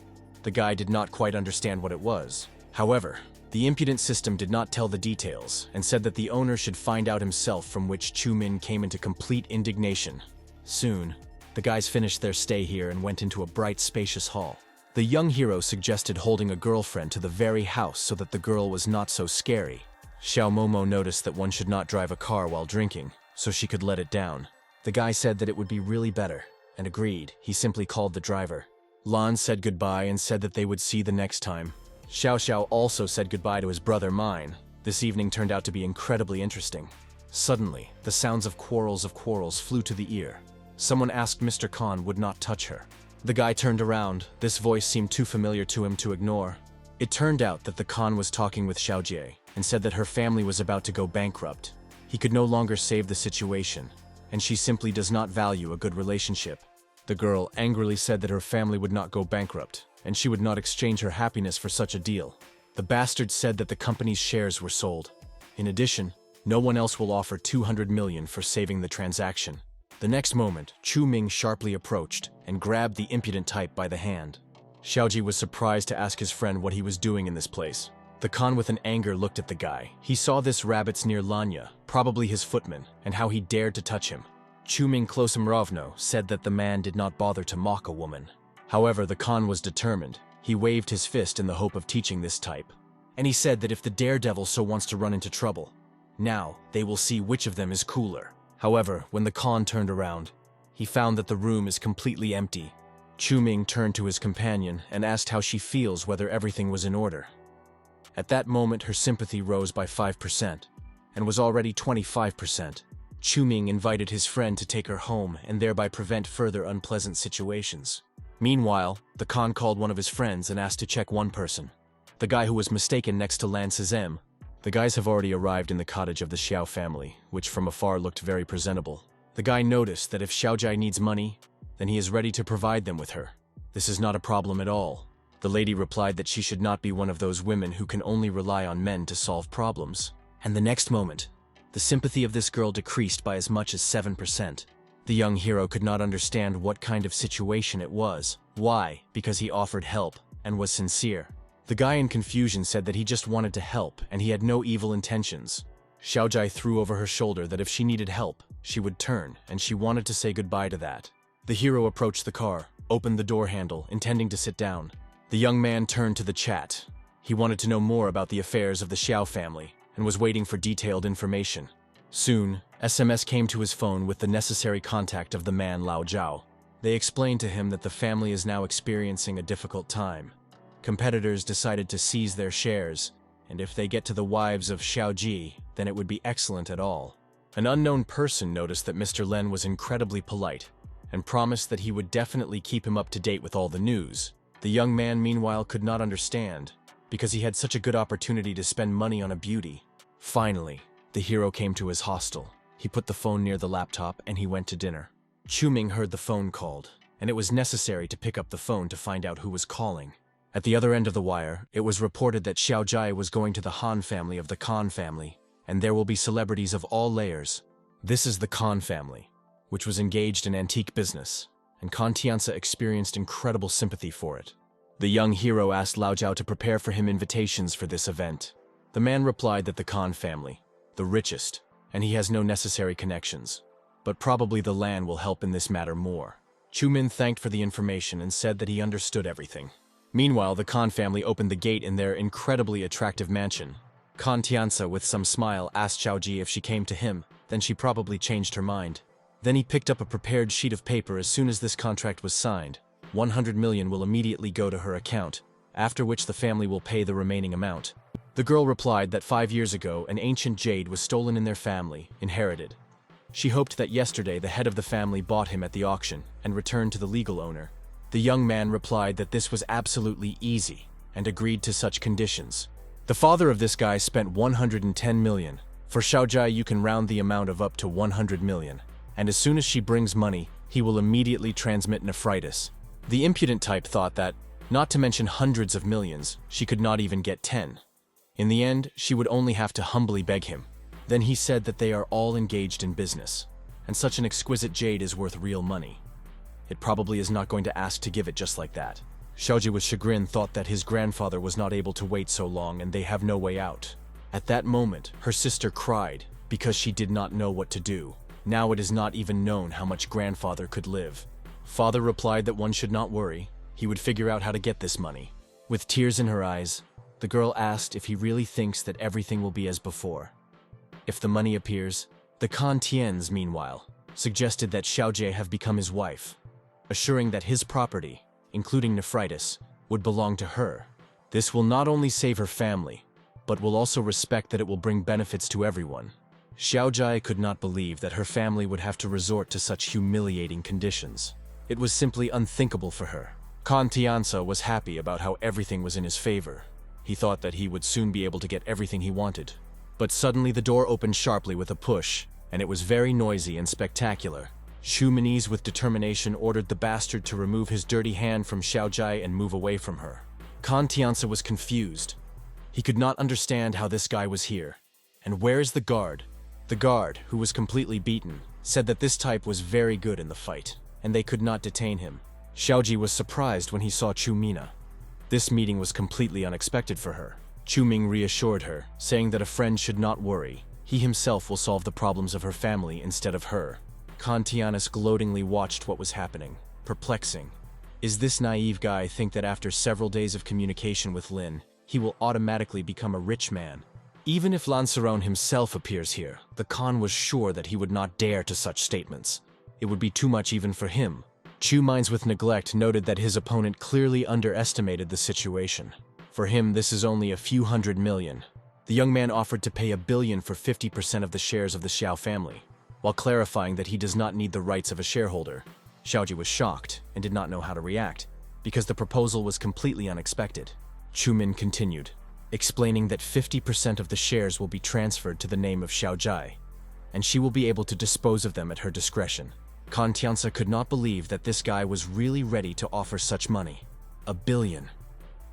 The guy did not quite understand what it was. However, the impudent system did not tell the details and said that the owner should find out himself, from which Chu-min came into complete indignation. Soon, the guys finished their stay here and went into a bright, spacious hall. The young hero suggested holding a girlfriend to the very house so that the girl was not so scary. Xiao Momo noticed that one should not drive a car while drinking, so she could let it down. The guy said that it would be really better, and agreed. He simply called the driver. Lan said goodbye and said that they would see the next time. Xiao Xiao also said goodbye to his brother Mine. This evening turned out to be incredibly interesting. Suddenly, the sounds of quarrels flew to the ear. Someone asked Mr. Khan would not touch her. The guy turned around. This voice seemed too familiar to him to ignore. It turned out that the Khan was talking with Xiao Jie and said that her family was about to go bankrupt. He could no longer save the situation, and she simply does not value a good relationship. The girl angrily said that her family would not go bankrupt, and she would not exchange her happiness for such a deal. The bastard said that the company's shares were sold. In addition, no one else will offer 200 million for saving the transaction. The next moment, Chu Ming sharply approached and grabbed the impudent type by the hand. Xiaoji was surprised to ask his friend what he was doing in this place. The Khan with an anger looked at the guy. He saw this rabbits near Lanya, probably his footman, and how he dared to touch him. Chu Ming Klosimrovno said that the man did not bother to mock a woman. However, the Khan was determined. He waved his fist in the hope of teaching this type. And he said that if the daredevil so wants to run into trouble, now they will see which of them is cooler. However, when the Khan turned around, he found that the room is completely empty. Chu Ming turned to his companion and asked how she feels, whether everything was in order. At that moment, her sympathy rose by 5% and was already 25%. Chu Ming invited his friend to take her home and thereby prevent further unpleasant situations. Meanwhile, the Khan called one of his friends and asked to check one person, the guy who was mistaken next to Lan Sizem. The guys have already arrived in the cottage of the Xiao family, which from afar looked very presentable. The guy noticed that if Xiaojai needs money, then he is ready to provide them with her. This is not a problem at all. The lady replied that she should not be one of those women who can only rely on men to solve problems. And the next moment, the sympathy of this girl decreased by as much as 7%. The young hero could not understand what kind of situation it was. Why? Because he offered help and was sincere. The guy in confusion said that he just wanted to help and he had no evil intentions. Xiaojai threw over her shoulder that if she needed help, she would turn, and she wanted to say goodbye to that. The hero approached the car, opened the door handle, intending to sit down. The young man turned to the chat. He wanted to know more about the affairs of the Xiao family and was waiting for detailed information. Soon, SMS came to his phone with the necessary contact of the man Lao Zhao. They explained to him that the family is now experiencing a difficult time. Competitors decided to seize their shares, and if they get to the wives of Xiaoji, then it would be excellent at all. An unknown person noticed that Mr. Len was incredibly polite and promised that he would definitely keep him up to date with all the news. The young man, meanwhile, could not understand, because he had such a good opportunity to spend money on a beauty. Finally, the hero came to his hostel. He put the phone near the laptop and he went to dinner. Chu Ming heard the phone called, and it was necessary to pick up the phone to find out who was calling. At the other end of the wire, it was reported that Xiaojai was going to the Han family of the Khan family, and there will be celebrities of all layers. This is the Khan family, which was engaged in antique business, and Contianza experienced incredible sympathy for it. The young hero asked Lao Zhao to prepare for him invitations for this event. The man replied that the Khan family, the richest, and he has no necessary connections, but probably the land will help in this matter more. Chu Min thanked for the information and said that he understood everything. Meanwhile, the Khan family opened the gate in their incredibly attractive mansion. Contianza, with some smile, asked Xiaoji if she came to him, then she probably changed her mind. Then he picked up a prepared sheet of paper. As soon as this contract was signed, 100 million will immediately go to her account, after which the family will pay the remaining amount. The girl replied that 5 years ago, an ancient jade was stolen in their family, inherited. She hoped that yesterday the head of the family bought him at the auction and returned to the legal owner. The young man replied that this was absolutely easy and agreed to such conditions. The father of this guy spent 110 million. For Xiaojai, you can round the amount of up to 100 million. And as soon as she brings money, he will immediately transmit nephritis. The impudent type thought that, not to mention hundreds of millions, she could not even get 10. In the end, she would only have to humbly beg him. Then he said that they are all engaged in business, and such an exquisite jade is worth real money. It probably is not going to ask to give it just like that. Xiaoji with chagrin thought that his grandfather was not able to wait so long and they have no way out. At that moment, her sister cried because she did not know what to do. Now it is not even known how much grandfather could live. Father replied that one should not worry. He would figure out how to get this money. With tears in her eyes, the girl asked if he really thinks that everything will be as before. If the money appears, the Kan Tians, meanwhile, suggested that Xiaojie have become his wife, assuring that his property, including nephritis, would belong to her. This will not only save her family, but will also respect that it will bring benefits to everyone. Xiaojie could not believe that her family would have to resort to such humiliating conditions. It was simply unthinkable for her. Kan Tiansa was happy about how everything was in his favor. He thought that he would soon be able to get everything he wanted. But suddenly the door opened sharply with a push, and it was very noisy and spectacular. Shu Mini's with determination ordered the bastard to remove his dirty hand from Xiaojie and move away from her. Kan Tiansa was confused. He could not understand how this guy was here. And where is the guard? The guard, who was completely beaten, said that this type was very good in the fight, and they could not detain him. Xiaoji was surprised when he saw Chu Mina. This meeting was completely unexpected for her. Chu Ming reassured her, saying that a friend should not worry. He himself will solve the problems of her family instead of her. Kan Tianus gloatingly watched what was happening, perplexing. Is this naive guy think that after several days of communication with Lin, he will automatically become a rich man? Even if Lanceron himself appears here, the Khan was sure that he would not dare to such statements. It would be too much even for him. Chu Minds with neglect noted that his opponent clearly underestimated the situation. For him, this is only a few hundred million. The young man offered to pay $1 billion for 50% of the shares of the Xiao family, while clarifying that he does not need the rights of a shareholder. Xiaoji was shocked and did not know how to react, because the proposal was completely unexpected. Chu Min continued, explaining that 50% of the shares will be transferred to the name of Xiaojie, and she will be able to dispose of them at her discretion. Kan Tiansa could not believe that this guy was really ready to offer such money. $1 billion.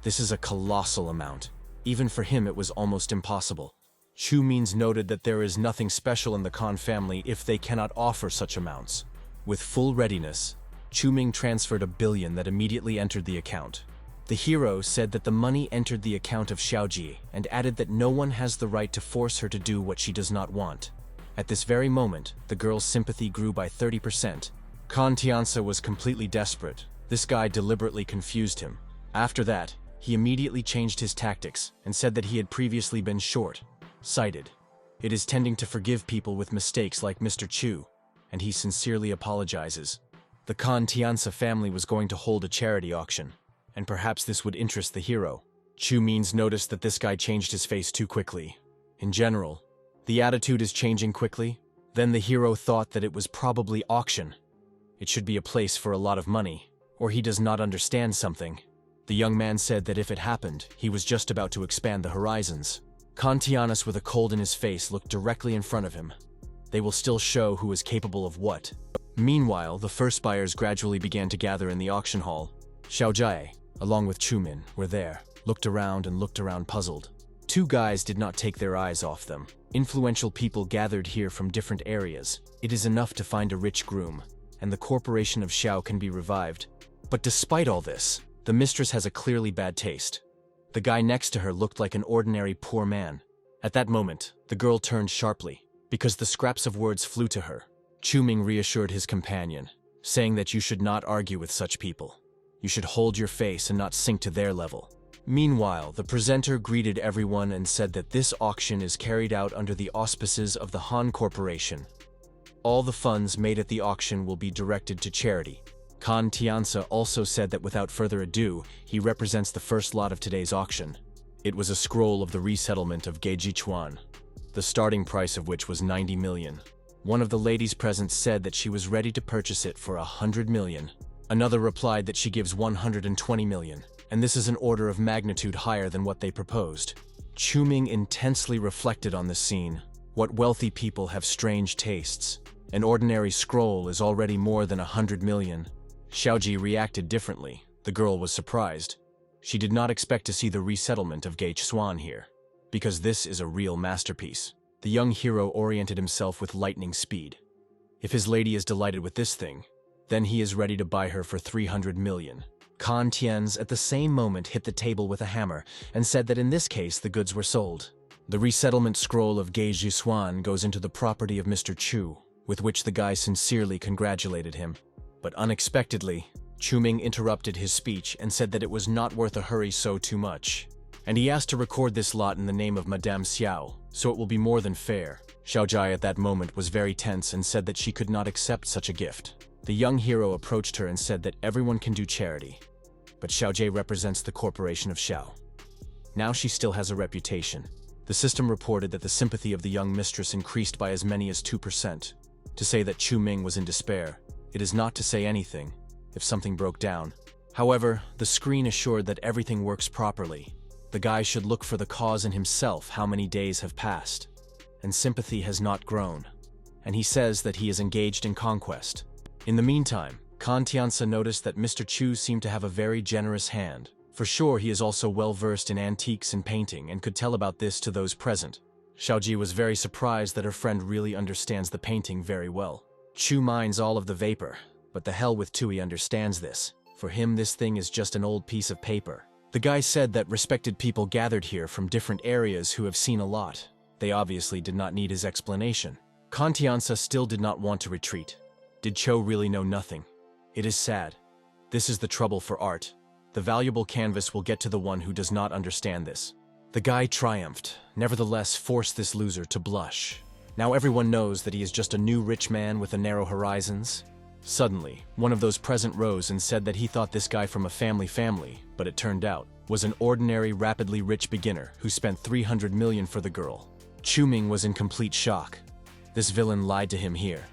This is a colossal amount. Even for him it was almost impossible. Chu Means noted that there is nothing special in the Kan family if they cannot offer such amounts. With full readiness, Chu Ming transferred $1 billion that immediately entered the account. The hero said that the money entered the account of Xiaoji and added that no one has the right to force her to do what she does not want. At this very moment, the girl's sympathy grew by 30%. Kan Tiansa was completely desperate. This guy deliberately confused him. After that, he immediately changed his tactics and said that he had previously been short-sighted. It is tending to forgive people with mistakes like Mr. Chu, and he sincerely apologizes. The Kan Tiansa family was going to hold a charity auction, and perhaps this would interest the hero. Chu Means noticed that this guy changed his face too quickly. In general, the attitude is changing quickly. Then the hero thought that it was probably auction. It should be a place for a lot of money, or he does not understand something. The young man said that if it happened, he was just about to expand the horizons. Kan Tianus with a cold in his face looked directly in front of him. They will still show who is capable of what. Meanwhile, the first buyers gradually began to gather in the auction hall. Xiaojie, along with Chu Min, were there, looked around puzzled. Two guys did not take their eyes off them. Influential people gathered here from different areas. It is enough to find a rich groom, and the corporation of Xiao can be revived. But despite all this, the mistress has a clearly bad taste. The guy next to her looked like an ordinary poor man. At that moment, the girl turned sharply, because the scraps of words flew to her. Chu Ming reassured his companion, saying that you should not argue with such people. You should hold your face and not sink to their level. Meanwhile, the presenter greeted everyone and said that this auction is carried out under the auspices of the Han Corporation. All the funds made at the auction will be directed to charity. Kan Tiansa also said that without further ado, he represents the first lot of today's auction. It was a scroll of the resettlement of Geijichuan, the starting price of which was 90 million. One of the ladies present said that she was ready to purchase it for 100 million. Another replied that she gives 120 million, and this is an order of magnitude higher than what they proposed. Chu Ming intensely reflected on the scene. What wealthy people have strange tastes. An ordinary scroll is already more than 100 million. Xiaoji reacted differently. The girl was surprised. She did not expect to see the resettlement of Geichuan here, because this is a real masterpiece. The young hero oriented himself with lightning speed. If his lady is delighted with this thing, then he is ready to buy her for 300 million. Kan Tian's at the same moment hit the table with a hammer and said that in this case the goods were sold. The resettlement scroll of Gei Jisuan goes into the property of Mr. Chu, with which the guy sincerely congratulated him. But unexpectedly, Chu Ming interrupted his speech and said that it was not worth a hurry so too much. And he asked to record this lot in the name of Madame Xiao, so it will be more than fair. Xiao Jai at that moment was very tense and said that she could not accept such a gift. The young hero approached her and said that everyone can do charity. But Xiao Jai represents the corporation of Xiao. Now she still has a reputation. The system reported that the sympathy of the young mistress increased by as many as 2%. To say that Chu Ming was in despair, it is not to say anything, if something broke down. However, the screen assured that everything works properly. The guy should look for the cause in himself how many days have passed. And sympathy has not grown. And he says that he is engaged in conquest. In the meantime, Kan Tiansa noticed that Mr. Chu seemed to have a very generous hand. For sure, he is also well versed in antiques and painting and could tell about this to those present. Xiaoji was very surprised that her friend really understands the painting very well. Chu minds all of the vapor, but the hell with Tui understands this. For him, this thing is just an old piece of paper. The guy said that respected people gathered here from different areas who have seen a lot. They obviously did not need his explanation. Kan Tiansa still did not want to retreat. Did Cho really know nothing? It is sad. This is the trouble for art. The valuable canvas will get to the one who does not understand this. The guy triumphed, nevertheless forced this loser to blush. Now everyone knows that he is just a new rich man with a narrow horizons. Suddenly, one of those present rose and said that he thought this guy from a family, but it turned out, was an ordinary, rapidly rich beginner who spent 300 million for the girl. Chu Ming was in complete shock. This villain lied to him here,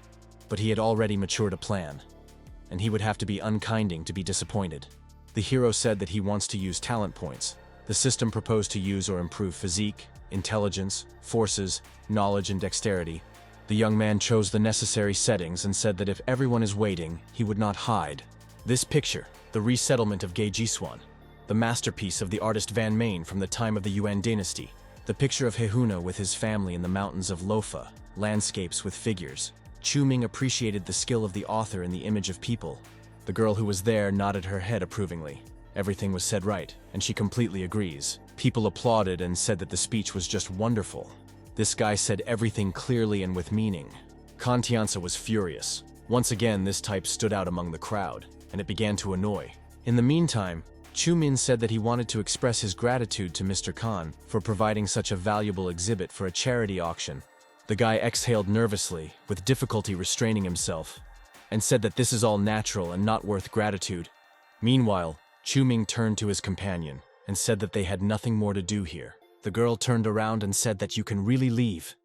but he had already matured a plan, and he would have to be unkinding to be disappointed. The hero said that he wants to use talent points. The system proposed to use or improve physique, intelligence, forces, knowledge, and dexterity. The young man chose the necessary settings and said that if everyone is waiting, he would not hide. This picture, the resettlement of Gei Jisuan, the masterpiece of the artist Van Main from the time of the Yuan dynasty, the picture of Hehuna with his family in the mountains of Lofa, landscapes with figures. Chu Ming appreciated the skill of the author in the image of people. The girl who was there nodded her head approvingly. Everything was said right, and she completely agrees. People applauded and said that the speech was just wonderful. This guy said everything clearly and with meaning. Kan Tiansa was furious. Once again, this type stood out among the crowd, and it began to annoy. In the meantime, Chu Min said that he wanted to express his gratitude to Mr. Khan for providing such a valuable exhibit for a charity auction. The guy exhaled nervously, with difficulty restraining himself, and said that this is all natural and not worth gratitude. Meanwhile, Chu Ming turned to his companion and said that they had nothing more to do here. The girl turned around and said that you can really leave.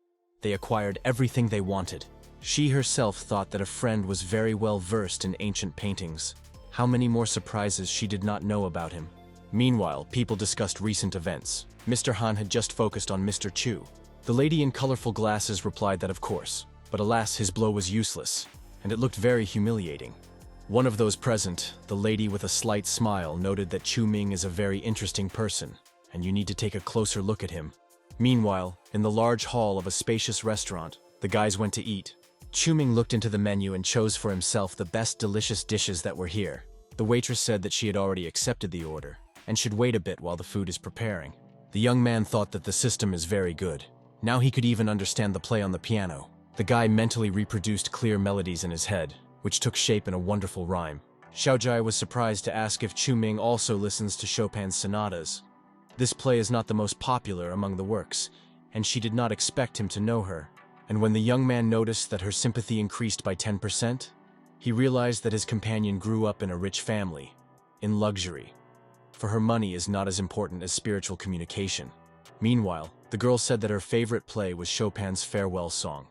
They acquired everything they wanted. She herself thought that a friend was very well versed in ancient paintings. How many more surprises she did not know about him. Meanwhile, people discussed recent events. Mr. Han had just focused on Mr. Chu. The lady in colorful glasses replied that of course, but alas, his blow was useless, and it looked very humiliating. One of those present, the lady with a slight smile, noted that Chu Ming is a very interesting person, and you need to take a closer look at him. Meanwhile, in the large hall of a spacious restaurant, the guys went to eat. Chu Ming looked into the menu and chose for himself the best delicious dishes that were here. The waitress said that she had already accepted the order, and should wait a bit while the food is preparing. The young man thought that the system is very good. Now he could even understand the play on the piano. The guy mentally reproduced clear melodies in his head, which took shape in a wonderful rhyme. Xiaojai was surprised to ask if Chu Ming also listens to Chopin's sonatas. This play is not the most popular among the works, and she did not expect him to know her. And when the young man noticed that her sympathy increased by 10%, he realized that his companion grew up in a rich family, in luxury. For her money is not as important as spiritual communication. Meanwhile, the girl said that her favorite play was Chopin's farewell song.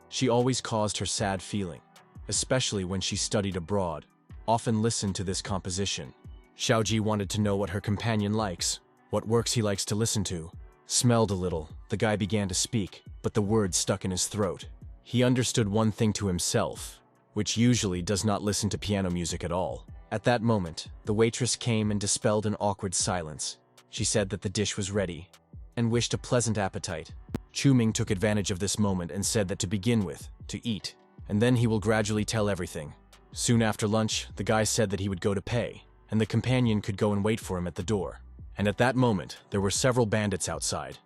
She always caused her sad feeling, especially when she studied abroad, often listened to this composition. Xiaoji wanted to know what her companion likes, what works he likes to listen to. Smelled a little, the guy began to speak, but the words stuck in his throat. He understood one thing to himself, which usually does not listen to piano music at all. At that moment, the waitress came and dispelled an awkward silence. She said that the dish was ready, and wished a pleasant appetite. Chu Ming took advantage of this moment and said that to begin with, to eat, and then he will gradually tell everything. Soon after lunch, the guy said that he would go to pay, and the companion could go and wait for him at the door. And at that moment, there were several bandits outside.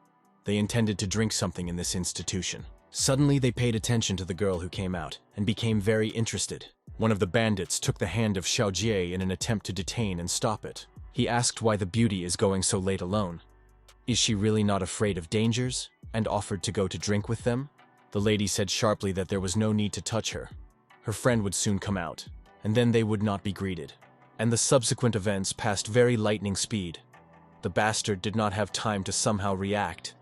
They intended to drink something in this institution. Suddenly, they paid attention to the girl who came out and became very interested. One of the bandits took the hand of Xiaojie in an attempt to detain and stop it. He asked why the beauty is going so late alone. Is she really not afraid of dangers? And offered to go to drink with them. The lady said sharply that there was no need to touch her. Her friend would soon come out, and then they would not be greeted. And the subsequent events passed very lightning speed. The bastard did not have time to somehow react,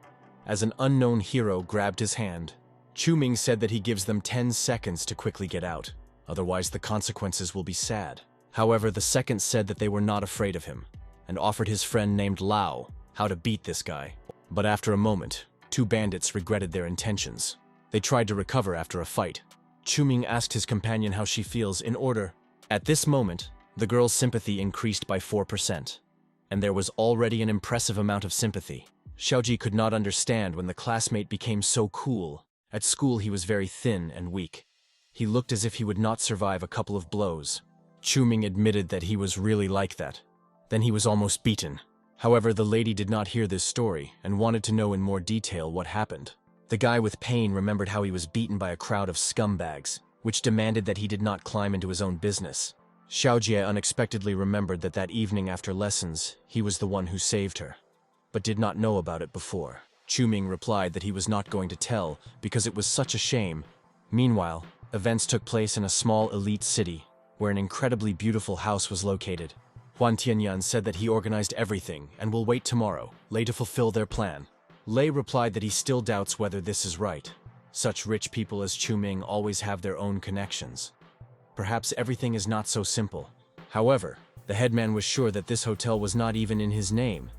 as an unknown hero grabbed his hand. Chu Ming said that he gives them 10 seconds to quickly get out, otherwise the consequences will be sad. However, the second said that they were not afraid of him, and offered his friend named Lao how to beat this guy. But after a moment, 2 bandits regretted their intentions. They tried to recover after a fight. Chu Ming asked his companion how she feels in order. At this moment, the girl's sympathy increased by 4%, and there was already an impressive amount of sympathy. Xiaoji could not understand when the classmate became so cool. At school he was very thin and weak. He looked as if he would not survive a couple of blows. Chu Ming admitted that he was really like that. Then he was almost beaten. However, the lady did not hear this story and wanted to know in more detail what happened. The guy with pain remembered how he was beaten by a crowd of scumbags, which demanded that he did not climb into his own business. Xiaojie unexpectedly remembered that that evening after lessons, he was the one who saved her, but did not know about it before. Chu Ming replied that he was not going to tell because it was such a shame. Meanwhile, events took place in a small elite city, where an incredibly beautiful house was located. Huan Tianyan said that he organized everything and will wait tomorrow, Lei to fulfill their plan. Lei replied that he still doubts whether this is right. Such rich people as Chu Ming always have their own connections. Perhaps everything is not so simple. However, the headman was sure that this hotel was not even in his name,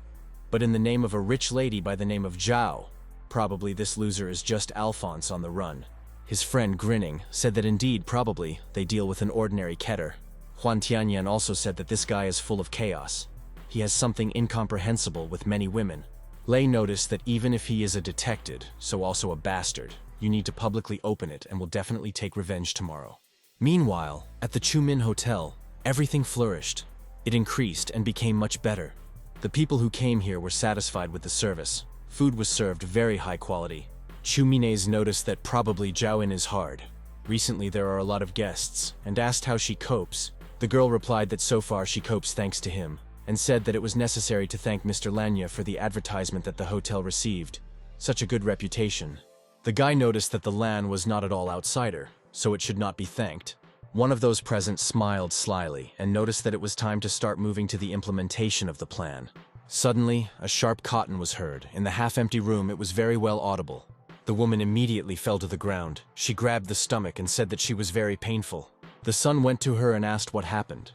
but in the name of a rich lady by the name of Zhao. Probably this loser is just Alphonse on the run. His friend, grinning, said that indeed, probably, they deal with an ordinary keter. Huan Tianyan also said that this guy is full of chaos. He has something incomprehensible with many women. Lei noticed that even if he is a detected, so also a bastard, you need to publicly open it and will definitely take revenge tomorrow. Meanwhile, at the Chu Min Hotel, everything flourished. It increased and became much better. The people who came here were satisfied with the service. Food was served very high quality. Chu Minez noticed that probably Zhaoin is hard. Recently there are a lot of guests, and asked how she copes. The girl replied that so far she copes thanks to him, and said that it was necessary to thank Mr. Lanya for the advertisement that the hotel received. Such a good reputation. The guy noticed that the Lan was not at all outsider, so it should not be thanked. One of those present smiled slyly and noticed that it was time to start moving to the implementation of the plan. Suddenly, a sharp cotton was heard. In the half-empty room, it was very well audible. The woman immediately fell to the ground. She grabbed the stomach and said that she was very painful. The son went to her and asked what happened.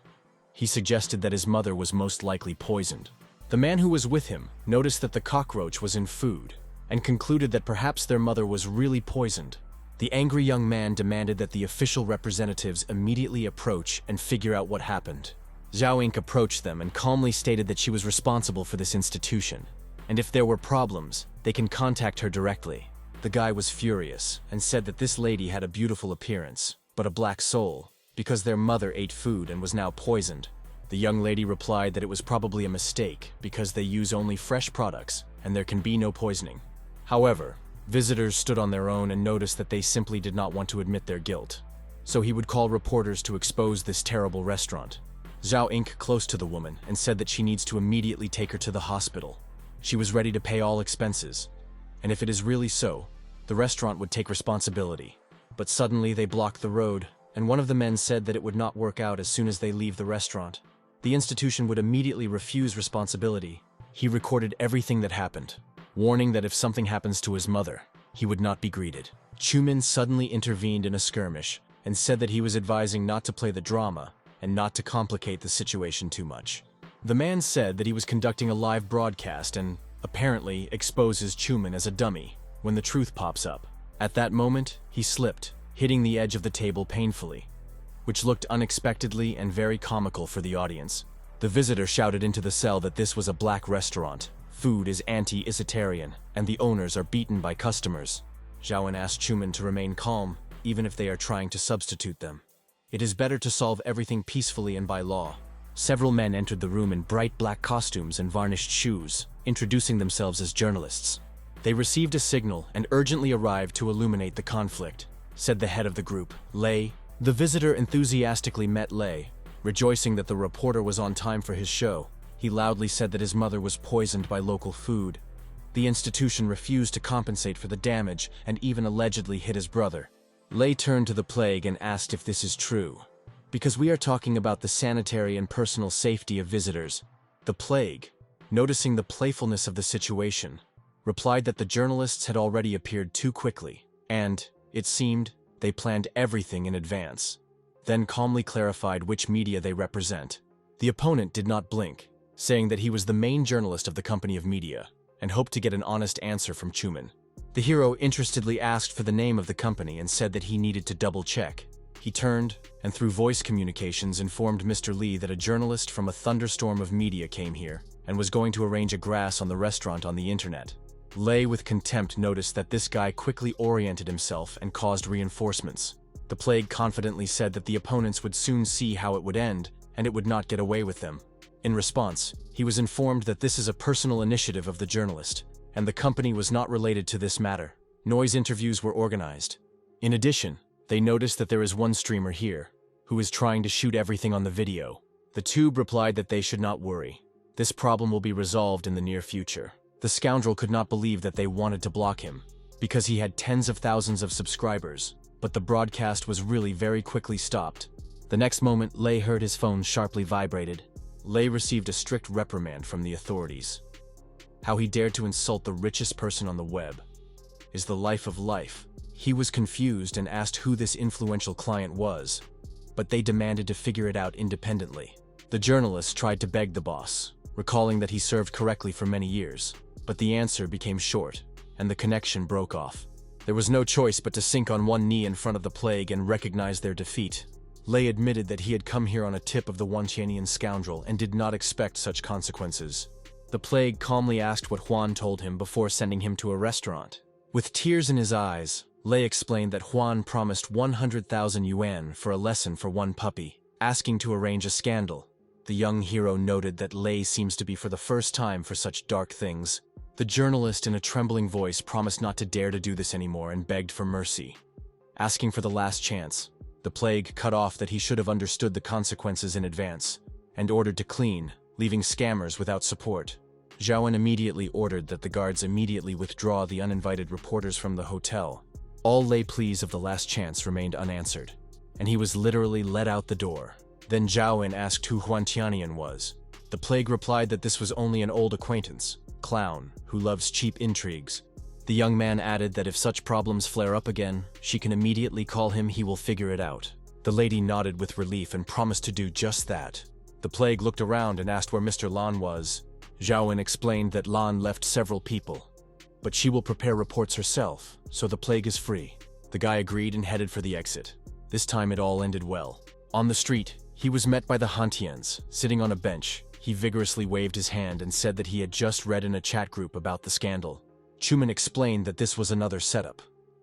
He suggested that his mother was most likely poisoned. The man who was with him noticed that the cockroach was in food and concluded that perhaps their mother was really poisoned. The angry young man demanded that the official representatives immediately approach and figure out what happened. Zhao Inc approached them and calmly stated that she was responsible for this institution, and if there were problems, they can contact her directly. The guy was furious and said that this lady had a beautiful appearance, but a black soul, because their mother ate food and was now poisoned. The young lady replied that it was probably a mistake because they use only fresh products and there can be no poisoning. However, visitors stood on their own and noticed that they simply did not want to admit their guilt. So he would call reporters to expose this terrible restaurant. Zhao Inc close to the woman and said that she needs to immediately take her to the hospital. She was ready to pay all expenses, and if it is really so, the restaurant would take responsibility. But suddenly they blocked the road, and one of the men said that it would not work out as soon as they leave the restaurant. The institution would immediately refuse responsibility. He recorded everything that happened, warning that if something happens to his mother, he would not be greeted. Chu Min suddenly intervened in a skirmish and said that he was advising not to play the drama and not to complicate the situation too much. The man said that he was conducting a live broadcast and, apparently, exposes Chu Min as a dummy when the truth pops up. At that moment, he slipped, hitting the edge of the table painfully, which looked unexpectedly and very comical for the audience. The visitor shouted into the cell that this was a black restaurant. Food is anti-esoterian, and the owners are beaten by customers. Zhaoan asked Chu Min to remain calm, even if they are trying to substitute them. It is better to solve everything peacefully and by law. Several men entered the room in bright black costumes and varnished shoes, introducing themselves as journalists. They received a signal and urgently arrived to illuminate the conflict, said the head of the group, Lei. The visitor enthusiastically met Lei, rejoicing that the reporter was on time for his show. He loudly said that his mother was poisoned by local food. The institution refused to compensate for the damage and even allegedly hit his brother. Lei turned to the plague and asked if this is true. Because we are talking about the sanitary and personal safety of visitors. The plague, noticing the playfulness of the situation, replied that the journalists had already appeared too quickly, and, it seemed, they planned everything in advance. Then calmly clarified which media they represent. The opponent did not blink, saying that he was the main journalist of the company of media, and hoped to get an honest answer from Chuman. The hero interestedly asked for the name of the company and said that he needed to double-check. He turned, and through voice communications informed Mr. Lee that a journalist from a thunderstorm of media came here, and was going to arrange a grass on the restaurant on the internet. Lei with contempt noticed that this guy quickly oriented himself and caused reinforcements. The plague confidently said that the opponents would soon see how it would end, and it would not get away with them. In response, he was informed that this is a personal initiative of the journalist, and the company was not related to this matter. Noise interviews were organized. In addition, they noticed that there is one streamer here, who is trying to shoot everything on the video. The Tube replied that they should not worry. This problem will be resolved in the near future. The scoundrel could not believe that they wanted to block him, because he had tens of thousands of subscribers, but the broadcast was really very quickly stopped. The next moment, Lei heard his phone sharply vibrated. Lei received a strict reprimand from the authorities. How he dared to insult the richest person on the web. Is the life of life. He was confused and asked who this influential client was, but they demanded to figure it out independently. The journalist tried to beg the boss, recalling that he served correctly for many years, but the answer became short, and the connection broke off. There was no choice but to sink on one knee in front of the plague and recognize their defeat. Lei admitted that he had come here on a tip of the Wantianian scoundrel and did not expect such consequences. The plague calmly asked what Juan told him before sending him to a restaurant. With tears in his eyes, Lei explained that Juan promised 100,000 yuan for a lesson for one puppy, asking to arrange a scandal. The young hero noted that Lei seems to be for the first time for such dark things. The journalist in a trembling voice promised not to dare to do this anymore and begged for mercy. Asking for the last chance, the plague cut off that he should have understood the consequences in advance, and ordered to clean, leaving scammers without support. Zhaoan immediately ordered that the guards immediately withdraw the uninvited reporters from the hotel. All Lei pleas of the last chance remained unanswered, and he was literally led out the door. Then Zhaoan asked who Huantianian was. The plague replied that this was only an old acquaintance, Clown, who loves cheap intrigues. The young man added that if such problems flare up again, she can immediately call him, he will figure it out. The lady nodded with relief and promised to do just that. The plague looked around and asked where Mr. Lan was. Zhaoan explained that Lan left several people, but she will prepare reports herself, so the plague is free. The guy agreed and headed for the exit. This time it all ended well. On the street, he was met by the Hantians, sitting on a bench. He vigorously waved his hand and said that he had just read in a chat group about the scandal. Chuman explained that this was another setup,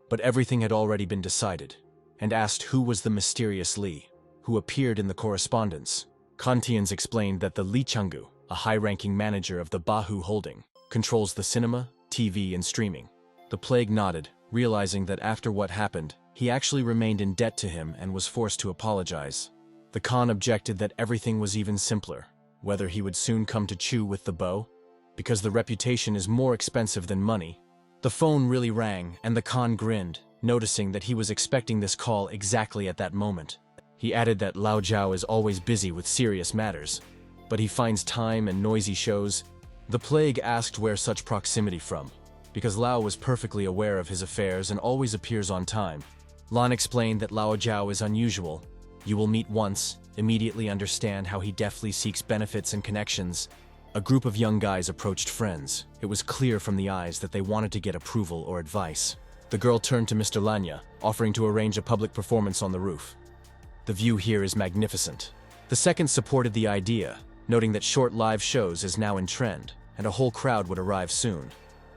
but everything had already been decided, and asked who was the mysterious Li, who appeared in the correspondence. Kantians explained that the Li Chenggu, a high-ranking manager of the Bahu Holding, controls the cinema, TV, and streaming. The plague nodded, realizing that after what happened, he actually remained in debt to him and was forced to apologize. The Khan objected that everything was even simpler, whether he would soon come to chew with the bow, because the reputation is more expensive than money. The phone really rang, and the Khan grinned, noticing that he was expecting this call exactly at that moment. He added that Lao Jiao is always busy with serious matters, but he finds time and noisy shows. The plague asked where such proximity from, because Lao was perfectly aware of his affairs and always appears on time. Lan explained that Lao Jiao is unusual. You will meet once, immediately understand how he deftly seeks benefits and connections. A group of young guys approached friends. It was clear from the eyes that they wanted to get approval or advice. The girl turned to Mr. Lanya, offering to arrange a public performance on the roof. The view here is magnificent. The second supported the idea, noting that short live shows is now in trend, and a whole crowd would arrive soon.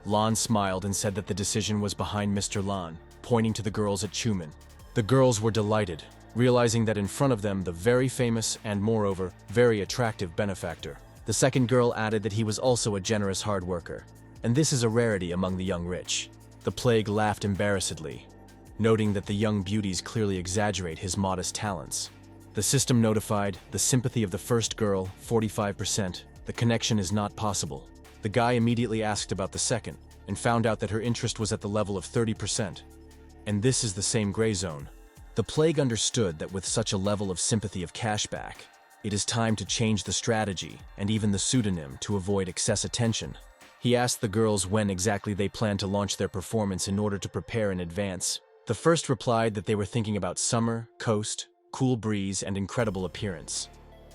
Lan smiled and said that the decision was behind Mr. Lan, pointing to the girls at Chuman. The girls were delighted, realizing that in front of them the very famous and, moreover, very attractive benefactor. The second girl added that he was also a generous hard worker, and this is a rarity among the young rich. The plague laughed embarrassedly, noting that the young beauties clearly exaggerate his modest talents. The system notified the sympathy of the first girl, 45%. The connection is not possible. The guy immediately asked about the second, and found out that her interest was at the level of 30%. And this is the same gray zone. The plague understood that with such a level of sympathy of cashback, it is time to change the strategy and even the pseudonym to avoid excess attention. He asked the girls when exactly they planned to launch their performance in order to prepare in advance. The first replied that they were thinking about summer, coast, cool breeze, and incredible appearance.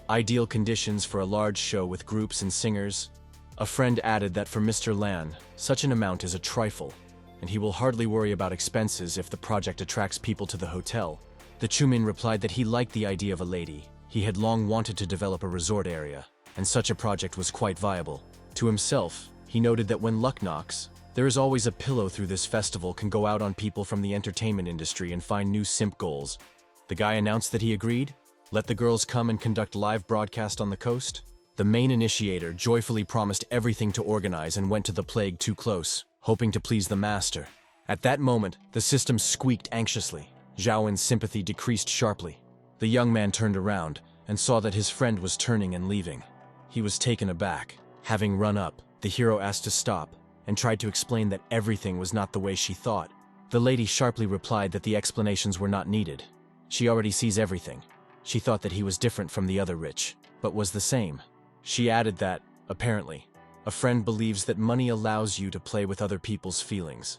Ideal conditions for a large show with groups and singers. A friend added that for Mr. Lan, such an amount is a trifle, and he will hardly worry about expenses if the project attracts people to the hotel. The Chumin replied that he liked the idea of a lady. He had long wanted to develop a resort area, and such a project was quite viable. To himself, he noted that when luck knocks, there is always a pillow through this festival can go out on people from the entertainment industry and find new simp goals. The guy announced that he agreed. Let the girls come and conduct live broadcast on the coast. The main initiator joyfully promised everything to organize and went to the plague too close, hoping to please the master. At that moment, the system squeaked anxiously. Zhaowen's sympathy decreased sharply. The young man turned around and saw that his friend was turning and leaving. He was taken aback. Having run up, the hero asked to stop and tried to explain that everything was not the way she thought. The lady sharply replied that the explanations were not needed. She already sees everything. She thought that he was different from the other rich, but was the same. She added that, apparently, a friend believes that money allows you to play with other people's feelings.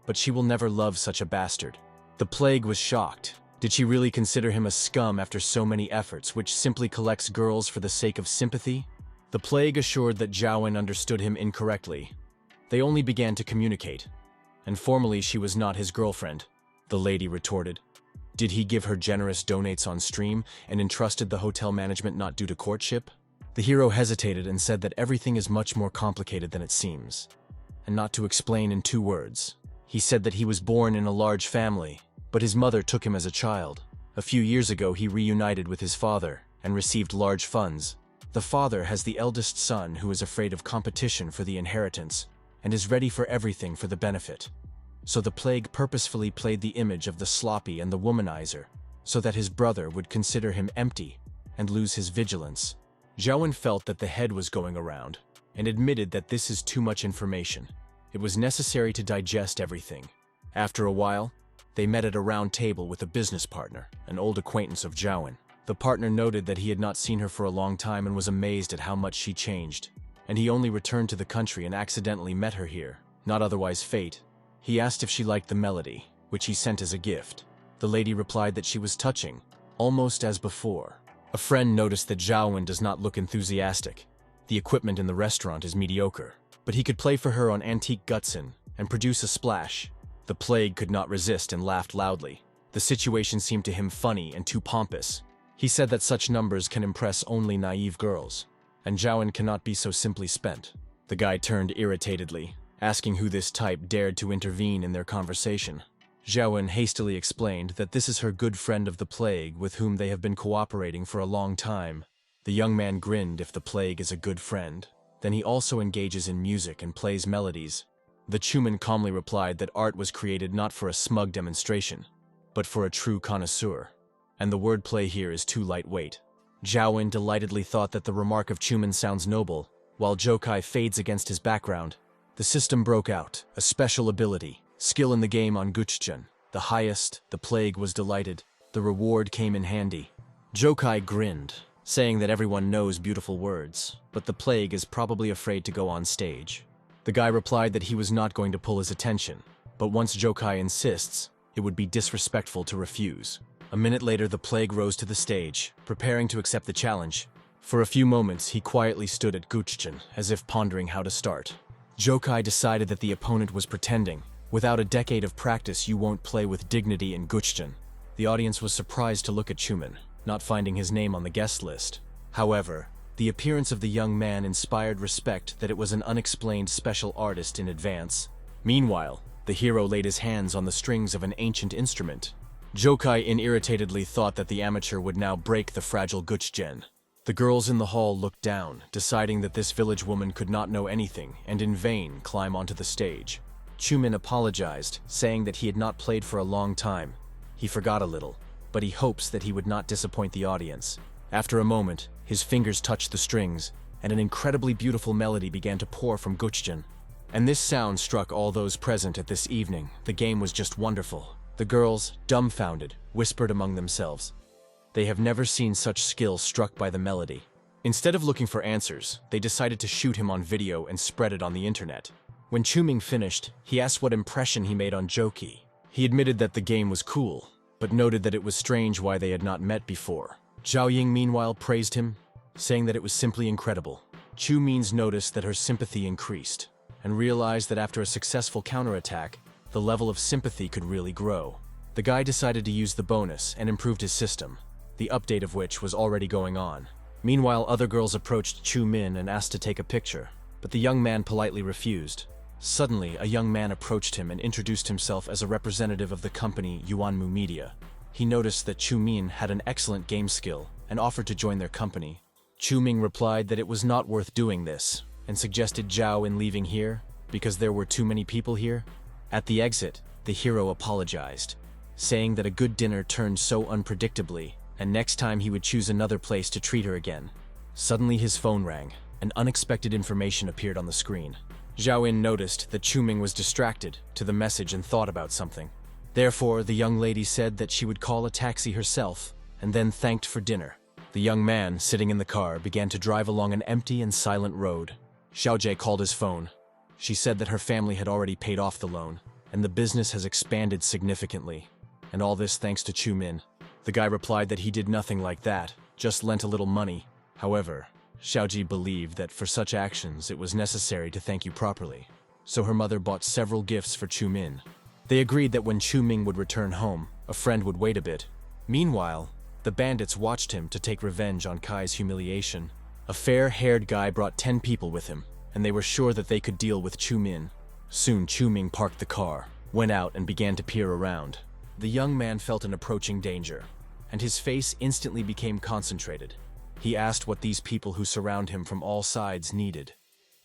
But she will never love such a bastard. The plague was shocked. Did she really consider him a scum after so many efforts, which simply collects girls for the sake of sympathy? The plague assured that Zhaowen understood him incorrectly. They only began to communicate, and formally she was not his girlfriend. The lady retorted. Did he give her generous donates on stream and entrusted the hotel management not due to courtship? The hero hesitated and said that everything is much more complicated than it seems, and not to explain in 2 words. He said that he was born in a large family, but his mother took him as a child. A few years ago he reunited with his father and received large funds. The father has the eldest son who is afraid of competition for the inheritance and is ready for everything for the benefit. So the plague purposefully played the image of the sloppy and the womanizer, so that his brother would consider him empty and lose his vigilance. Zhaowen felt that the head was going around, and admitted that this is too much information. It was necessary to digest everything. After a while, they met at a round table with a business partner, an old acquaintance of Zhaowen. The partner noted that he had not seen her for a long time and was amazed at how much she changed, and he only returned to the country and accidentally met her here, not otherwise fate. He asked if she liked the melody, which he sent as a gift. The lady replied that she was touching, almost as before. A friend noticed that Zhaowen does not look enthusiastic. The equipment in the restaurant is mediocre, but he could play for her on antique gutsin and produce a splash. The plague could not resist and laughed loudly. The situation seemed to him funny and too pompous. He said that such numbers can impress only naive girls, and Zhaowen cannot be so simply spent. The guy turned irritatedly, asking who this type dared to intervene in their conversation. Zhaowen hastily explained that this is her good friend of the plague with whom they have been cooperating for a long time. The young man grinned. If the plague is a good friend, then he also engages in music and plays melodies. The Chuman calmly replied that art was created not for a smug demonstration, but for a true connoisseur, and the wordplay here is too lightweight. Zhaowen delightedly thought that the remark of Chuman sounds noble, while Jokai fades against his background. The system broke out, a special ability. Skill in the game on Guchjun, the highest. The plague was delighted. The reward came in handy. Jokai grinned, saying that everyone knows beautiful words, but the plague is probably afraid to go on stage. The guy replied that he was not going to pull his attention, but once Jokai insists, it would be disrespectful to refuse. A minute later, the plague rose to the stage, preparing to accept the challenge. For a few moments, he quietly stood at Guchjun, as if pondering how to start. Jokai decided that the opponent was pretending. Without a decade of practice, you won't play with dignity in Guchjun. The audience was surprised to look at Chuman, not finding his name on the guest list. However, the appearance of the young man inspired respect that it was an unexplained special artist in advance. Meanwhile, the hero laid his hands on the strings of an ancient instrument. Jokai irritatedly thought that the amateur would now break the fragile Guchjen. The girls in the hall looked down, deciding that this village woman could not know anything, and in vain climb onto the stage. Chumin apologized, saying that he had not played for a long time. He forgot a little, but he hopes that he would not disappoint the audience. After a moment, his fingers touched the strings, and an incredibly beautiful melody began to pour from Guchjen. And this sound struck all those present at this evening. The game was just wonderful. The girls, dumbfounded, whispered among themselves. They have never seen such skill struck by the melody. Instead of looking for answers, they decided to shoot him on video and spread it on the internet. When Chuming finished, he asked what impression he made on Joki. He admitted that the game was cool, but noted that it was strange why they had not met before. Zhao Ying meanwhile praised him, saying that it was simply incredible. Chu Means noticed that her sympathy increased, and realized that after a successful counterattack, the level of sympathy could really grow. The guy decided to use the bonus and improved his system, the update of which was already going on. Meanwhile, other girls approached Chu Min and asked to take a picture, but the young man politely refused. Suddenly, a young man approached him and introduced himself as a representative of the company Yuanmu Media. He noticed that Chu Min had an excellent game skill and offered to join their company. Chu Ming replied that it was not worth doing this, and suggested Zhao in leaving here because there were too many people here. At the exit, the hero apologized, saying that a good dinner turned so unpredictably, and next time he would choose another place to treat her again. Suddenly his phone rang, and unexpected information appeared on the screen. Zhao In noticed that Chu Ming was distracted to the message and thought about something. Therefore, the young lady said that she would call a taxi herself, and then thanked for dinner. The young man, sitting in the car, began to drive along an empty and silent road. Xiaojie called his phone. She said that her family had already paid off the loan, and the business has expanded significantly. And all this thanks to Chu Min. The guy replied that he did nothing like that, just lent a little money. However, Xiaoji believed that for such actions it was necessary to thank you properly. So her mother bought several gifts for Chu Min. They agreed that when Chu Ming would return home, a friend would wait a bit. Meanwhile, the bandits watched him to take revenge on Kai's humiliation. A fair-haired guy brought 10 people with him, and they were sure that they could deal with Chu Min. Soon Chu Ming parked the car, went out and began to peer around. The young man felt an approaching danger, and his face instantly became concentrated. He asked what these people who surround him from all sides needed,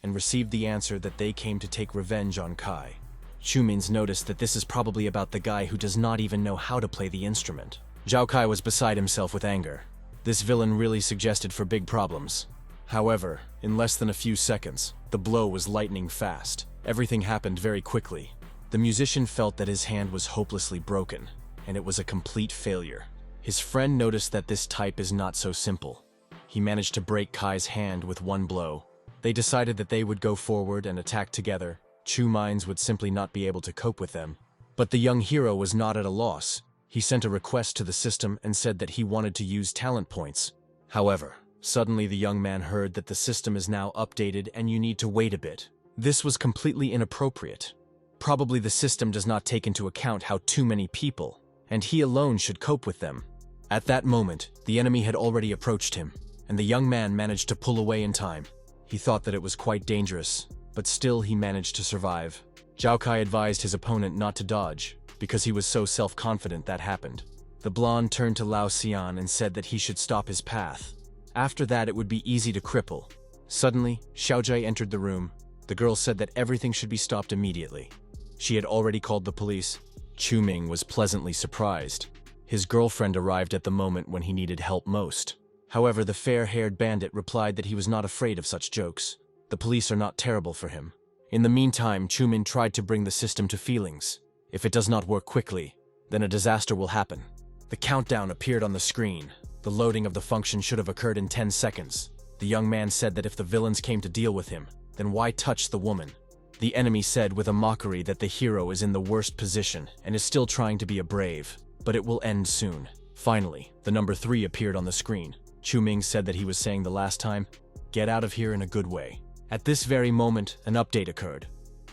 and received the answer that they came to take revenge on Kai. Chu Min's noticed that this is probably about the guy who does not even know how to play the instrument. Zhao Kai was beside himself with anger. This villain really suggested for big problems. However, in less than a few seconds, the blow was lightning fast. Everything happened very quickly. The musician felt that his hand was hopelessly broken, and it was a complete failure. His friend noticed that this type is not so simple. He managed to break Kai's hand with one blow. They decided that they would go forward and attack together. Chu Mines would simply not be able to cope with them. But the young hero was not at a loss. He sent a request to the system and said that he wanted to use talent points. However, suddenly the young man heard that the system is now updated and you need to wait a bit. This was completely inappropriate. Probably the system does not take into account how too many people, and he alone should cope with them. At that moment, the enemy had already approached him, and the young man managed to pull away in time. He thought that it was quite dangerous, but still he managed to survive. Zhao Kai advised his opponent not to dodge, because he was so self-confident that happened. The blonde turned to Lao Xian and said that he should stop his path. After that it would be easy to cripple. Suddenly, Xiaojie entered the room. The girl said that everything should be stopped immediately. She had already called the police. Chu Ming was pleasantly surprised. His girlfriend arrived at the moment when he needed help most. However, the fair-haired bandit replied that he was not afraid of such jokes. The police are not terrible for him. In the meantime, Chu Min tried to bring the system to feelings. If it does not work quickly, then a disaster will happen. The countdown appeared on the screen. The loading of the function should have occurred in 10 seconds. The young man said that if the villains came to deal with him, then why touch the woman? The enemy said with a mockery that the hero is in the worst position and is still trying to be a brave, but it will end soon. Finally, the number 3 appeared on the screen. Chu Ming said that he was saying the last time, "Get out of here in a good way." At this very moment, an update occurred.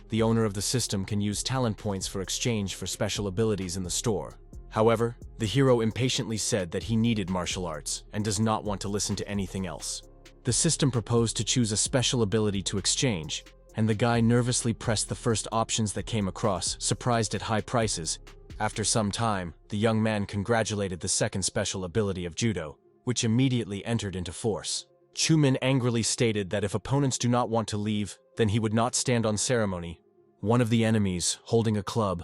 The owner of the system can use talent points for exchange for special abilities in the store. However, the hero impatiently said that he needed martial arts and does not want to listen to anything else. The system proposed to choose a special ability to exchange, and the guy nervously pressed the first options that came across, surprised at high prices. After some time, the young man congratulated the second special ability of judo, which immediately entered into force. Chumin angrily stated that if opponents do not want to leave, then he would not stand on ceremony. One of the enemies, holding a club,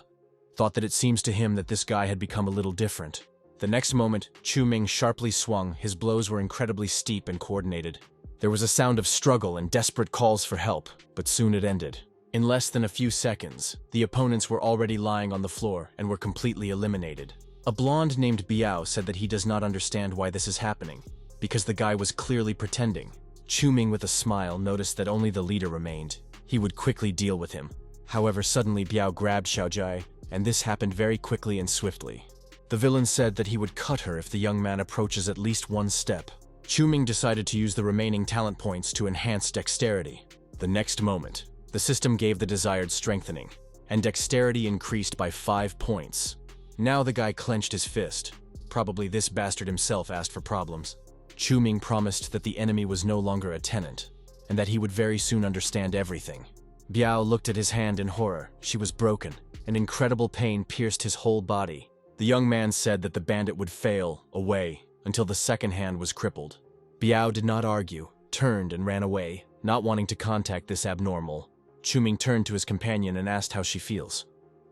thought that it seems to him that this guy had become a little different. The next moment, Chu-Ming sharply swung. His blows were incredibly steep and coordinated. There was a sound of struggle and desperate calls for help, but soon it ended. In less than a few seconds, the opponents were already lying on the floor and were completely eliminated. A blonde named Biao said that he does not understand why this is happening, because the guy was clearly pretending. Chu-Ming with a smile noticed that only the leader remained. He would quickly deal with him. However, suddenly Biao grabbed Xiaojai, and this happened very quickly and swiftly. The villain said that he would cut her if the young man approaches at least one step. Chu-Ming decided to use the remaining talent points to enhance dexterity. The next moment, the system gave the desired strengthening, and dexterity increased by 5 points. Now the guy clenched his fist. Probably this bastard himself asked for problems. Chu-Ming promised that the enemy was no longer a tenant, and that he would very soon understand everything. Biao looked at his hand in horror. She was broken, and incredible pain pierced his whole body. The young man said that the bandit would fail away until the second hand was crippled. Biao did not argue, turned and ran away, not wanting to contact this abnormal. Chu-Ming turned to his companion and asked how she feels.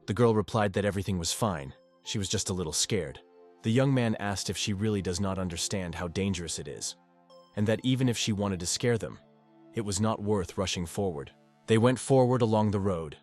The girl replied that everything was fine. She was just a little scared. The young man asked if she really does not understand how dangerous it is, and that even if she wanted to scare them, it was not worth rushing forward. They went forward along the road.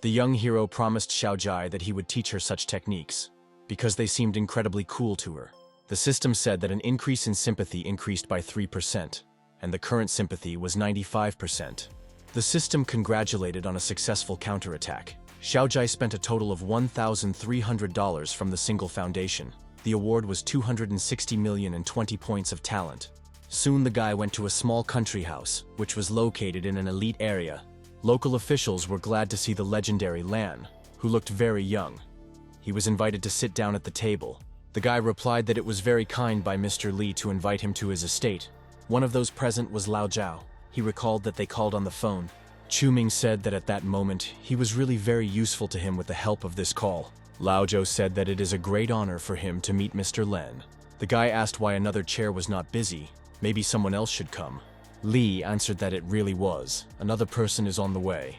The young hero promised Xiaojai that he would teach her such techniques, because they seemed incredibly cool to her. The system said that an increase in sympathy increased by 3%, and the current sympathy was 95%. The system congratulated on a successful counterattack. Xiaojai spent a total of $1,300 from the single foundation. The award was 260 million and 20 points of talent. Soon the guy went to a small country house, which was located in an elite area. Local officials were glad to see the legendary Lan, who looked very young. He was invited to sit down at the table. The guy replied that it was very kind by Mr. Li to invite him to his estate. One of those present was Lao Zhao. He recalled that they called on the phone. Chu-Ming said that at that moment, he was really very useful to him with the help of this call. Lao Zhao said that it is a great honor for him to meet Mr. Len. The guy asked why another chair was not busy. Maybe someone else should come. Li answered that it really was. Another person is on the way,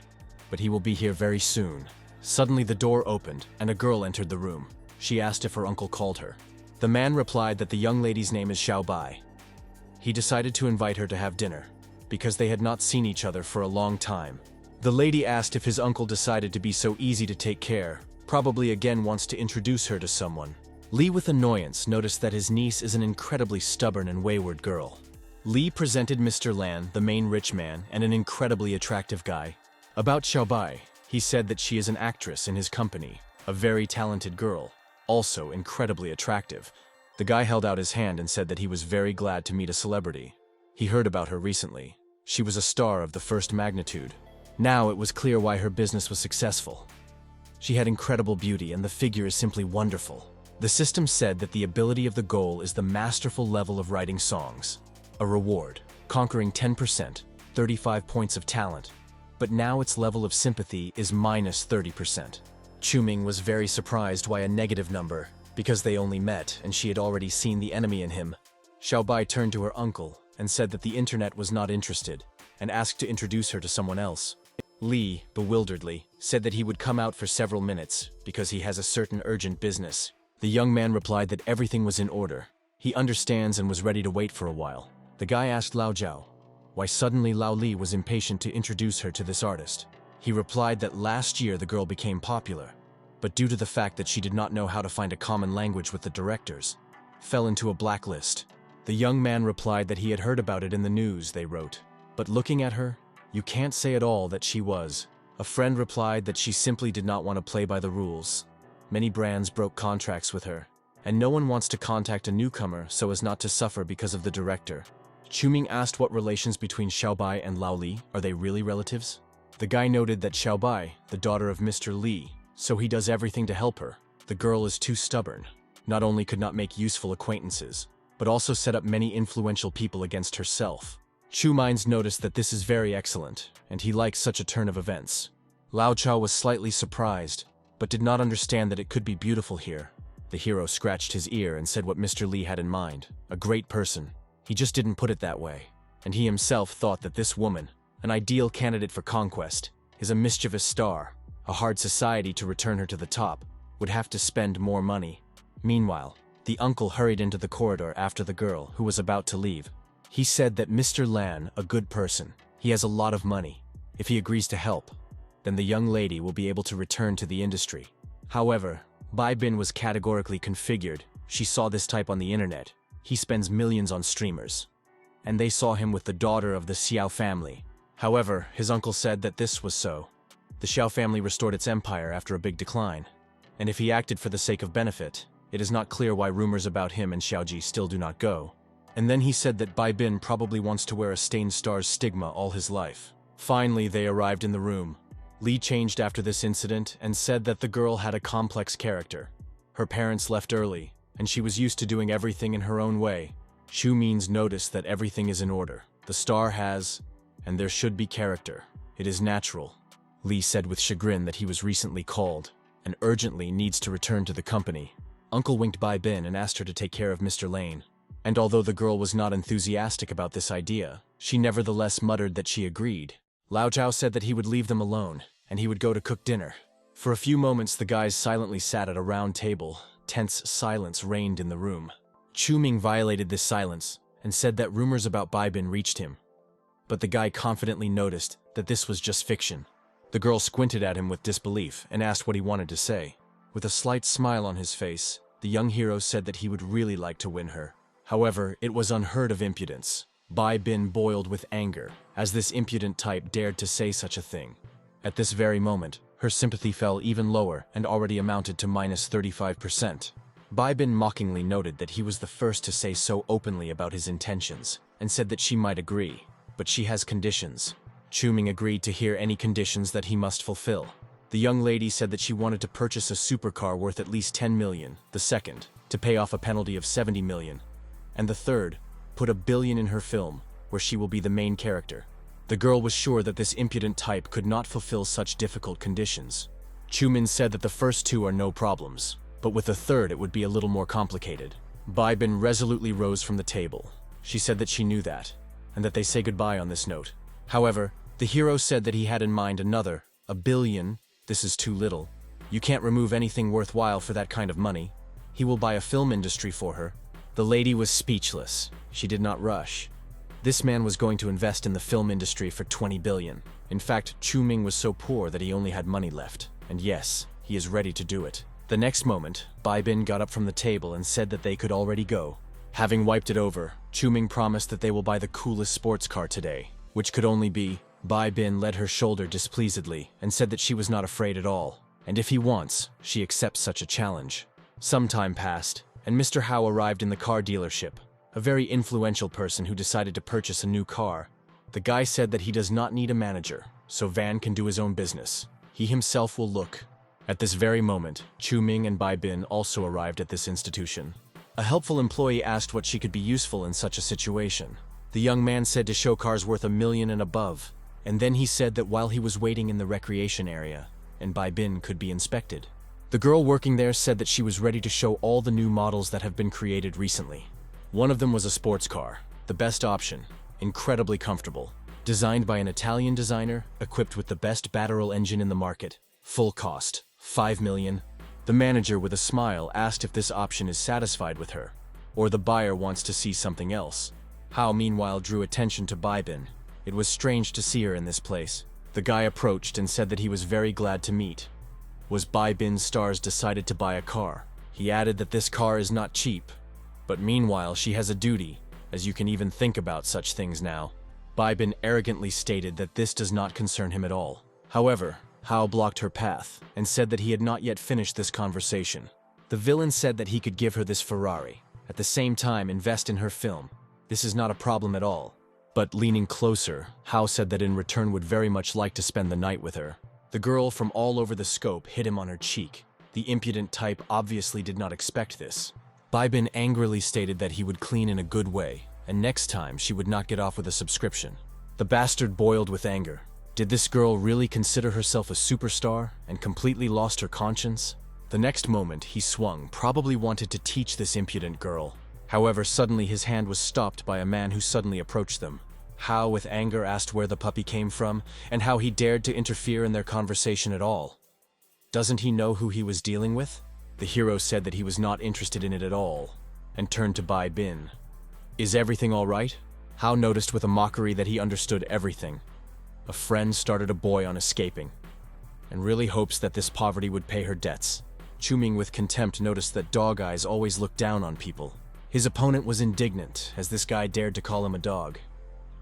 but he will be here very soon. Suddenly the door opened, and a girl entered the room. She asked if her uncle called her. The man replied that the young lady's name is Xiaobai. He decided to invite her to have dinner, because they had not seen each other for a long time. The lady asked if his uncle decided to be so easy to take care, probably again wants to introduce her to someone. Li with annoyance noticed that his niece is an incredibly stubborn and wayward girl. Li presented Mr. Lan, the main rich man, and an incredibly attractive guy. About Xiaobai, he said that she is an actress in his company, a very talented girl, also incredibly attractive. The guy held out his hand and said that he was very glad to meet a celebrity. He heard about her recently. She was a star of the first magnitude. Now it was clear why her business was successful. She had incredible beauty and the figure is simply wonderful. The system said that the ability of the goal is the masterful level of writing songs. A reward, conquering 10%, 35 points of talent. But now its level of sympathy is minus 30%. Chu-Ming was very surprised why a negative number, because they only met and she had already seen the enemy in him. Xiaobai turned to her uncle and said that the internet was not interested, and asked to introduce her to someone else. Li, bewilderedly, said that he would come out for several minutes, because he has a certain urgent business. The young man replied that everything was in order. He understands and was ready to wait for a while. The guy asked Lao Zhao why suddenly Lao Li was impatient to introduce her to this artist. He replied that last year the girl became popular, but due to the fact that she did not know how to find a common language with the directors, fell into a blacklist. The young man replied that he had heard about it in the news, they wrote. But looking at her, you can't say at all that she was. A friend replied that she simply did not want to play by the rules. Many brands broke contracts with her, and no one wants to contact a newcomer so as not to suffer because of the director. Chu-Ming asked what relations between Xiaobai and Lao Li, are they really relatives? The guy noted that Xiaobai, the daughter of Mr. Li, so he does everything to help her. The girl is too stubborn. Not only could not make useful acquaintances, but also set up many influential people against herself. Chu-Ming noticed that this is very excellent, and he likes such a turn of events. Lao Chao was slightly surprised, but did not understand that it could be beautiful here. The hero scratched his ear and said what Mr. Lee had in mind, a great person. He just didn't put it that way. And he himself thought that this woman, an ideal candidate for conquest, is a mischievous star, a hard society to return her to the top, would have to spend more money. Meanwhile, the uncle hurried into the corridor after the girl, who was about to leave. He said that Mr. Lan, a good person, he has a lot of money. If he agrees to help, then the young lady will be able to return to the industry. However, Bai Bin was categorically configured. She saw this type on the internet. He spends millions on streamers. And they saw him with the daughter of the Xiao family. However, his uncle said that this was so. The Xiao family restored its empire after a big decline. And if he acted for the sake of benefit, it is not clear why rumors about him and Xiaoji still do not go. And then he said that Bai Bin probably wants to wear a stained star's stigma all his life. Finally, they arrived in the room. Lee changed after this incident and said that the girl had a complex character. Her parents left early, and she was used to doing everything in her own way. Shu Means noticed that everything is in order. The star has, and there should be character. It is natural. Lee said with chagrin that he was recently called, and urgently needs to return to the company. Uncle winked Bai Bin and asked her to take care of Mr. Lane. And although the girl was not enthusiastic about this idea, she nevertheless muttered that she agreed. Lao Zhao said that he would leave them alone, and he would go to cook dinner. For a few moments the guys silently sat at a round table. Tense silence reigned in the room. Chu Ming violated this silence, and said that rumors about Bai Bin reached him. But the guy confidently noticed that this was just fiction. The girl squinted at him with disbelief, and asked what he wanted to say. With a slight smile on his face, the young hero said that he would really like to win her. However, it was unheard of impudence. Bai Bin boiled with anger, as this impudent type dared to say such a thing. At this very moment, her sympathy fell even lower and already amounted to -35%. Bai Bin mockingly noted that he was the first to say so openly about his intentions, and said that she might agree, but she has conditions. Chu Ming agreed to hear any conditions that he must fulfill. The young lady said that she wanted to purchase a supercar worth at least 10 million, the second, to pay off a penalty of 70 million, and the third, put 1 billion in her film, where she will be the main character. The girl was sure that this impudent type could not fulfill such difficult conditions. Chu Min said that the first two are no problems, but with the third it would be a little more complicated. Bai Bin resolutely rose from the table. She said that she knew that, and that they say goodbye on this note. However, the hero said that he had in mind another, 1 billion. This is too little. You can't remove anything worthwhile for that kind of money. He will buy a film industry for her. The lady was speechless. She did not rush. This man was going to invest in the film industry for 20 billion. In fact, Chu Ming was so poor that he only had money left. And yes, he is ready to do it. The next moment, Bai Bin got up from the table and said that they could already go. Having wiped it over, Chu Ming promised that they will buy the coolest sports car today, which could only be. Bai Bin led her shoulder displeasedly and said that she was not afraid at all. And if he wants, she accepts such a challenge. Some time passed, and Mr. Hao arrived in the car dealership. A very influential person who decided to purchase a new car. The guy said that he does not need a manager, so Van can do his own business. He himself will look. At this very moment, Chu Ming and Bai Bin also arrived at this institution. A helpful employee asked what she could be useful in such a situation. The young man said to show cars worth 1 million and above, and then he said that while he was waiting in the recreation area, and Bai Bin could be inspected. The girl working there said that she was ready to show all the new models that have been created recently. One of them was a sports car, the best option, incredibly comfortable, designed by an Italian designer, equipped with the best Batteral engine in the market, full cost, 5 million. The manager with a smile asked if this option is satisfied with her, or the buyer wants to see something else. Hao meanwhile drew attention to Bai Bin. It was strange to see her in this place. The guy approached and said that he was very glad to meet. Was Bai Bin's stars decided to buy a car. He added that this car is not cheap. But meanwhile, she has a duty, as you can even think about such things now. Bai Bin arrogantly stated that this does not concern him at all. However, Hao blocked her path, and said that he had not yet finished this conversation. The villain said that he could give her this Ferrari, at the same time invest in her film. This is not a problem at all. But leaning closer, Hao said that in return would very much like to spend the night with her. The girl from all over the scope hit him on her cheek. The impudent type obviously did not expect this. Bai Bin angrily stated that he would clean in a good way, and next time she would not get off with a subscription. The bastard boiled with anger. Did this girl really consider herself a superstar and completely lost her conscience? The next moment, he swung, probably wanted to teach this impudent girl. However, suddenly his hand was stopped by a man who suddenly approached them. Hao, with anger, asked where the puppy came from and how he dared to interfere in their conversation at all. Doesn't he know who he was dealing with? The hero said that he was not interested in it at all and turned to Bai Bin. Is everything all right? Hao noticed with a mockery that he understood everything. A friend started a boy on escaping and really hopes that this poverty would pay her debts. Chuming with contempt noticed that dog eyes always look down on people. His opponent was indignant as this guy dared to call him a dog.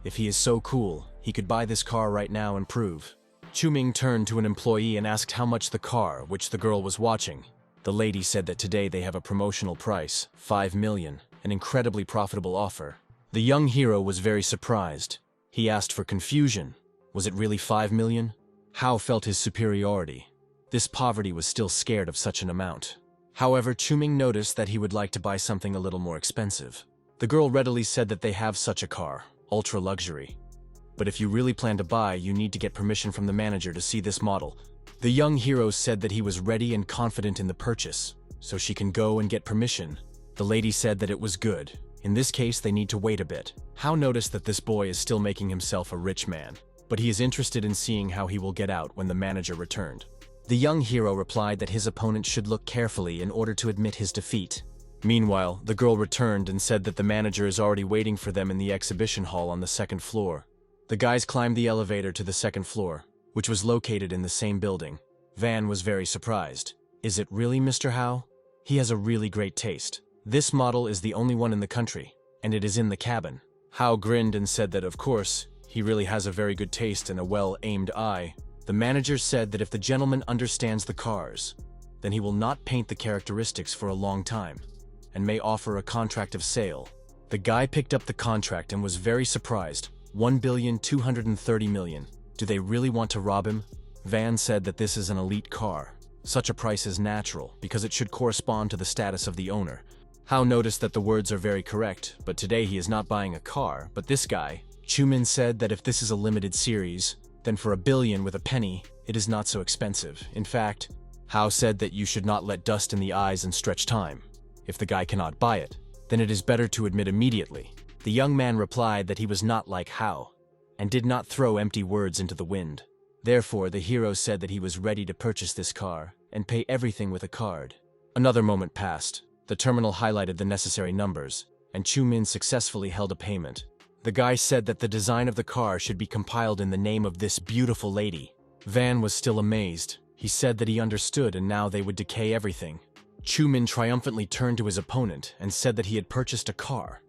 If he is so cool, he could buy this car right now and prove. Chuming turned to an employee and asked how much the car, which the girl was watching. The lady said that today they have a promotional price, 5 million, an incredibly profitable offer. The young hero was very surprised. He asked for confusion. Was it really 5 million? Hao felt his superiority. This poverty was still scared of such an amount. However, Chuming noticed that he would like to buy something a little more expensive. The girl readily said that they have such a car, ultra luxury. But if you really plan to buy, you need to get permission from the manager to see this model. The young hero said that he was ready and confident in the purchase, so she can go and get permission. The lady said that it was good. In this case, they need to wait a bit. Hao noticed that this boy is still making himself a rich man, but he is interested in seeing how he will get out when the manager returned. The young hero replied that his opponent should look carefully in order to admit his defeat. Meanwhile, the girl returned and said that the manager is already waiting for them in the exhibition hall on the second floor. The guys climbed the elevator to the second floor, which was located in the same building. Van was very surprised. Is it really Mr. Hao? He has a really great taste. This model is the only one in the country, and it is in the cabin. Hao grinned and said that, of course, he really has a very good taste and a well-aimed eye. The manager said that if the gentleman understands the cars, then he will not paint the characteristics for a long time, and may offer a contract of sale. The guy picked up the contract and was very surprised. 1,230,000,000. Do they really want to rob him? Van said that this is an elite car. Such a price is natural, because it should correspond to the status of the owner. Hao noticed that the words are very correct, but today he is not buying a car, but this guy. Chumin said that if this is a limited series, then for 1 billion with a penny, it is not so expensive. In fact, Hao said that you should not let dust in the eyes and stretch time. If the guy cannot buy it, then it is better to admit immediately. The young man replied that he was not like Hao, and did not throw empty words into the wind. Therefore, the hero said that he was ready to purchase this car and pay everything with a card. Another moment passed. The terminal highlighted the necessary numbers, and Chumin successfully held a payment. The guy said that the design of the car should be compiled in the name of this beautiful lady. Van was still amazed. He said that he understood and now they would decay everything. Chumin triumphantly turned to his opponent and said that he had purchased a car.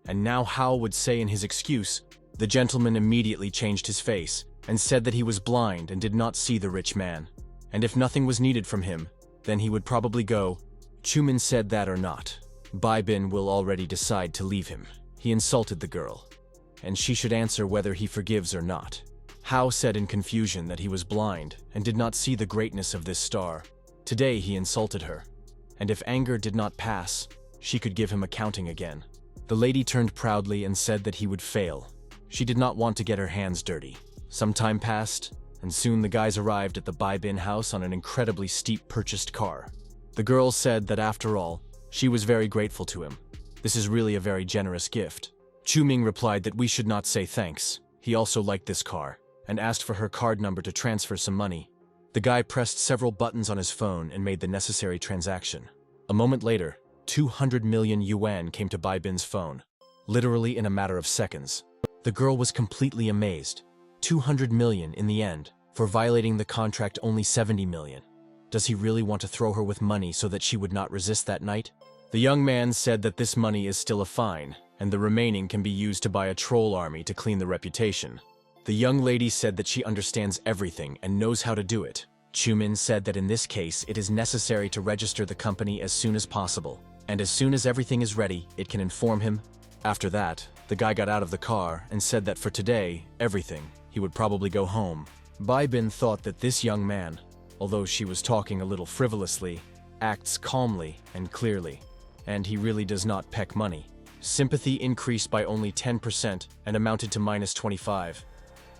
And now Hao would say in his excuse. The gentleman immediately changed his face and said that he was blind and did not see the rich man. And if nothing was needed from him, then he would probably go. Chumin said that or not. Bai Bin will already decide to leave him. He insulted the girl, and she should answer whether he forgives or not. Hao said in confusion that he was blind and did not see the greatness of this star. Today he insulted her, and if anger did not pass, she could give him accounting again. The lady turned proudly and said that he would fail. She did not want to get her hands dirty. Some time passed, and soon the guys arrived at the Bai Bin house on an incredibly steep purchased car. The girl said that after all, she was very grateful to him. This is really a very generous gift. Chuming replied that we should not say thanks. He also liked this car, and asked for her card number to transfer some money. The guy pressed several buttons on his phone and made the necessary transaction. A moment later, 200 million yuan came to Bai Bin's phone, literally in a matter of seconds. The girl was completely amazed. 200 million in the end, for violating the contract only 70 million. Does he really want to throw her with money so that she would not resist that night? The young man said that this money is still a fine, and the remaining can be used to buy a troll army to clean the reputation. The young lady said that she understands everything and knows how to do it. Chumin said that in this case it is necessary to register the company as soon as possible, and as soon as everything is ready, it can inform him. After that, the guy got out of the car and said that for today, everything, he would probably go home. Bai Bin thought that this young man, although she was talking a little frivolously, acts calmly and clearly, and he really does not peck money. Sympathy increased by only 10% and amounted to -25.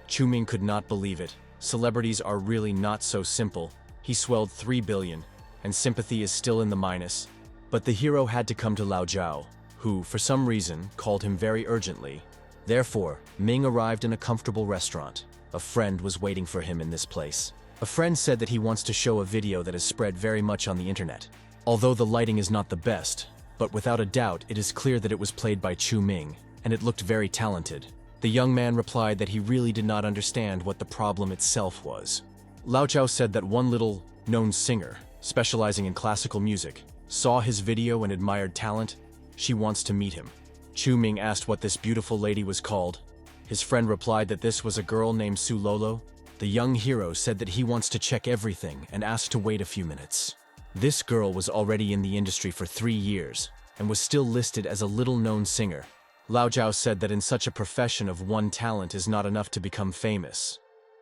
Chu-Ming could not believe it. Celebrities are really not so simple. He swelled 3 billion, and sympathy is still in the minus. But the hero had to come to Lao Zhao, who, for some reason, called him very urgently. Therefore, Ming arrived in a comfortable restaurant. A friend was waiting for him in this place. A friend said that he wants to show a video that has spread very much on the internet. Although the lighting is not the best, but without a doubt it is clear that it was played by Chu-Ming, and it looked very talented. The young man replied that he really did not understand what the problem itself was. Lao Zhao said that one little, known singer, specializing in classical music, saw his video and admired talent. She wants to meet him. Chu-Ming asked what this beautiful lady was called. His friend replied that this was a girl named Su Lolo. The young hero said that he wants to check everything and asked to wait a few minutes. This girl was already in the industry for 3 years and was still listed as a little-known singer. Lao Zhao said that in such a profession of one talent is not enough to become famous.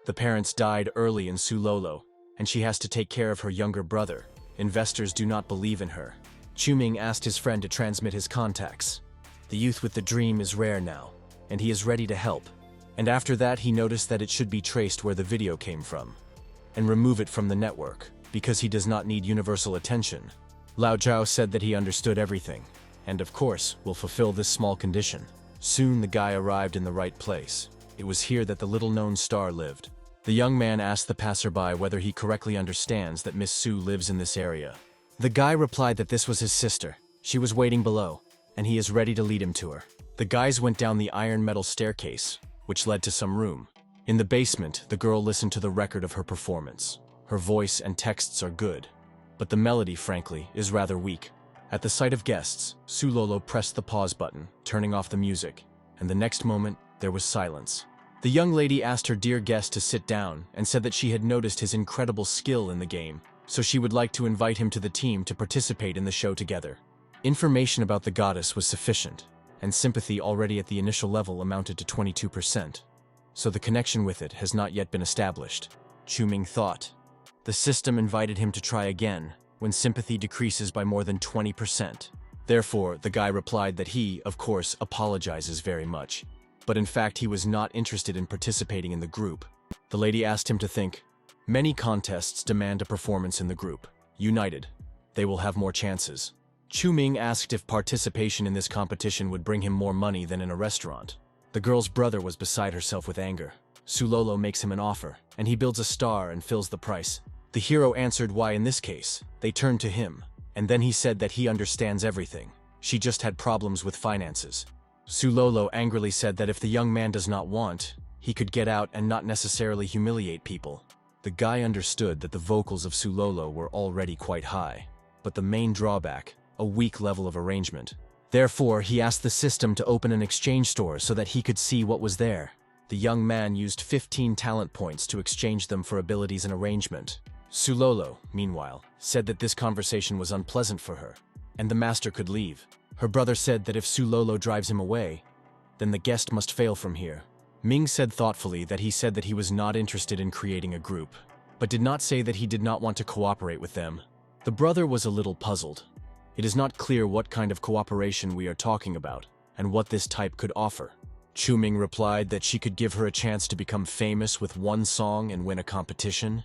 The parents died early in Su Lolo, and she has to take care of her younger brother. Investors do not believe in her. Chu-Ming asked his friend to transmit his contacts. The youth with the dream is rare now, and he is ready to help. And after that he noticed that it should be traced where the video came from, and remove it from the network, because he does not need universal attention. Lao Zhao said that he understood everything, and of course, will fulfill this small condition. Soon the guy arrived in the right place. It was here that the little-known star lived. The young man asked the passerby whether he correctly understands that Miss Su lives in this area. The guy replied that this was his sister. She was waiting below, and he is ready to lead him to her. The guys went down the iron metal staircase, which led to some room. In the basement, the girl listened to the record of her performance. Her voice and texts are good, but the melody, frankly, is rather weak. At the sight of guests, Su Lolo pressed the pause button, turning off the music, and the next moment, there was silence. The young lady asked her dear guest to sit down and said that she had noticed his incredible skill in the game, so she would like to invite him to the team to participate in the show together. Information about the goddess was sufficient, and sympathy already at the initial level amounted to 22%, so the connection with it has not yet been established. Chu-Ming thought. The system invited him to try again, when sympathy decreases by more than 20%. Therefore, the guy replied that he, of course, apologizes very much, but in fact he was not interested in participating in the group. The lady asked him to think. Many contests demand a performance in the group. United, they will have more chances. Chu-Ming asked if participation in this competition would bring him more money than in a restaurant. The girl's brother was beside herself with anger. Su Lolo makes him an offer, and he builds a star and fills the price. The hero answered why in this case. They turned to him, and then he said that he understands everything. She just had problems with finances. Su Lolo angrily said that if the young man does not want, he could get out and not necessarily humiliate people. The guy understood that the vocals of Su Lolo were already quite high, but the main drawback, a weak level of arrangement. Therefore, he asked the system to open an exchange store so that he could see what was there. The young man used 15 talent points to exchange them for abilities and arrangement. Su Lolo, meanwhile, said that this conversation was unpleasant for her, and the master could leave. Her brother said that if Su Lolo drives him away, then the guest must fail from here. Ming said thoughtfully that he said that he was not interested in creating a group, but did not say that he did not want to cooperate with them. The brother was a little puzzled. It is not clear what kind of cooperation we are talking about, and what this type could offer. Chu-Ming replied that she could give her a chance to become famous with one song and win a competition.